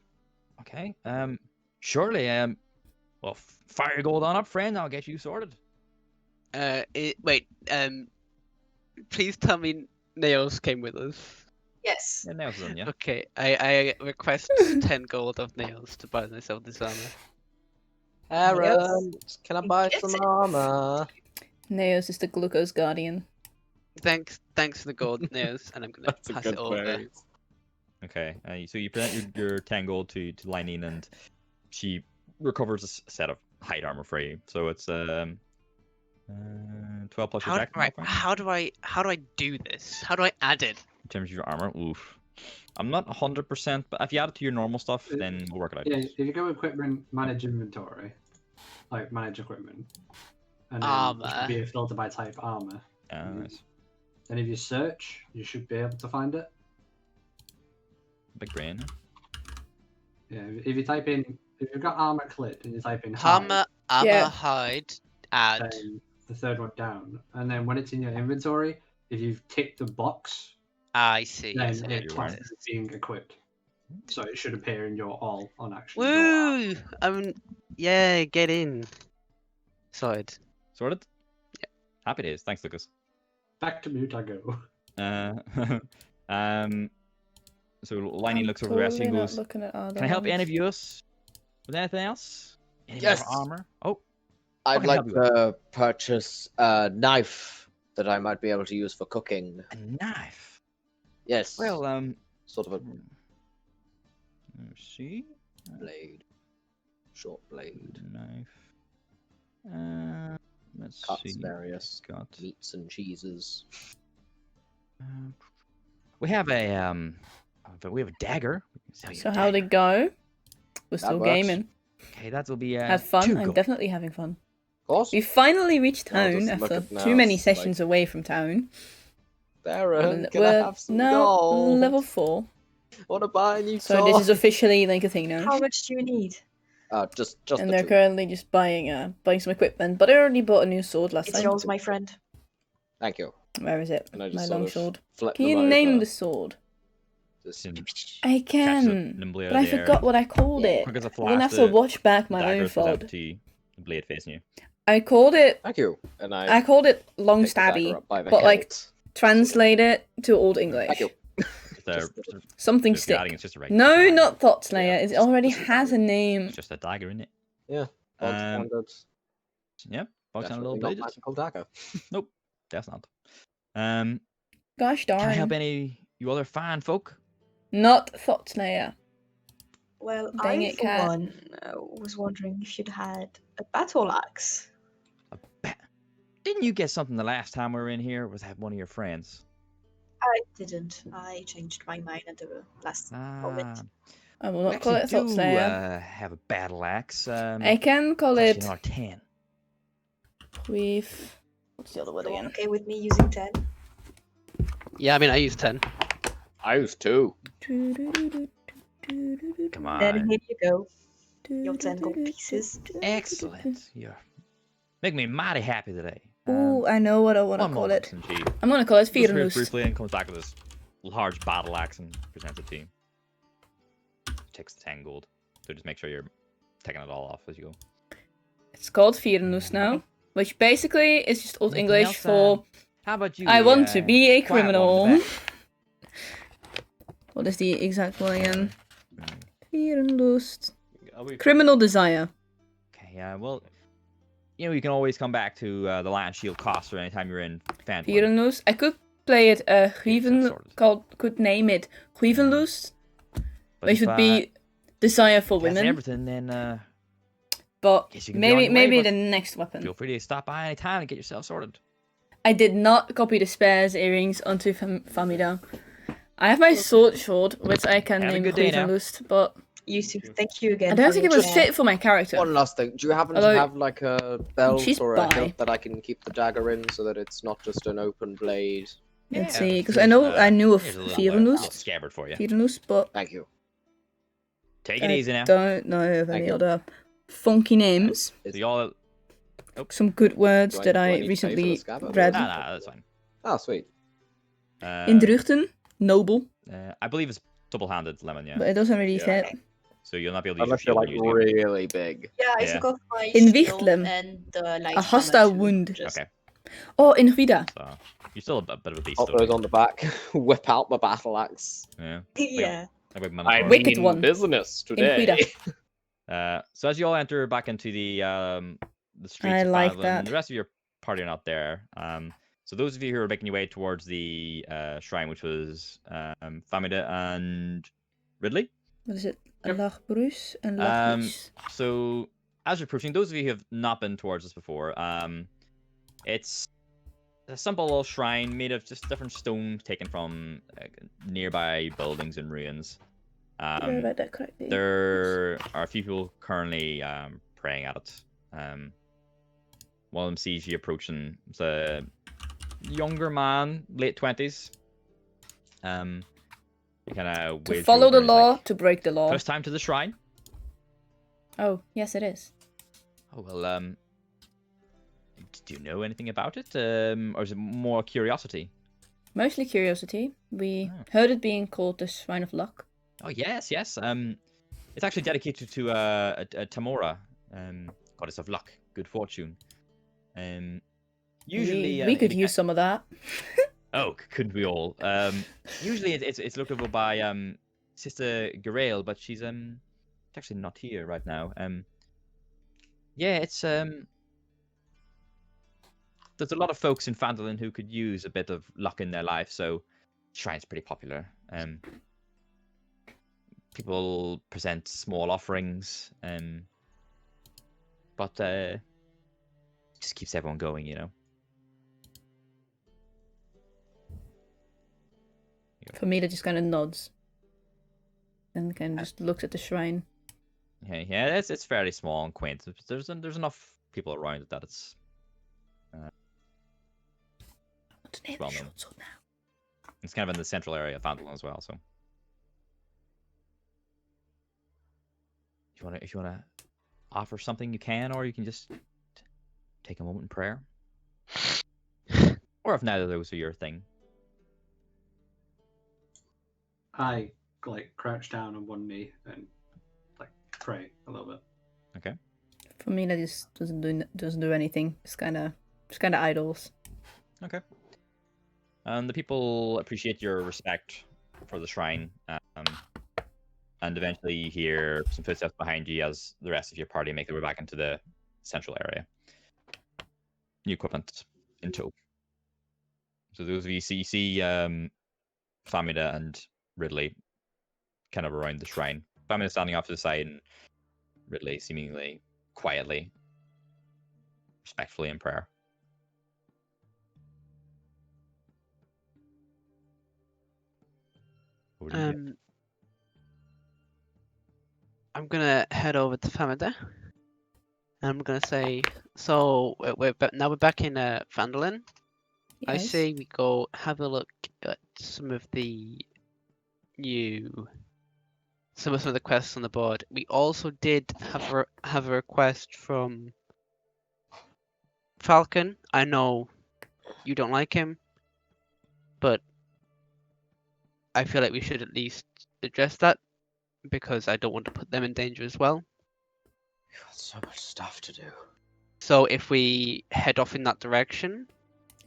Okay. Surely. Well, fire your gold on up, friend. I'll get you sorted. Wait. Please tell me Nails came with us. Yes. Yeah, nails done, yeah. Okay. I request 10 gold of Nails to buy myself this armor. Aaron, can I buy Yes. some armor? Naos is the glucose guardian. Thanks for the gold, Nails, and I'm gonna That's a pass good it over. phrase. Okay. So you present your 10 gold to Linene, and she recovers a set of hide armor for you. So it's 12 plus your dex modifier. How do I do this? How do I add it? In terms of your armor. Oof. I'm not 100%, but if you add it to your normal stuff, then we'll work it out. Yeah, if you go equipment, manage inventory, like manage equipment, and then Armor. it should be a filter by type armor. Nice. And if you search, you should be able to find it. Big brain. Yeah, if you type in, if you've got armor clicked and you type in Armor, Yeah. hide, add. then the third one down, and then when it's in your inventory, if you've ticked the box, I see. then yes, I it you're get right. classes it. as being equipped. So it should appear in your all on action. Woo! Yeah, get in. Sorted. Sorted? Yeah. Happy days. Thanks, Lucas. Back to mute I go. So Liney looks over the rest of you and Totally not goes, looking at other "Can I help any ones. of you with anything else? Any Yes. more armor? Oh, I'd can I like help you with? to purchase a knife that I might be able to use for cooking. A knife. Yes. Well, sort of a let's see. blade, short blade, Knife. Let's cuts see. various Got. meats and cheeses. We have a dagger. We can sell you a So how'd dagger. it go? We're That still works. gaming. Okay, that'll be Had fun. 2 I'm gold. definitely having fun. Of course. We finally reached I'll town just look after at too many Nels, like- sessions away from town. Darren, can I We're have some now gold? level 4. Want to buy a new So this is officially like a thing now. How much do you need? just And the they're 2. currently just buying some equipment. But I already bought a new sword last It's time. yours, my friend. Thank you. Where is it? And I just My sort long of sword. flip Can you them name over. the sword? Just- Can I catch it can. nimbly But out I of the air forgot and what I called Yeah. it. quick as a I'm gonna flash, have to the watch back my dagger own is presented fault. to you, the blade facing you. I called it. Thank you. And I I called it long pick the dagger stabby. up by the but, like, hilt. Translate it to Old English. Thank you. Something If you're adding, stick. it's just a regular No, dagger. not Thought Slayer. Yeah, It just- already just a has a dagger. name. It's just a dagger, isn't it? Yeah. Bog Um, standard. Yep. Box on a Definitely little not bit. magical dagger. Nope. That's not. Um, Gosh can I help darn. any you other fine folk? Not Thought Slayer. Well, Dang I, it, for Cat. one, was wondering if you'd had a battle axe. Didn't you get something the last time we were in here? Was that one of your friends? I didn't. I changed my mind at the last moment. Ah, I will we not call actually it Thought do Slayer. have a battle axe. I can call it's it actually another 10. with. What's the other word You're again? okay with me using 10? Yeah, I mean, I use 10. I use 2. Come on. Then here you go. Your 10 gold pieces. Excellent. You're making me mighty happy today. Ooh, I know what I want to one call moment, it. Sinchi I'm gonna call it goes through it Vierenlust. briefly and comes back with this large battle axe and presents it to you. Takes the 10 gold. So just make sure you're taking it all off as you go. It's called Vierenlust now, which basically is just Old Anything English else, for How about you? I want to be a quiet one in the criminal. back? What is the exact one again? Mm. Vierenlust. Are we Criminal desire. Okay, well, you can always come back to the Lion Shield Coster anytime you're in Phandalin. Vierenlust. I could play it Grieven could name it Grievenlust, But which if, would be desire for if that's women. everything, then But guess you can be on your way, maybe but the next weapon. feel free to stop by any time and get yourself sorted. I did not copy the spares earrings onto Famida. I have my sword sword, which I can Have a name good day now. Grievenlust, but You too. Thank you again. I don't for think it your would share. fit for my character. One last thing. Do you happen to Although- have like a belt She's or a bi. hilt that I can keep the dagger in so that it's not just an open blade? Let's Yeah, see, because here's, I knew of here's a little Vierenlust, scabbard for you. but Thank you. Take it I easy now. don't know of Thank any you. other funky names. So y'all, Some good words Do I- that do I I need to pay for the recently scabbard? read. nah, that's fine. Oh, sweet. Indruchten, noble, I believe it's double-handed lemon, yeah. but it doesn't really Yeah. fit. So you'll not be able to use Unless your you're shield like when using it. really big. Yeah, I Yeah. took off my In shield Wichtlem. and the light A hostile hammer too, wound. just- Okay, Oh, in Vida. so you're still a bit of a beast. Put though, those right? on the back. Whip out my battle axe. Yeah. Yeah. Like I'm Minotaur. Wicked in one. business In today. Vida. So as you all enter back into the streets I of like Phandalin, that. the rest of your party are not there. So those of you who are making your way towards the shrine, which was Famida and Ridley. What is it? Yep. Lachbrus and Um, Lachbrus. So as you're approaching, those of you who have not been towards this before, it's a simple little shrine made of just different stones taken from nearby buildings and ruins. Did I write that correctly? There are a few people currently praying at it. One of them sees you approaching. It's a younger man, late 20s. You kind of To follow the law, to break the law. First time to the shrine. Oh, yes, it is. Oh well. Do you know anything about it, or is it more curiosity? Mostly curiosity. We Oh. heard it being called the Shrine of Luck. Oh yes. It's actually dedicated to a Tamora, goddess of luck, good fortune. Usually we in could the use some of that. Oh, couldn't we all? Usually it's looked over by Sister Garael, but she's actually not here right now. Yeah, it's there's a lot of folks in Phandalin who could use a bit of luck in their life, so shrine's pretty popular. People present small offerings, but just keeps everyone going, you know. Famida just kind of nods. And kind of just looks at the shrine. Yeah, it's fairly small and quaint. There's enough people around it that it's What's the name well of the known. short sword now? It's kind of in the central area of Phandalin as well. So, if you wanna offer something, you can, or you can just take a moment in prayer. Or if neither of those are your thing. I like crouch down on one knee and like pray a little bit. For me, that just doesn't do anything. It's kind of idols. Okay. The people appreciate your respect for the shrine, and eventually you hear some footsteps behind you as the rest of your party make their way back into the central area. New equipment in tow. So those of you see Famida and Ridley kind of around the shrine. Famida standing off to the side, and Ridley seemingly quietly, respectfully in prayer. What do you do? I'm gonna head over to Famida. And I'm gonna say, so now we're back in Phandalin. I Yes. say we go have a look at some of the quests on the board. We also did have a request from Falcon. I know you don't like him, but I feel like we should at least address that because I don't want to put them in danger as well. We've got so much stuff to do. So if we head off in that direction,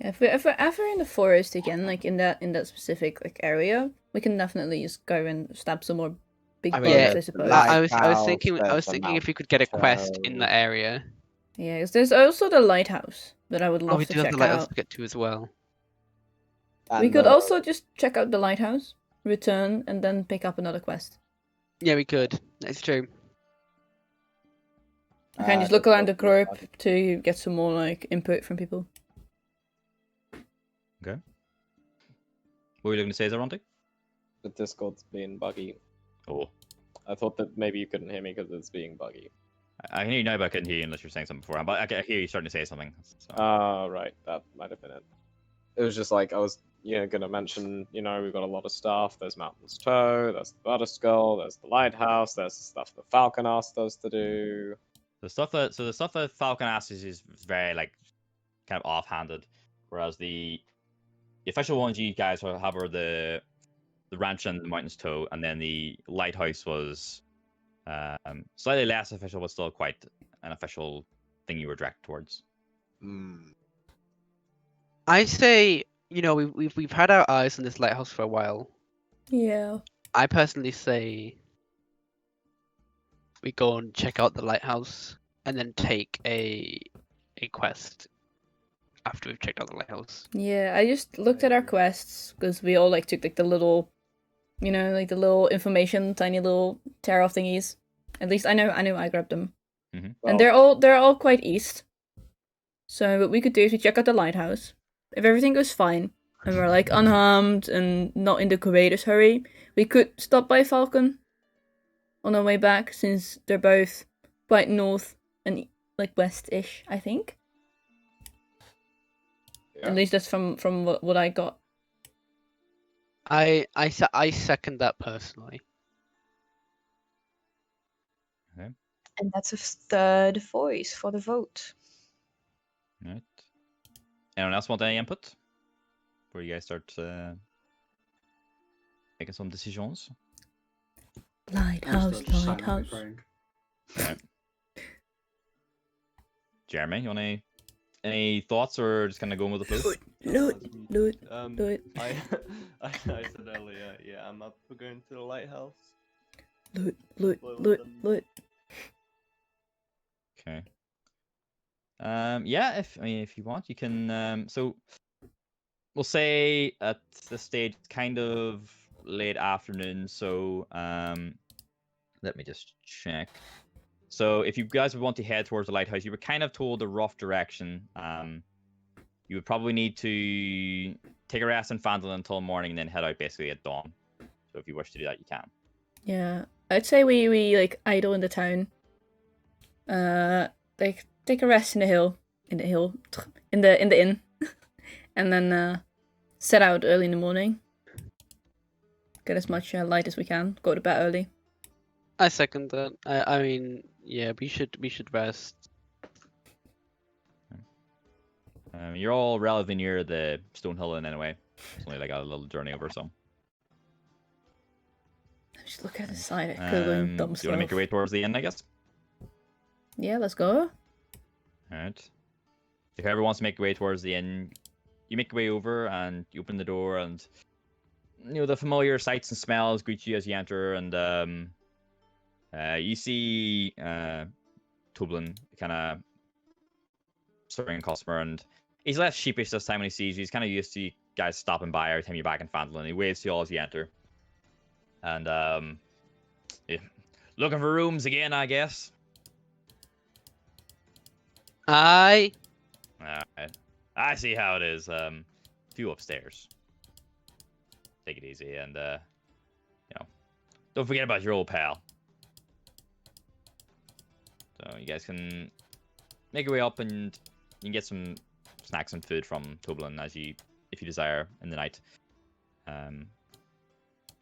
Yeah, if we're ever in the forest again, like in that specific like area, we can definitely just go and stab some more big I bugs, mean, Yeah, I suppose. I was Lighthouse, thinking there's the if we could get a quest in that area. Yeah, 'cause there's also the lighthouse that I would Oh, love we to do have check the lighthouse out. to get to as well. We And could the- also just check out the lighthouse, return, and then pick up another quest. Yeah, we could. That's true. I can just look the around the Discord group buggy. to get some more like input from people. Okay. What were you looking to say, Zaronte? The Discord's being buggy. Oh, I thought that maybe you couldn't hear me because it's being buggy. I can hear you now, but I couldn't hear you unless you were saying something beforehand. But I hear you starting to say something. So. Right, that might have been it. It was just like I was, gonna mention. We've got a lot of stuff. There's Mountain's Toe. There's the Butter Skull. There's the Lighthouse. There's the stuff that Falcon asked us to do. The stuff that Falcon asks is very like kind of offhanded, whereas the official ones you guys have are the ranch and the Mountain's Toe, and then the lighthouse was slightly less official, but still quite an official thing you were directed towards. I say, we've had our eyes on this lighthouse for a while. Yeah. I personally say we go and check out the lighthouse and then take a quest after we've checked out the lighthouse. Yeah, I just looked at our quests because we all like took like the little, like the little information, tiny little tear off thingies. At least I know I grabbed them, and they're all quite east. So what we could do is we check out the lighthouse. If everything goes fine and we're like unharmed and not in the greatest hurry, we could stop by Falcon on our way back since they're both quite north and like west-ish, I think. Yeah. At least that's from what I got. I second that personally. And that's the voice for the vote. Right. Anyone else want any input before you guys start making some decisions? I'm still Lighthouse, just silently lighthouse. praying. Right. Jeremy, you want any thoughts, or just kind of going with the flow? Loot. I said earlier, yeah, I'm up for going to the lighthouse. Loot. Okay. Yeah, if you want, you can. So we'll say at this stage, it's kind of late afternoon. So let me just check. So if you guys would want to head towards the lighthouse, you were kind of told a rough direction. You would probably need to take a rest in Phandalin until morning, and then head out basically at dawn. So if you wish to do that, you can. Yeah, I'd say we like idle in the town. Like take a rest in the inn, and then set out early in the morning. Get as much light as we can. Go to bed early. I second that. I mean, yeah, we should rest. You're all relatively near the Stone Hill Inn anyway. It's only like a little journey over some. Just look at the side. I could have done dumb Do you want to make your way towards the inn, I guess? Yeah, let's go. Alright. If whoever wants to make your way towards the inn, you make your way over and you open the door, and the familiar sights and smells greet you as you enter, and you see Tublin kind of serving a customer, and he's less sheepish this time when he sees you. He's kind of used to you guys stopping by every time you're back in Phandalin. He waves to you all as you enter. And yeah. Looking for rooms again, I guess. Aye. Alright. I see how it is. Few upstairs. Take it easy, and don't forget about your old pal. So you guys can make your way up, and you can get some snacks and food from Tublin if you desire in the night.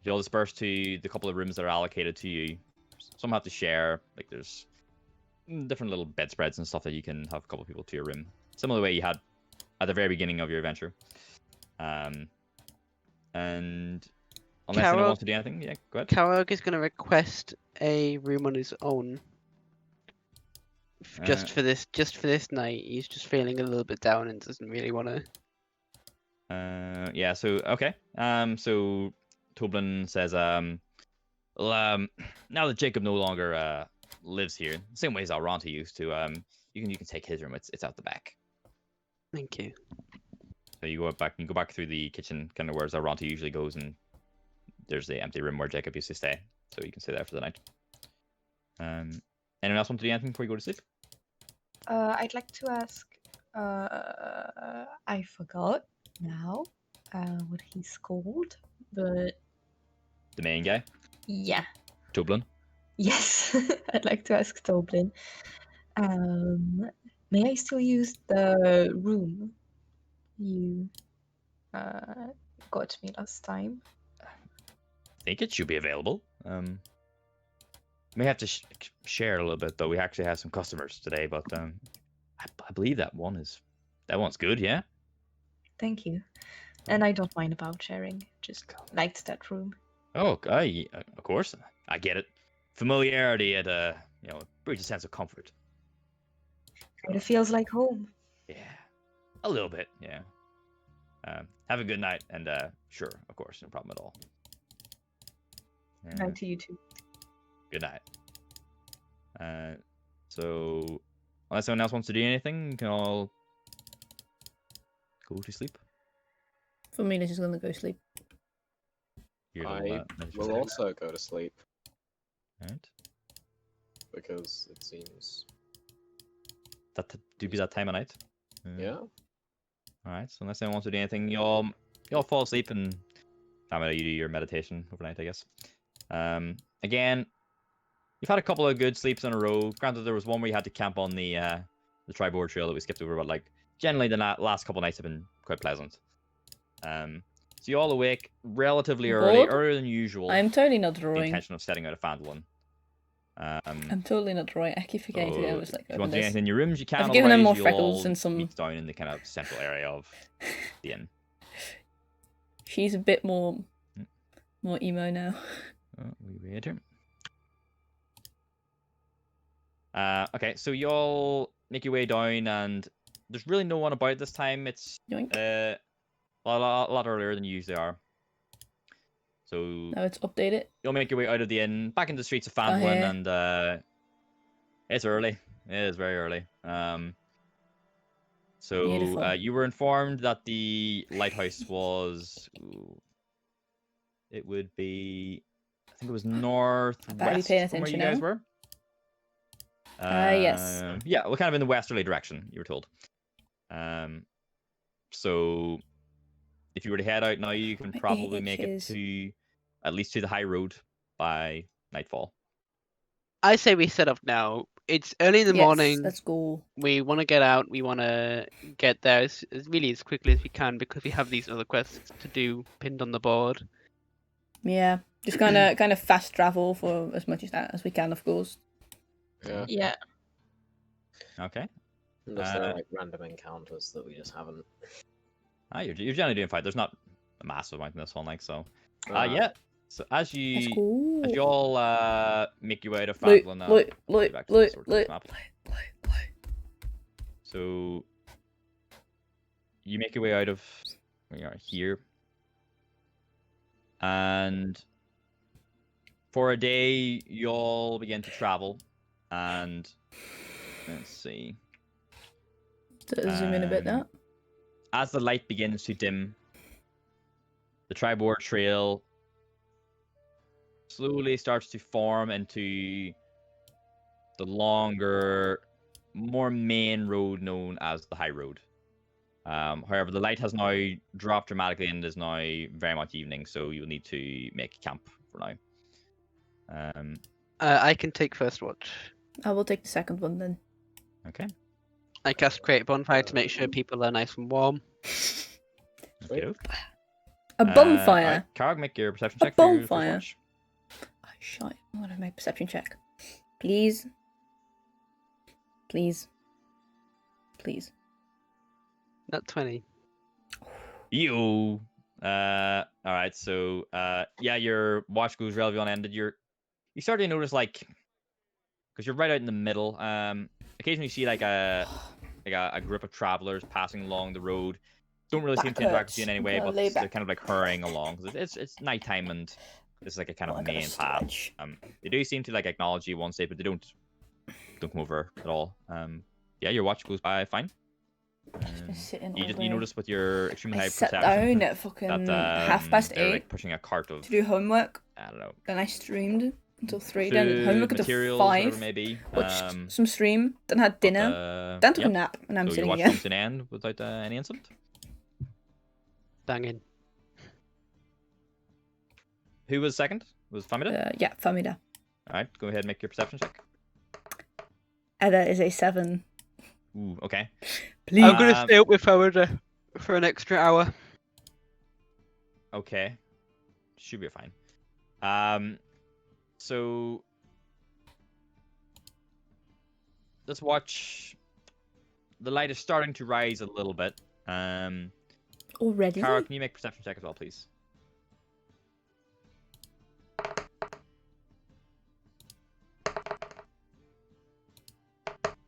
You'll disperse to the couple of rooms that are allocated to you. Some have to share, like there's different little bedspreads and stuff that you can have a couple of people to your room. Similar way you had at the very beginning of your adventure. And unless anyone wants to do anything, yeah, go ahead. Karok is going to request a room on his own. Just for this night. He's just feeling a little bit down and doesn't really want to. Yeah. So okay. So Tublin says, well, now that Jacob no longer lives here, the same way as Alronta used to, you can take his room. It's out the back. Thank you. So you go back through the kitchen, kind of where Alronta usually goes, and there's the empty room where Jacob used to stay. So you can stay there for the night. Anyone else want to do anything before you go to sleep? I'd like to ask. I forgot now what he's called, but The main guy, yeah. Tublin. Yes, I'd like to ask Toblin. May I still use the room you got me last time? I think it should be available. May have to share a little bit, though. We actually have some customers today, but I believe that one's good. Yeah. Thank you. And I don't mind about sharing. Just liked that room. Oh, of course, I get it. Familiarity brings a sense of comfort. Kind of feels like home. Yeah, a little bit. Yeah. Have a good night, and sure, of course, no problem at all. Good night to you too. Good night. So, unless someone else wants to do anything, you can all go to sleep. For me, this is gonna go sleep. I will also go to sleep. Alright. Because it seems. That do be that time of night. Yeah. Alright, so unless anyone wants to do anything, y'all fall asleep, and you do your meditation overnight, I guess. Again, you've had a couple of good sleeps in a row. Granted, there was one where you had to camp on the Triboard Trail that we skipped over, but like generally the last couple of nights have been quite pleasant. So you all awake relatively early, earlier than usual. I'm totally not The drawing. intention of setting out of Phandalin. I'm totally not drawing. I keep forgetting to do this. Like, if you want to do anything in your rooms, you can. I've given them more otherwise freckles you'll and some. meet down in the kind of central area of the inn. She's a bit more emo now. Oh, we wait here. Okay, so you all make your way down, and there's really no one about this time. It's a lot earlier than you usually are. So now it's updated. You'll make your way out of the inn, back into the streets of Phandalin, and it's early. It is very early. So you were informed that the lighthouse was. It would be. I think it was northwest from where you guys were. Yes. Yeah, we're kind of in the westerly direction, you were told. So if you were to head out now, you can probably make it to at least to the high road by nightfall. I say we set up now. It's early in the morning. Let's go. We want to get out. We want to get there as quickly as we can because we have these other quests to do pinned on the board. Yeah, just kind of fast travel for as much as we can, of course. Yeah. Okay. Unless there are like random encounters that we just haven't. You're generally doing fine. There's not a massive amount in this one, like so. Yeah. So as Let's you go. all make your way out of Look, Phandalin, look, go look, back to the look, sword look, map. look. So you make your way out of where you are here, and for a day you all begin to travel, and let's see. Zoom in a bit Um, now. As the light begins to dim, the Tribord Trail slowly starts to form into the longer, more main road known as the High Road. However, the light has now dropped dramatically and it is now very much evening, so you'll need to make camp for now. I can take first watch. I will take the second one then. Okay. I cast create bonfire to make sure people are nice and warm. Okay. A bonfire. Karg, make your perception A check for your first bonfire. watch. Oh, shite. I'm gonna make a perception check. Please. Please. Please. Not 20. Yo. All right. So, yeah, your watch goes relatively unended. You start to notice because you're right out in the middle. Occasionally you see like a group of travelers passing along the road. Don't really seem to interact with you in any way, but they're kind of like hurrying along. It's nighttime and this is like a kind of main path. They do seem to like acknowledge you once, but they don't come over at all. Yeah, your watch goes by fine. You notice with your extremely high sat perception down at fucking that 8:30 they're like pushing a cart of to do homework. I don't know. Then I streamed until 3. Food, Then did homework until materials, whatever 5. it may be. Watched some stream. Then had dinner. Then took a nap, and I'm so your sitting watch again. comes to an end without any incident. Banging. Who was second? Was Famida? Yeah, Famida. Alright, go ahead and make your perception check. That is a 7. Ooh, okay. Please. I'm gonna stay up with Howard for an extra hour. Okay. Should be fine. So let's watch. The light is starting to rise a little bit. Already? Kara, can you make a perception check as well, please?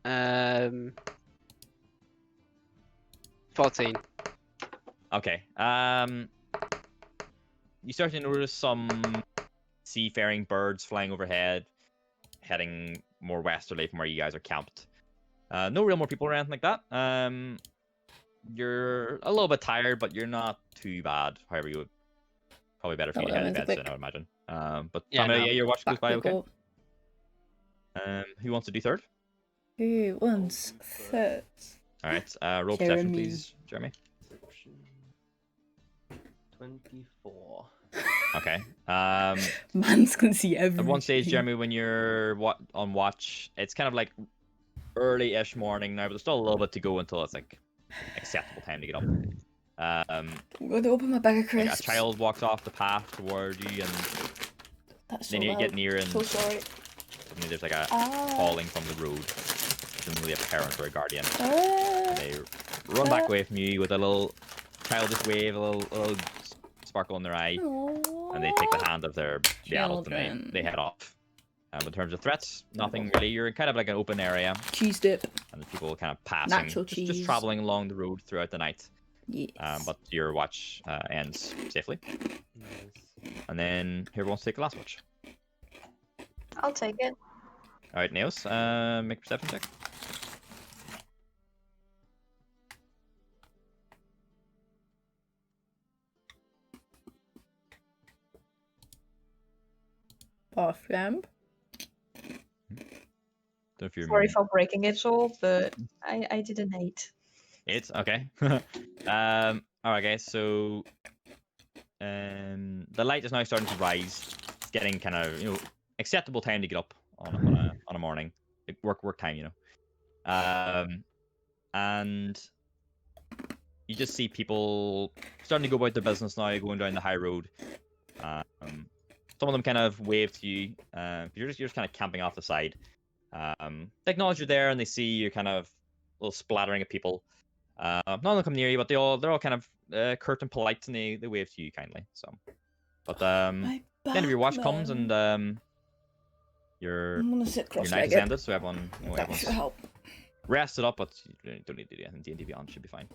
Um, 14. Okay. You start to notice some seafaring birds flying overhead, heading more westerly from where you guys are camped. No real more people or anything like that. You're a little bit tired, but you're not too bad. However, you would probably better for you to head to bed soon, I would imagine. But Yeah, Family, no. yeah, your watch goes by Back we okay. go. Who wants to do third? Who wants third? All right. Roll perception, Jeremy. please, Jeremy. 24. Okay. Man's can see everything. At one stage, Jeremy, when you're on watch, it's kind of like early-ish morning now, but there's still a little bit to go until it's like acceptable time to get up. I'm going to open my bag of Like crisps. a child walks off the path toward you, and That's then so you loud. get near, and So sorry. suddenly there's like a Ah. calling from the road. Presumably a parent or a guardian. Ah. They run back away from you with a little childish wave, a little sparkle in their eye, and they take the hand of the adult and they head off. In terms of threats, nothing really. You're in kind of like an open area, Cheese dip. and there's people kind of passing, Natural just cheese. traveling along the road throughout the night. Yes. But your watch ends safely. Nice. And then whoever wants to take the last watch. I'll take it. All right, Nails, make a perception check. Off ramp. Don't know if you're Sorry for breaking it all, but I did an 8. 8, okay. All right, guys. So, the light is now starting to rise. It's getting kind of acceptable time to get up on a morning, like work time, and you just see people starting to go about their business now, going down the high road. Some of them kind of wave to you. You're just kind of camping off the side. They acknowledge you're there, and they see you kind of a little splattering of people. None of them come near you, but they're all kind of curt and polite, and they wave to you kindly. So, but My end of your watch comes and your I'm gonna sit night is cross-legged. ended, so everyone, That should everyone's help. rested up, but you don't need to do anything. D&D Beyond should be fine.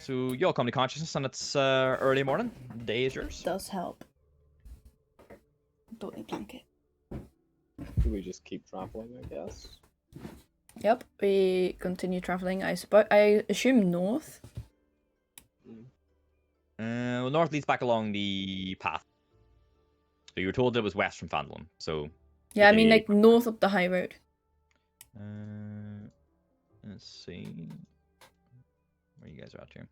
So you all come to consciousness, and it's early morning. The day is yours. Does help. Don't need blanket. Do we just keep traveling, I guess? Yep, we continue traveling. I assume north. Well, north leads back along the path. So you were told it was west from Phandalin. So Yeah, I mean they- like north up the high road. let's see where you guys are at here.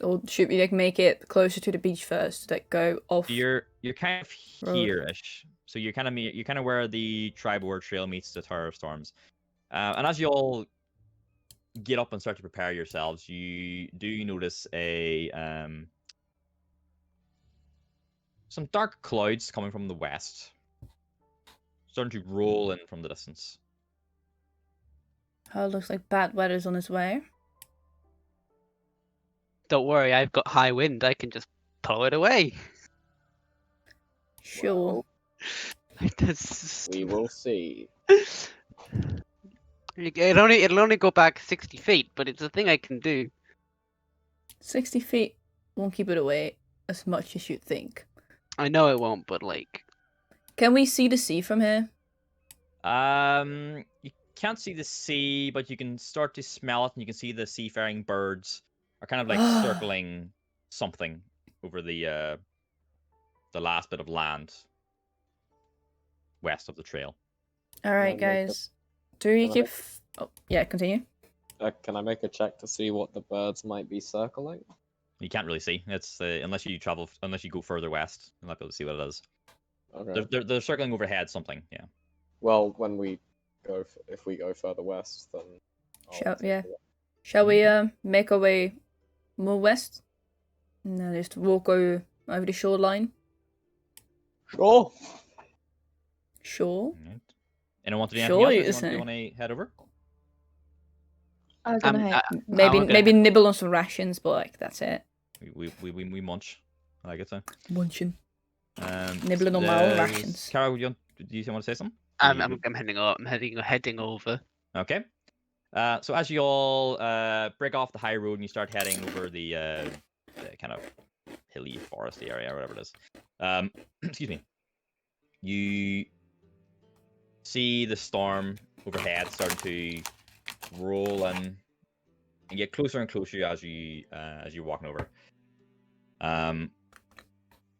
Or should we like make it closer to the beach first? Like go off. You're kind of Road. here-ish. So you're kind of where the Tribord Trail meets the Tower of Storms. And as you all get up and start to prepare yourselves, you do notice some dark clouds coming from the west, starting to roll in from the distance. Oh, looks like bad weather's on its way. Don't worry, I've got high wind. I can just pull it away. Sure. We will see. It'll only go back 60 feet, but it's a thing I can do. 60 feet won't keep it away as much as you'd think. I know it won't, but like, Can we see the sea from here? You can't see the sea, but you can start to smell it, and you can see the seafaring birds are kind of like circling something over the last bit of land west of the trail. All right, Can I make a- guys. Do we can I keep? make- Oh, yeah. Continue. Can I make a check to see what the birds might be circling? You can't really see. It's unless you go further west, you'll not be able to see what it is. Okay. They're circling overhead something. Yeah. Well, when we go, if we go further west, then. Shall- take yeah. a look. Shall we make our way more west? No, just walk over the shoreline. Sure. Sure. Alright. Anyone want to do Sure, anything you else? say. You want to head over? I'm gonna head. Maybe gonna- maybe nibble on some rations, but like that's it. We munch. I like it so. Munching. Nibbling on my own rations. Carol, do you want to say something? I'm You- heading up. I'm heading over. Okay. So as you all break off the high road and you start heading over the kind of hilly foresty area or whatever it is, excuse me, you see the storm overhead starting to roll in and get closer and closer as you're walking over.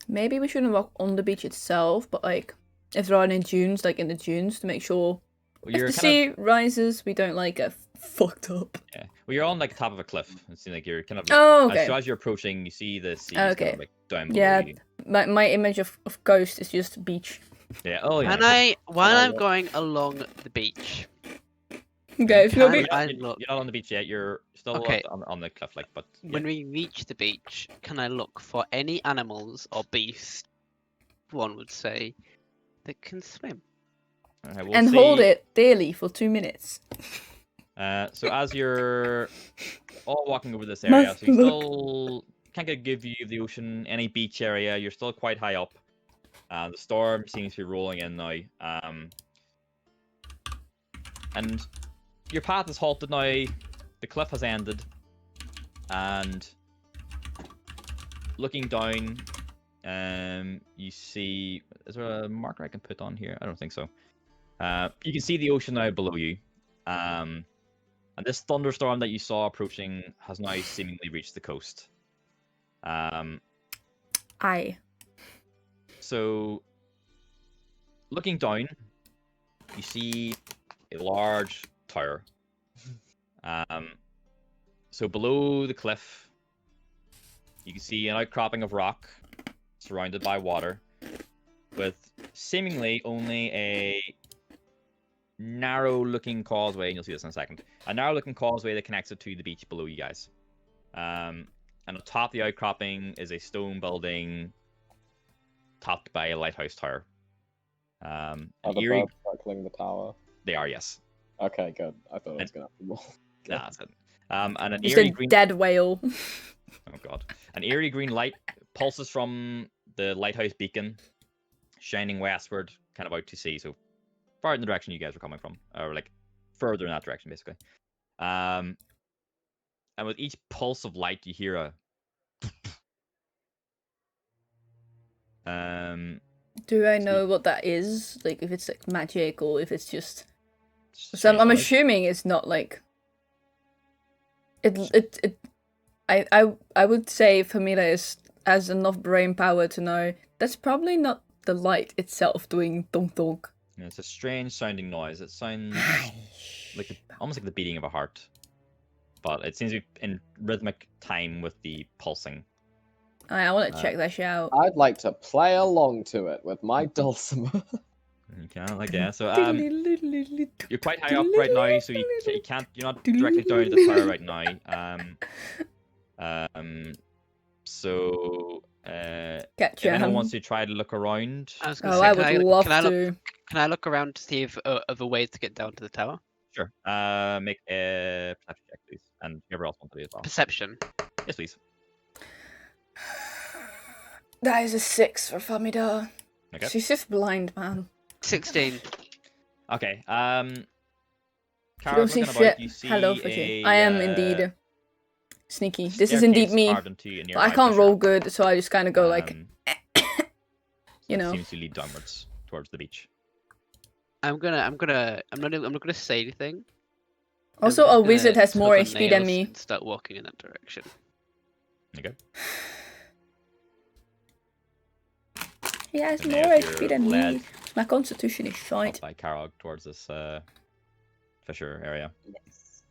Maybe we shouldn't walk on the beach itself, but like if there are any dunes, like in the dunes, to make sure Well, if you're the kind of sea rises, we don't like get fucked up. yeah. Well, you're on like top of a cliff. It seems like you're kind of Oh, okay. so as you're approaching, you see the sea kind Okay. of like down below Yeah. you. My image of Ghost is just beach. Yeah. Oh yeah. While I I'm look? going along the beach, Okay, if you'll Can be I You're look? not on the beach yet. You're still Okay. on the cliff, like, but yeah. When we reach the beach, can I look for any animals or beasts, one would say, that can swim? Alright, we'll and hold see. it daily for 2 minutes. So as you're all walking over this Must area, so you look. still can't get a good view of the ocean, any beach area. You're still quite high up. The storm seems to be rolling in now. And your path is halted now. The cliff has ended, and looking down, you see. Is there a marker I can put on here? I don't think so. You can see the ocean now below you. And this thunderstorm that you saw approaching has now seemingly reached the coast. Aye. So, looking down, you see a large tower. So below the cliff, you can see an outcropping of rock surrounded by water, with seemingly only a narrow-looking causeway, and you'll see this in a second. A narrow-looking causeway that connects it to the beach below you guys. And atop the outcropping is a stone building topped by a lighthouse tower. Are An the eerie... birds circling the tower? They are, yes. Okay, good. I thought it was gonna be more. Nah, that's it. And an Just eerie a green... dead whale. Oh god. An eerie green light pulses from the lighthouse beacon, shining westward, kind of out to sea. So far in the direction you guys were coming from, or like further in that direction, basically. And with each pulse of light, you hear a. Do I know what that is? Like, if it's like magic or if it's just. So strange I'm noise. assuming it's not like. I would say Famila has enough brain power to know that's probably not the light itself doing donk donk. Yeah, it's a strange sounding noise. It sounds like almost like the beating of a heart, but it seems to be in rhythmic time with the pulsing. I want to check that shit out. I'd like to play along to it with my dulcimer. You can, like, yeah. So you're quite high up right now, so you can't. You're not directly down to the tower right now. So if anyone wants to try to look around. I was gonna Oh, say, I would love to. Can I look around to see if of a way to get down to the tower? Sure. Make a perception check, please, and whoever else wants to do as well. Perception. Yes, please. That is a 6 for Famida. Okay. She's just blind, man. 16. Okay. You Kara, don't see looking shit. about, you see Hello, Fitty. I am indeed sneaky. This is staircase indeed me. carved into a But nearby I can't fissure. roll good, so I just kind of go like, you It know. seems to lead downwards towards the beach. I'm not gonna say anything. Also, I'm a just wizard gonna has more tug on HP than nails me. and start walking in that direction. Okay. He has And more there's HP your than lead me. My constitution is up shite. by Karog towards this fissure area. Yes.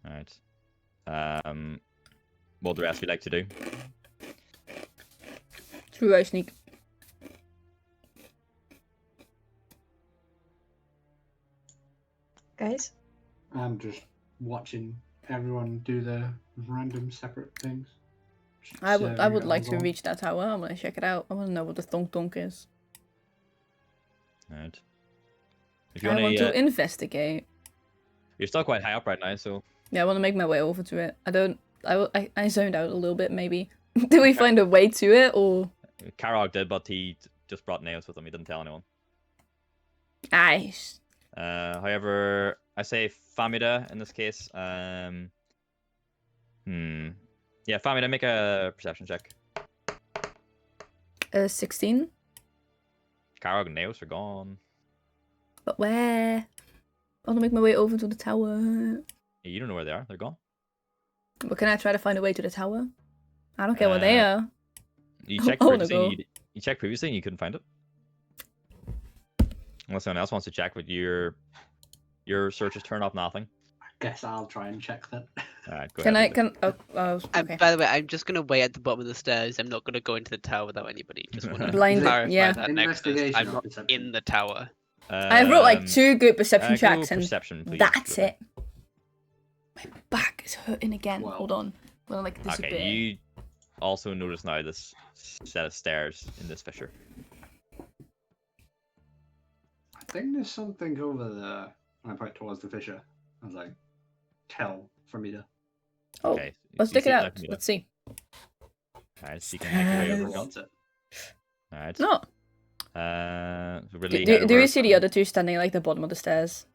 Alright. What would the rest of you like to do? True, I sneak. Guys? I'm just watching everyone do their random separate things. Just I observing would it like all to go. reach that tower. I want to check it out. I want to know what the thonk thonk is. Alright. If you I want want to, to investigate. you're still quite high up right now, so Yeah, I want to make my way over to it. I zoned out a little bit, maybe. Did we find a way to it, or? Karog did, but he just brought nails with him. He didn't tell anyone. Nice. However, I say Famida in this case. Yeah, Famida, make a perception check. 16. Karog and nails are gone. But where? I want to make my way over to the tower. You don't know where they are. They're gone. But can I try to find a way to the tower? I don't care where they are. You checked I wanna previously. You checked previously, and you couldn't find it. Unless someone else wants to check, but your searches turn up nothing. I guess I'll try and check that. Alright, go Can ahead. I? Can? Oh, okay. By the way, I'm just gonna wait at the bottom of the stairs. I'm not gonna go into the tower without anybody. Just wanna Blind- clarify yeah. that nexus. Investigation, I'm not not perception. in the tower. I've rolled like 2 good perception go checks, and perception, please. that's Go ahead. it. My back is hurting again. Wow. Hold on. Well, like disappear. Okay, you also notice now this set of stairs in this fissure. I think there's something over there. I point towards the fissure. I was like, tell for me to. Oh, Okay, let's you take see it that out. from Let's see. Alright, so you can make your way Stairs. over. Wants it. Alright. No. So really Do head you over see the other two standing like the bottom of the stairs?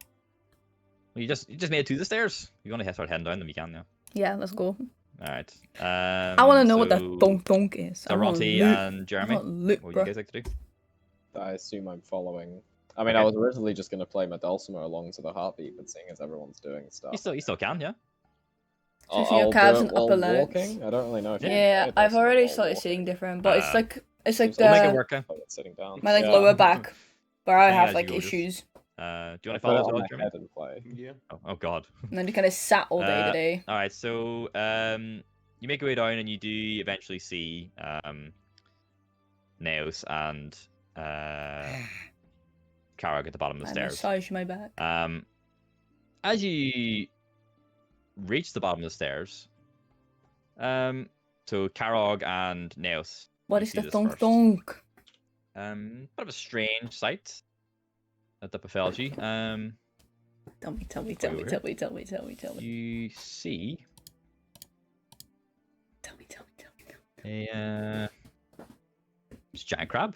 Well, you just made it to the stairs. You want to start heading down them, you can now. Yeah, let's go. Alright. I want to know what the thonk thonk is. I want Aronti loot. and I Jeremy, want loot, what would you bruh. guys like to do? I assume I'm following. I mean, Okay. I was originally just going to play my dulcimer along to the heartbeat, but seeing as everyone's doing stuff, You still can, yeah. So you see your calves and while upper legs. walking. I don't really know if you can Yeah, play I've dulcimer already while started walking. sitting different, but it's Uh, like Seems We'll make it the work. like it's sitting down. my like Yeah. lower back where I Yeah, have as like you go, just- issues, Do you want to Put follow it as on well, my Jeremy? head and play. Yeah. Oh god. and then you kind of sat all day today. All right, so you make your way down, and you do eventually see Naos and Karag at the bottom of the I stairs. massage my back. As you reach the bottom of the stairs, so Karag and Naos. What you is see the this thonk first. thonk? Bit of a strange sight that befell you. Tell me. You see Tell me. a It's a giant crab.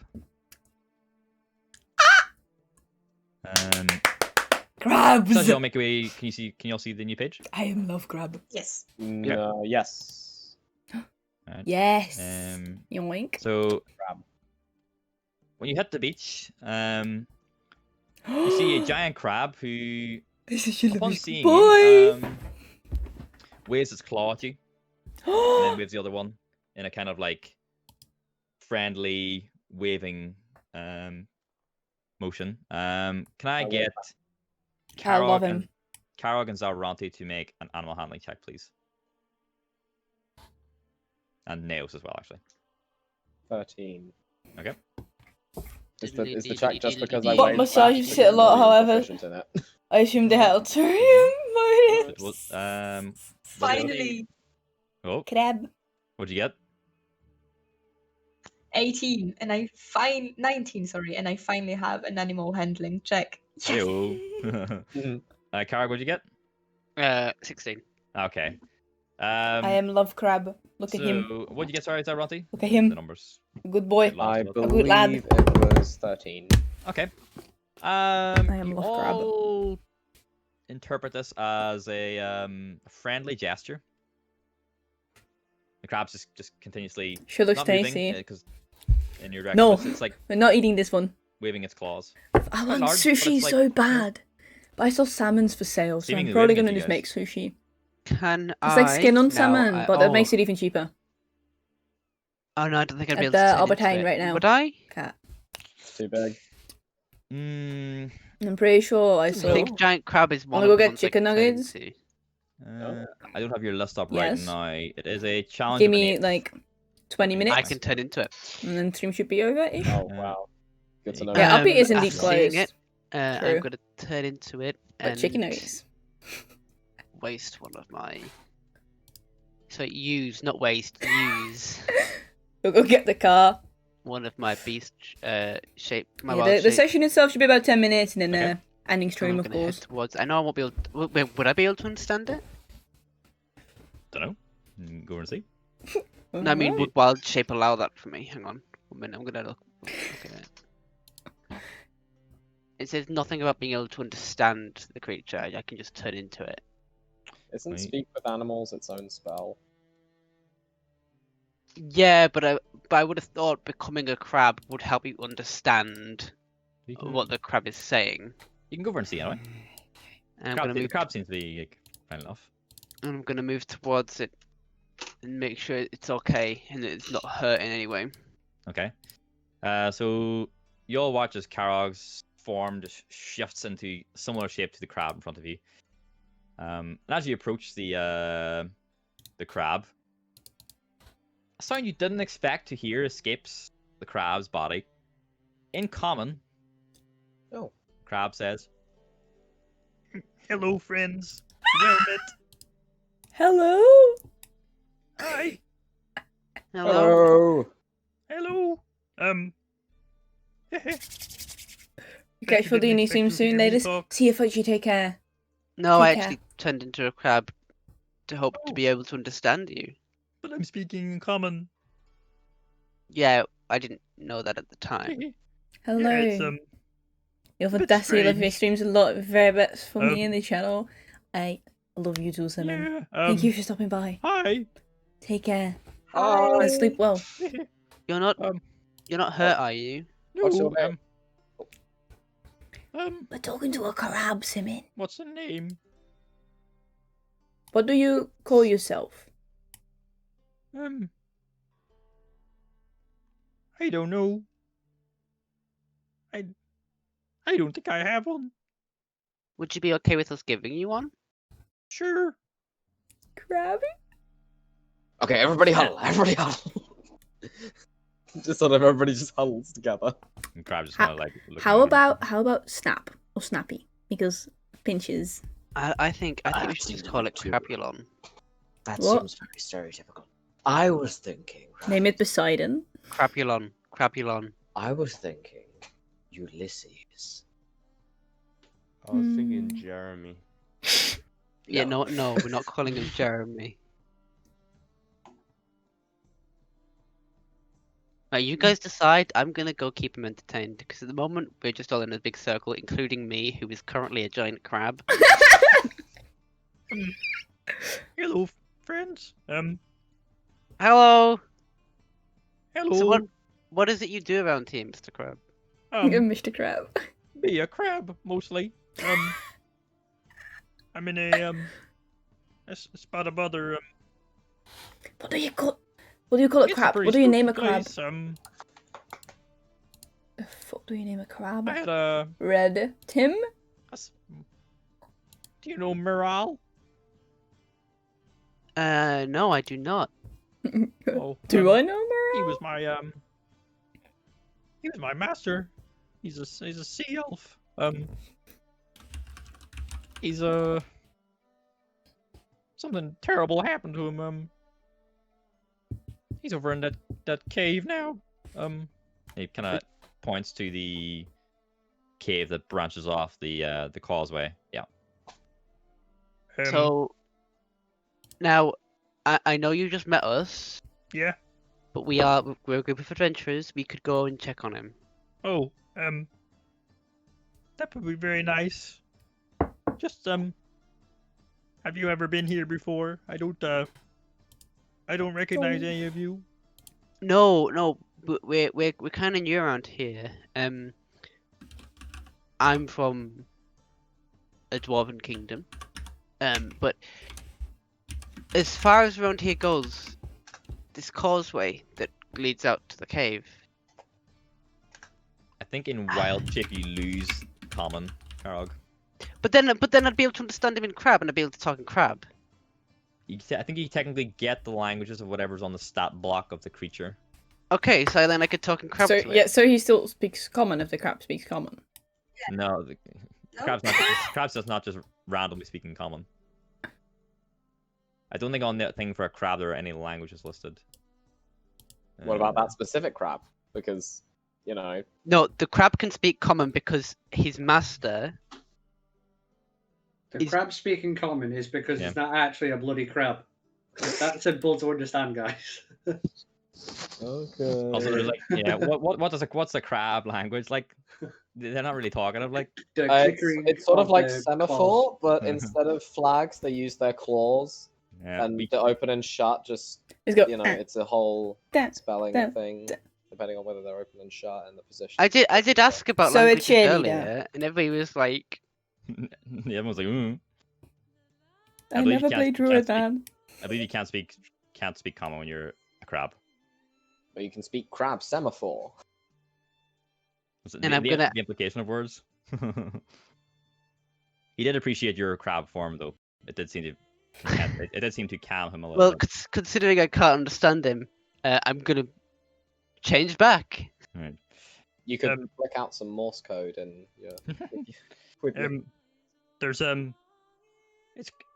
Crabs! So I'll make a way. Can you all see the new page? I am love crab. Yes. Yes. Alright. Yes. Um, Yoink. So when you hit the beach, you see a giant crab who, This is your upon little seeing boy. you, waves its claw at you, and then waves the other one in a kind of like friendly waving motion. Can I love get I love Karog him. and Zaranti to make an animal handling check, please? And Nails as well, actually. 13. Okay. Is the check just because I Butt waved massages back sit a because lot, I'm really however. proficient in it? I assume they had Alturium It motives. was, Finally, oh, Crab. what'd you get? 18, and 19. Sorry, and I finally have an animal handling check. Yes. Heyo. Karog, what'd you get? 16. Okay. I am love crab. Look at him. So, what'd you get? Sorry, Zaranti? Look at The him. numbers. Good boy. Get lost I a bit. good lad. believe it was 13. Okay. am You love crab. all interpret this as a friendly gesture. The crab's just continuously Sure looks not moving tasty. because in your direction. No. It's like We're not eating this one. waving its claws. I want large, but sushi it's like- so bad. But I saw salmon's for sale, so I'm Seemingly probably waving gonna at you just make guys. sushi. Can It's like skin on no, salmon, but that oh. makes it even cheaper. Oh no, I don't think I'd be At able to the turn into Albertine it. right now. Would I? Cat. Too big. Mm, I'm pretty sure I I saw. think giant crab is one Wanna of go the get ones I chicken could turn nuggets? into. I don't have your list up right Yes. now. It is a challenge. Give of an me 8. like 20 minutes, I can turn into it. and then stream should be over ish. Oh, wow. Good to know. Yeah, I'll be isn't after indeed seeing it, closed. I'm True. gonna turn into it But and chicken nuggets. waste one of my. So use, not waste. Use We'll go get the car. one of my beast shape. My Yeah, wild the shape. session itself should be about 10 minutes, and then Okay. ending I'm stream, of gonna head course. towards. I know I won't be able. Would I be able to understand it? Don't know. Go and see. No, I mean, Alright. would wild shape allow that for me? Hang on, 1 minute. I'm gonna look at it. It says nothing about being able to understand the creature. I can just turn into it. Isn't Wait. Speak with Animals its own spell? Yeah, but I would have thought becoming a crab would help you understand You can, what the crab is saying. you can go over and see anyway. And The crab seems to be like, fine enough. I'm gonna move towards it and make sure it's okay and that it's not hurt in any way. Okay. So you all watch as Karog's form just shifts into a similar shape to the crab in front of you. And as you approach the crab, a sound you didn't expect to hear escapes the crab's body. In common, Oh. crab says, "Hello, friends. Well met. Hello. Hi. Hello. Hello. Okay, for the new stream soon, ladies. See you, folks. You take care. No, I Take care. actually turned into a crab to hope to Oh. be able to understand you. But I'm speaking in common. Yeah, I didn't know that at the time. Hello. You're a bit fantastic. I love your strange. streams a lot. Very best for me Um, in the channel. I love you too, Simon. Yeah. Thank you for stopping by. Hi. Take care. Hi. And sleep well. You're not Um, you're not hurt, are you? What's your name? We're talking to a crab, Simon. What's the name? What do you call yourself? I don't know. I don't think I have one. Would you be okay with us giving you one? Sure. Crabby? Okay, everybody huddle. Everybody huddle. Just sort of everybody just huddles together. And crab just How- kind of like. looking How at him. about Snap or Snappy? Because pinches. I think we I've should seen just them call it too. Crapulon. That What? seems very stereotypical. I was thinking. Name right, it Poseidon. Crapulon. Crapulon. I was thinking Ulysses. I was thinking Hmm. Jeremy. Yeah, no, we're not calling him Jeremy. Right, you guys decide. I'm gonna go keep him entertained because at the moment we're just all in a big circle, including me, who is currently a giant crab. Hello, friends. Hello. Hello. So what is it you do around here, Mr. Crab? Mr. Crab. Be a crab mostly. I'm in a spot of other. What do you call? What do you call a It's crab? very What do you name a spooky crab? place. The fuck do you name a crab? I had a. Red Tim? Do you know Miral? No, I do not. Oh, Do I know He Meryl? was my He was my master. He's a sea elf. He's something terrible happened to him. He's over in that cave now. He kind of points to the cave that branches off the causeway. Yeah. So now, I know you just met us, Yeah. but we're a group of adventurers. We could go and check on him. Oh, that would be very nice. Just have you ever been here before? I don't recognize any of you. No, we're kind of new around here. I'm from a dwarven kingdom. But as far as around here goes, this causeway that leads out to the cave. I think in wild shape you lose common, Karog. But then I'd be able to understand him in crab, and I'd be able to talk in crab. I think you technically get the languages of whatever's on the stat block of the creature. Okay, so then I could talk in crab. So to it. yeah, so he still speaks common if the crab speaks common. No, the crab's just not just randomly speaking common. I don't think on the thing for a crab there are any languages listed. What about that specific crab? Because, you know. No, the crab can speak common because his master. The crab speaking common is because it's not actually a bloody crab. That's simple to understand, guys. Okay. Also, there's like, yeah, what's the crab language like? They're not really talking of like. It's sort of like semaphore, claws. but instead of flags, they use their claws. Yeah, and the open and shut just, it's a whole spelling thing, depending on whether they're open and shut and the position. I did ask about So a languages cheerleader. earlier, and everybody was like, Yeah, everyone's like, I never played Druid, man. I believe you can't speak common when you're a crab. But you can speak crab semaphore. And I'm gonna the implication of words. He did appreciate your crab form, though. It did seem to calm him a little. Well, bit. considering I can't understand him, I'm gonna change back. Right. You could click out some Morse code and There's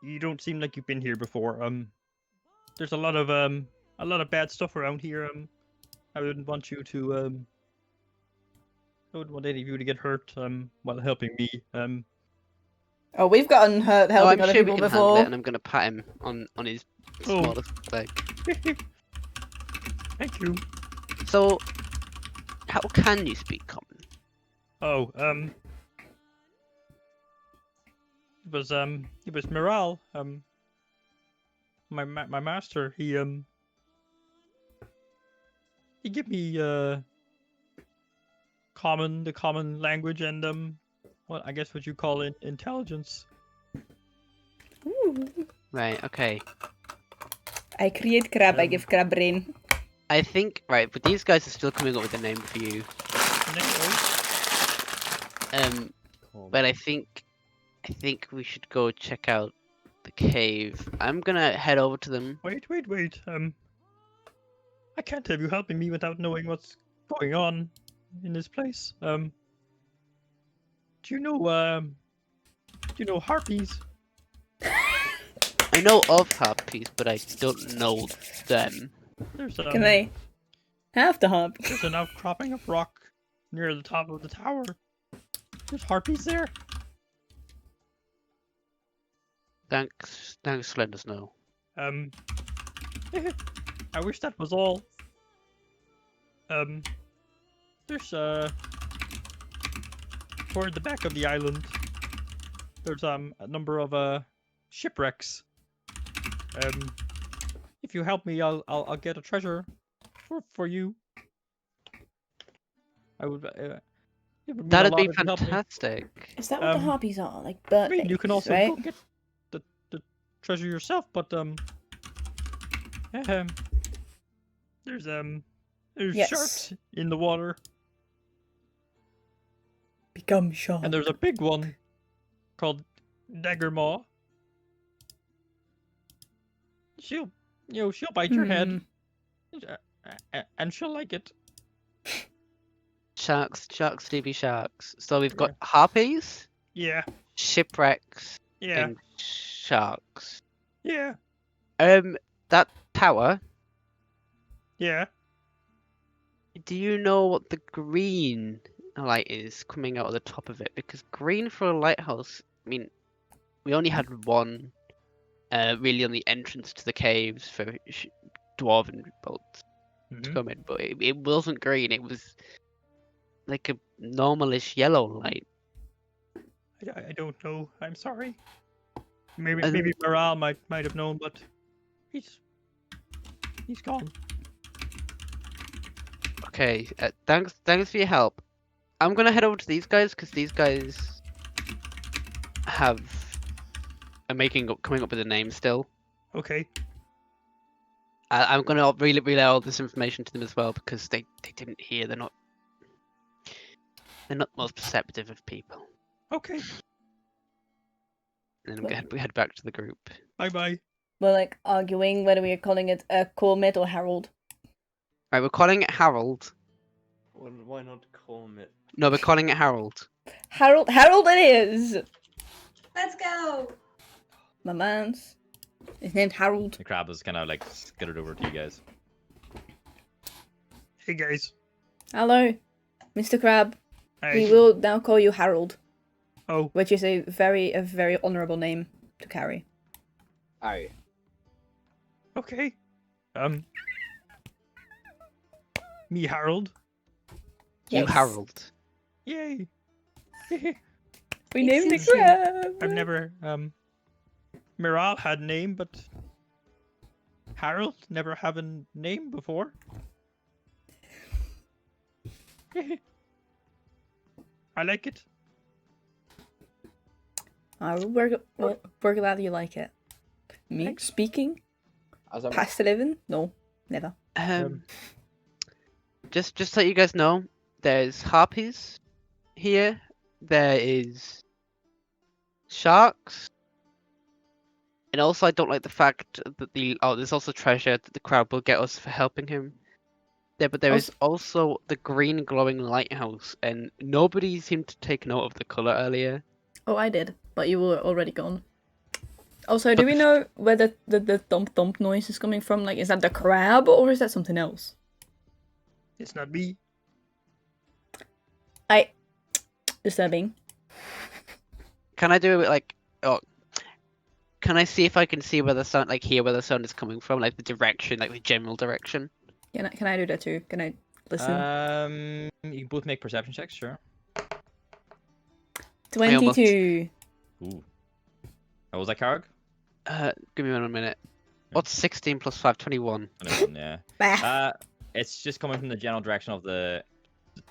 you don't seem like you've been here before. There's a lot of bad stuff around here. I wouldn't want you to I wouldn't want any of you to get hurt while helping me. Oh, we've gotten hurt helping I'm other sure people we can before. handle it, and I'm gonna pat him on his smallest leg. Thank you. So, how can you speak common? Oh, it was Miral, my master. He gave me the common language and I guess what you call it intelligence. Ooh. Right. Okay. I create crab. I give crab brain. I think but these guys are still coming up with a name for you. But I think we should go check out the cave. I'm gonna head over to them. Wait. I can't have you helping me without knowing what's going on in this place. Do you know harpies? I know of harpies, but I don't know them. There's Can I have the harp? There's an outcropping of rock near the top of the tower. There's harpies there. Thanks for letting us know. I wish that was all. There's toward the back of the island. There's a number of shipwrecks. If you help me, I'll get a treasure for you. I would. It would mean a That'd lot be if you helped me. fantastic. Is that what the Um, harpies are? Like I birthdays, mean, you can also right? go get the treasure yourself, but there's Yes. sharks in the water, Become shark. and there's a big one called Daggermaw. She'll bite your head, and she'll like it. Sharks, Stevie sharks. So we've got harpies, Yeah, shipwrecks, yeah, and sharks. yeah, That tower. yeah. Do you know what the green light is coming out of the top of it? Because green for a lighthouse. I mean, we only had one, really on the entrance to the caves for dwarven boats to come in, but it wasn't green. It was like a normalish yellow light. I don't know. I'm sorry. Maybe And- Morale might have known, but he's gone. Okay, thanks for your help. I'm gonna head over to these guys because these guys are coming up with a name still. Okay. I'm gonna relay all this information to them as well because they didn't hear. They're not the most perceptive of people. Okay. And then we head back to the group. Bye. We're like arguing whether we are calling it Cormit or Harold. Right, we're calling it Harold. Well, why not call it? No, we're calling it Harold. Harold it is! Let's go! My man's. His name's Harold. The crab is kind of like skittered over to you guys. Hey guys. Hello, Mr. Crab. Hey. We will now call you Harold. Oh. Which is a very honourable name to carry. Aye. Okay. Me Harold. You Yes. Harold. Yay. We named the It's easy. crab. I've never Miral had name, but Harold never have a name before. I like it. We're glad you like it. Me Thanks. speaking? As I'm Past 11? No, never. Just to let you guys know, there's harpies here. There is sharks. And also, I don't like the fact that there's also treasure that the crowd will get us for helping him. Yeah, but there is also the green glowing lighthouse, and nobody seemed to take note of the color earlier. Oh, I did, but you were already gone. Also, do we know where the thump noise is coming from? Like, is that the crab or is that something else? It's not me. Disturbing. Can I do it like? Oh, can I see if I can see where the sound, like hear where the sound is coming from, like the direction, like the general direction? Can I do that too? Can I listen? You can both make perception checks, sure. 22. Ooh. What was that, Karg? Give me 1 minute. What's 16 plus 5? 21. 21, yeah. Bah. It's just coming from the general direction of the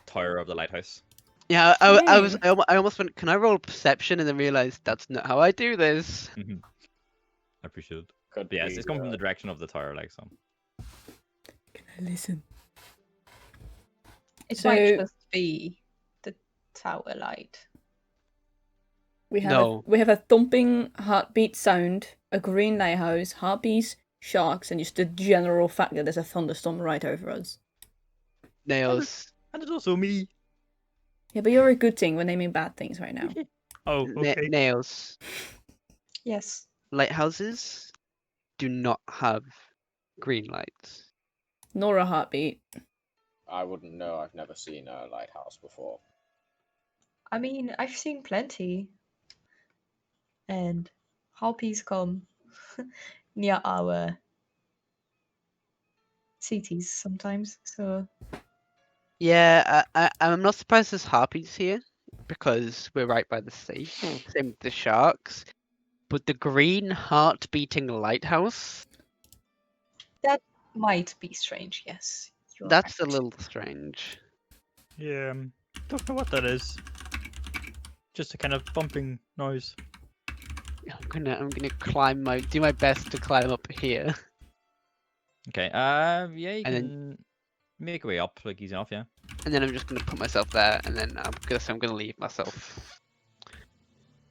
tower of the lighthouse. Yeah, I almost went, can I roll perception, and then realized that's not how I do this. I appreciate it. Could Yeah, be, it's coming from the direction of the tower, like so. Can I listen? It So- might just be the tower light. We have No. we have a thumping heartbeat sound, a green lighthouse, harpies, sharks, and just the general fact that there's a thunderstorm right over us. Nails. And there's also me. Yeah, but you're a good thing. We're naming bad things right now. Oh, okay. Nails. Yes. Lighthouses do not have green lights. Nor a heartbeat. I wouldn't know. I've never seen a lighthouse before. I mean, I've seen plenty. And harpies come near our cities sometimes, so Yeah, I'm not surprised there's harpies here because we're right by the sea. Same with the sharks. But the green heart beating lighthouse, Might be strange, yes. You are that's a right. little strange. Yeah, don't know what that is. Just a kind of bumping noise. I'm gonna do my best to climb up here. Okay. Yeah, you And then- can make your way up like easy enough. Yeah. And then I'm just gonna put myself there, and then I'm gonna leave myself.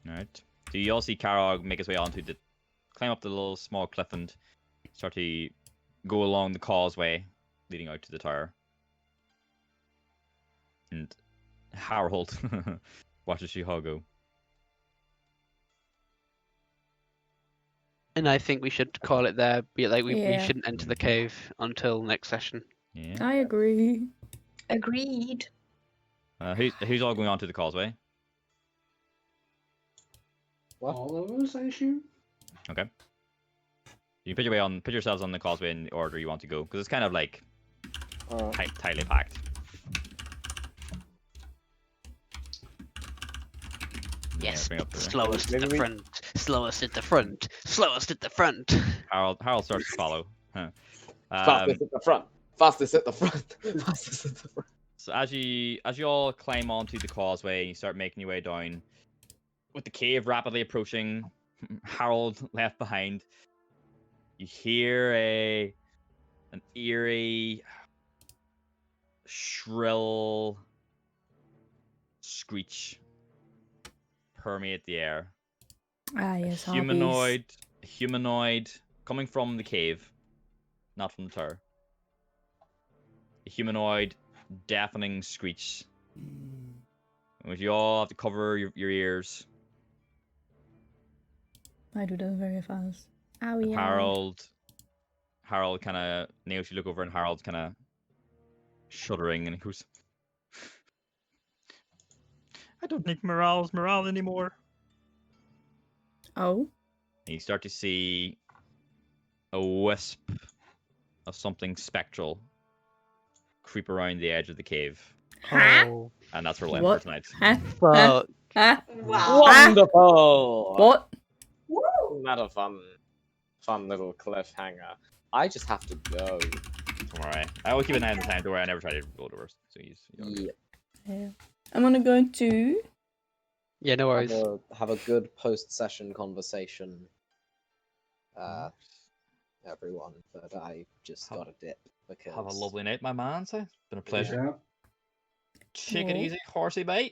All right. So you all see Karog make his way onto the, climb up the little small cliff and start to go along the causeway leading out to the tower. And Harold watches you all go. And I think we should call it there. Be like we Yeah. shouldn't enter the cave until next session. Yeah. I agree. Agreed. Who's all going onto the causeway? What? All of us, I assume. Okay. You put yourselves on the causeway in the order you want to go, because it's kind of like tightly packed. Yes, bring up the- slowest at Maybe the we- front. Slowest at the front. Slowest at the front. Harold starts to follow. Huh. Fastest at the front. Fastest at the front. Fastest at the front. So as you all climb onto the causeway, you start making your way down. With the cave rapidly approaching, Harold left behind. You hear an eerie, shrill screech permeate the air. Ah, yes, A humanoid coming from the cave, not from the tower. A humanoid deafening screech. Which you all have to cover your ears. I do that very fast. Ow, yeah. Harold kind of nails. You look over, and Harold's kind of shuddering, and he goes, I don't think morale anymore. Oh, and you start to see a wisp of something spectral creep around the edge of the cave, Huh? Oh, and that's where we'll end What? for tonight. Huh? fuck. Huh? Wow. Wonderful. What? Isn't that a fun little cliffhanger? I just have to go. Don't worry. I always keep an eye on the time. Don't worry, I never try to roll the worst. So you're good. Yeah. I'm gonna go to. Yeah, no worries. Have a good post-session conversation, everyone. But I just got a dip because Have a lovely night, my man. So it's been a pleasure. Yeah. Take it Cool. easy, horsey bite.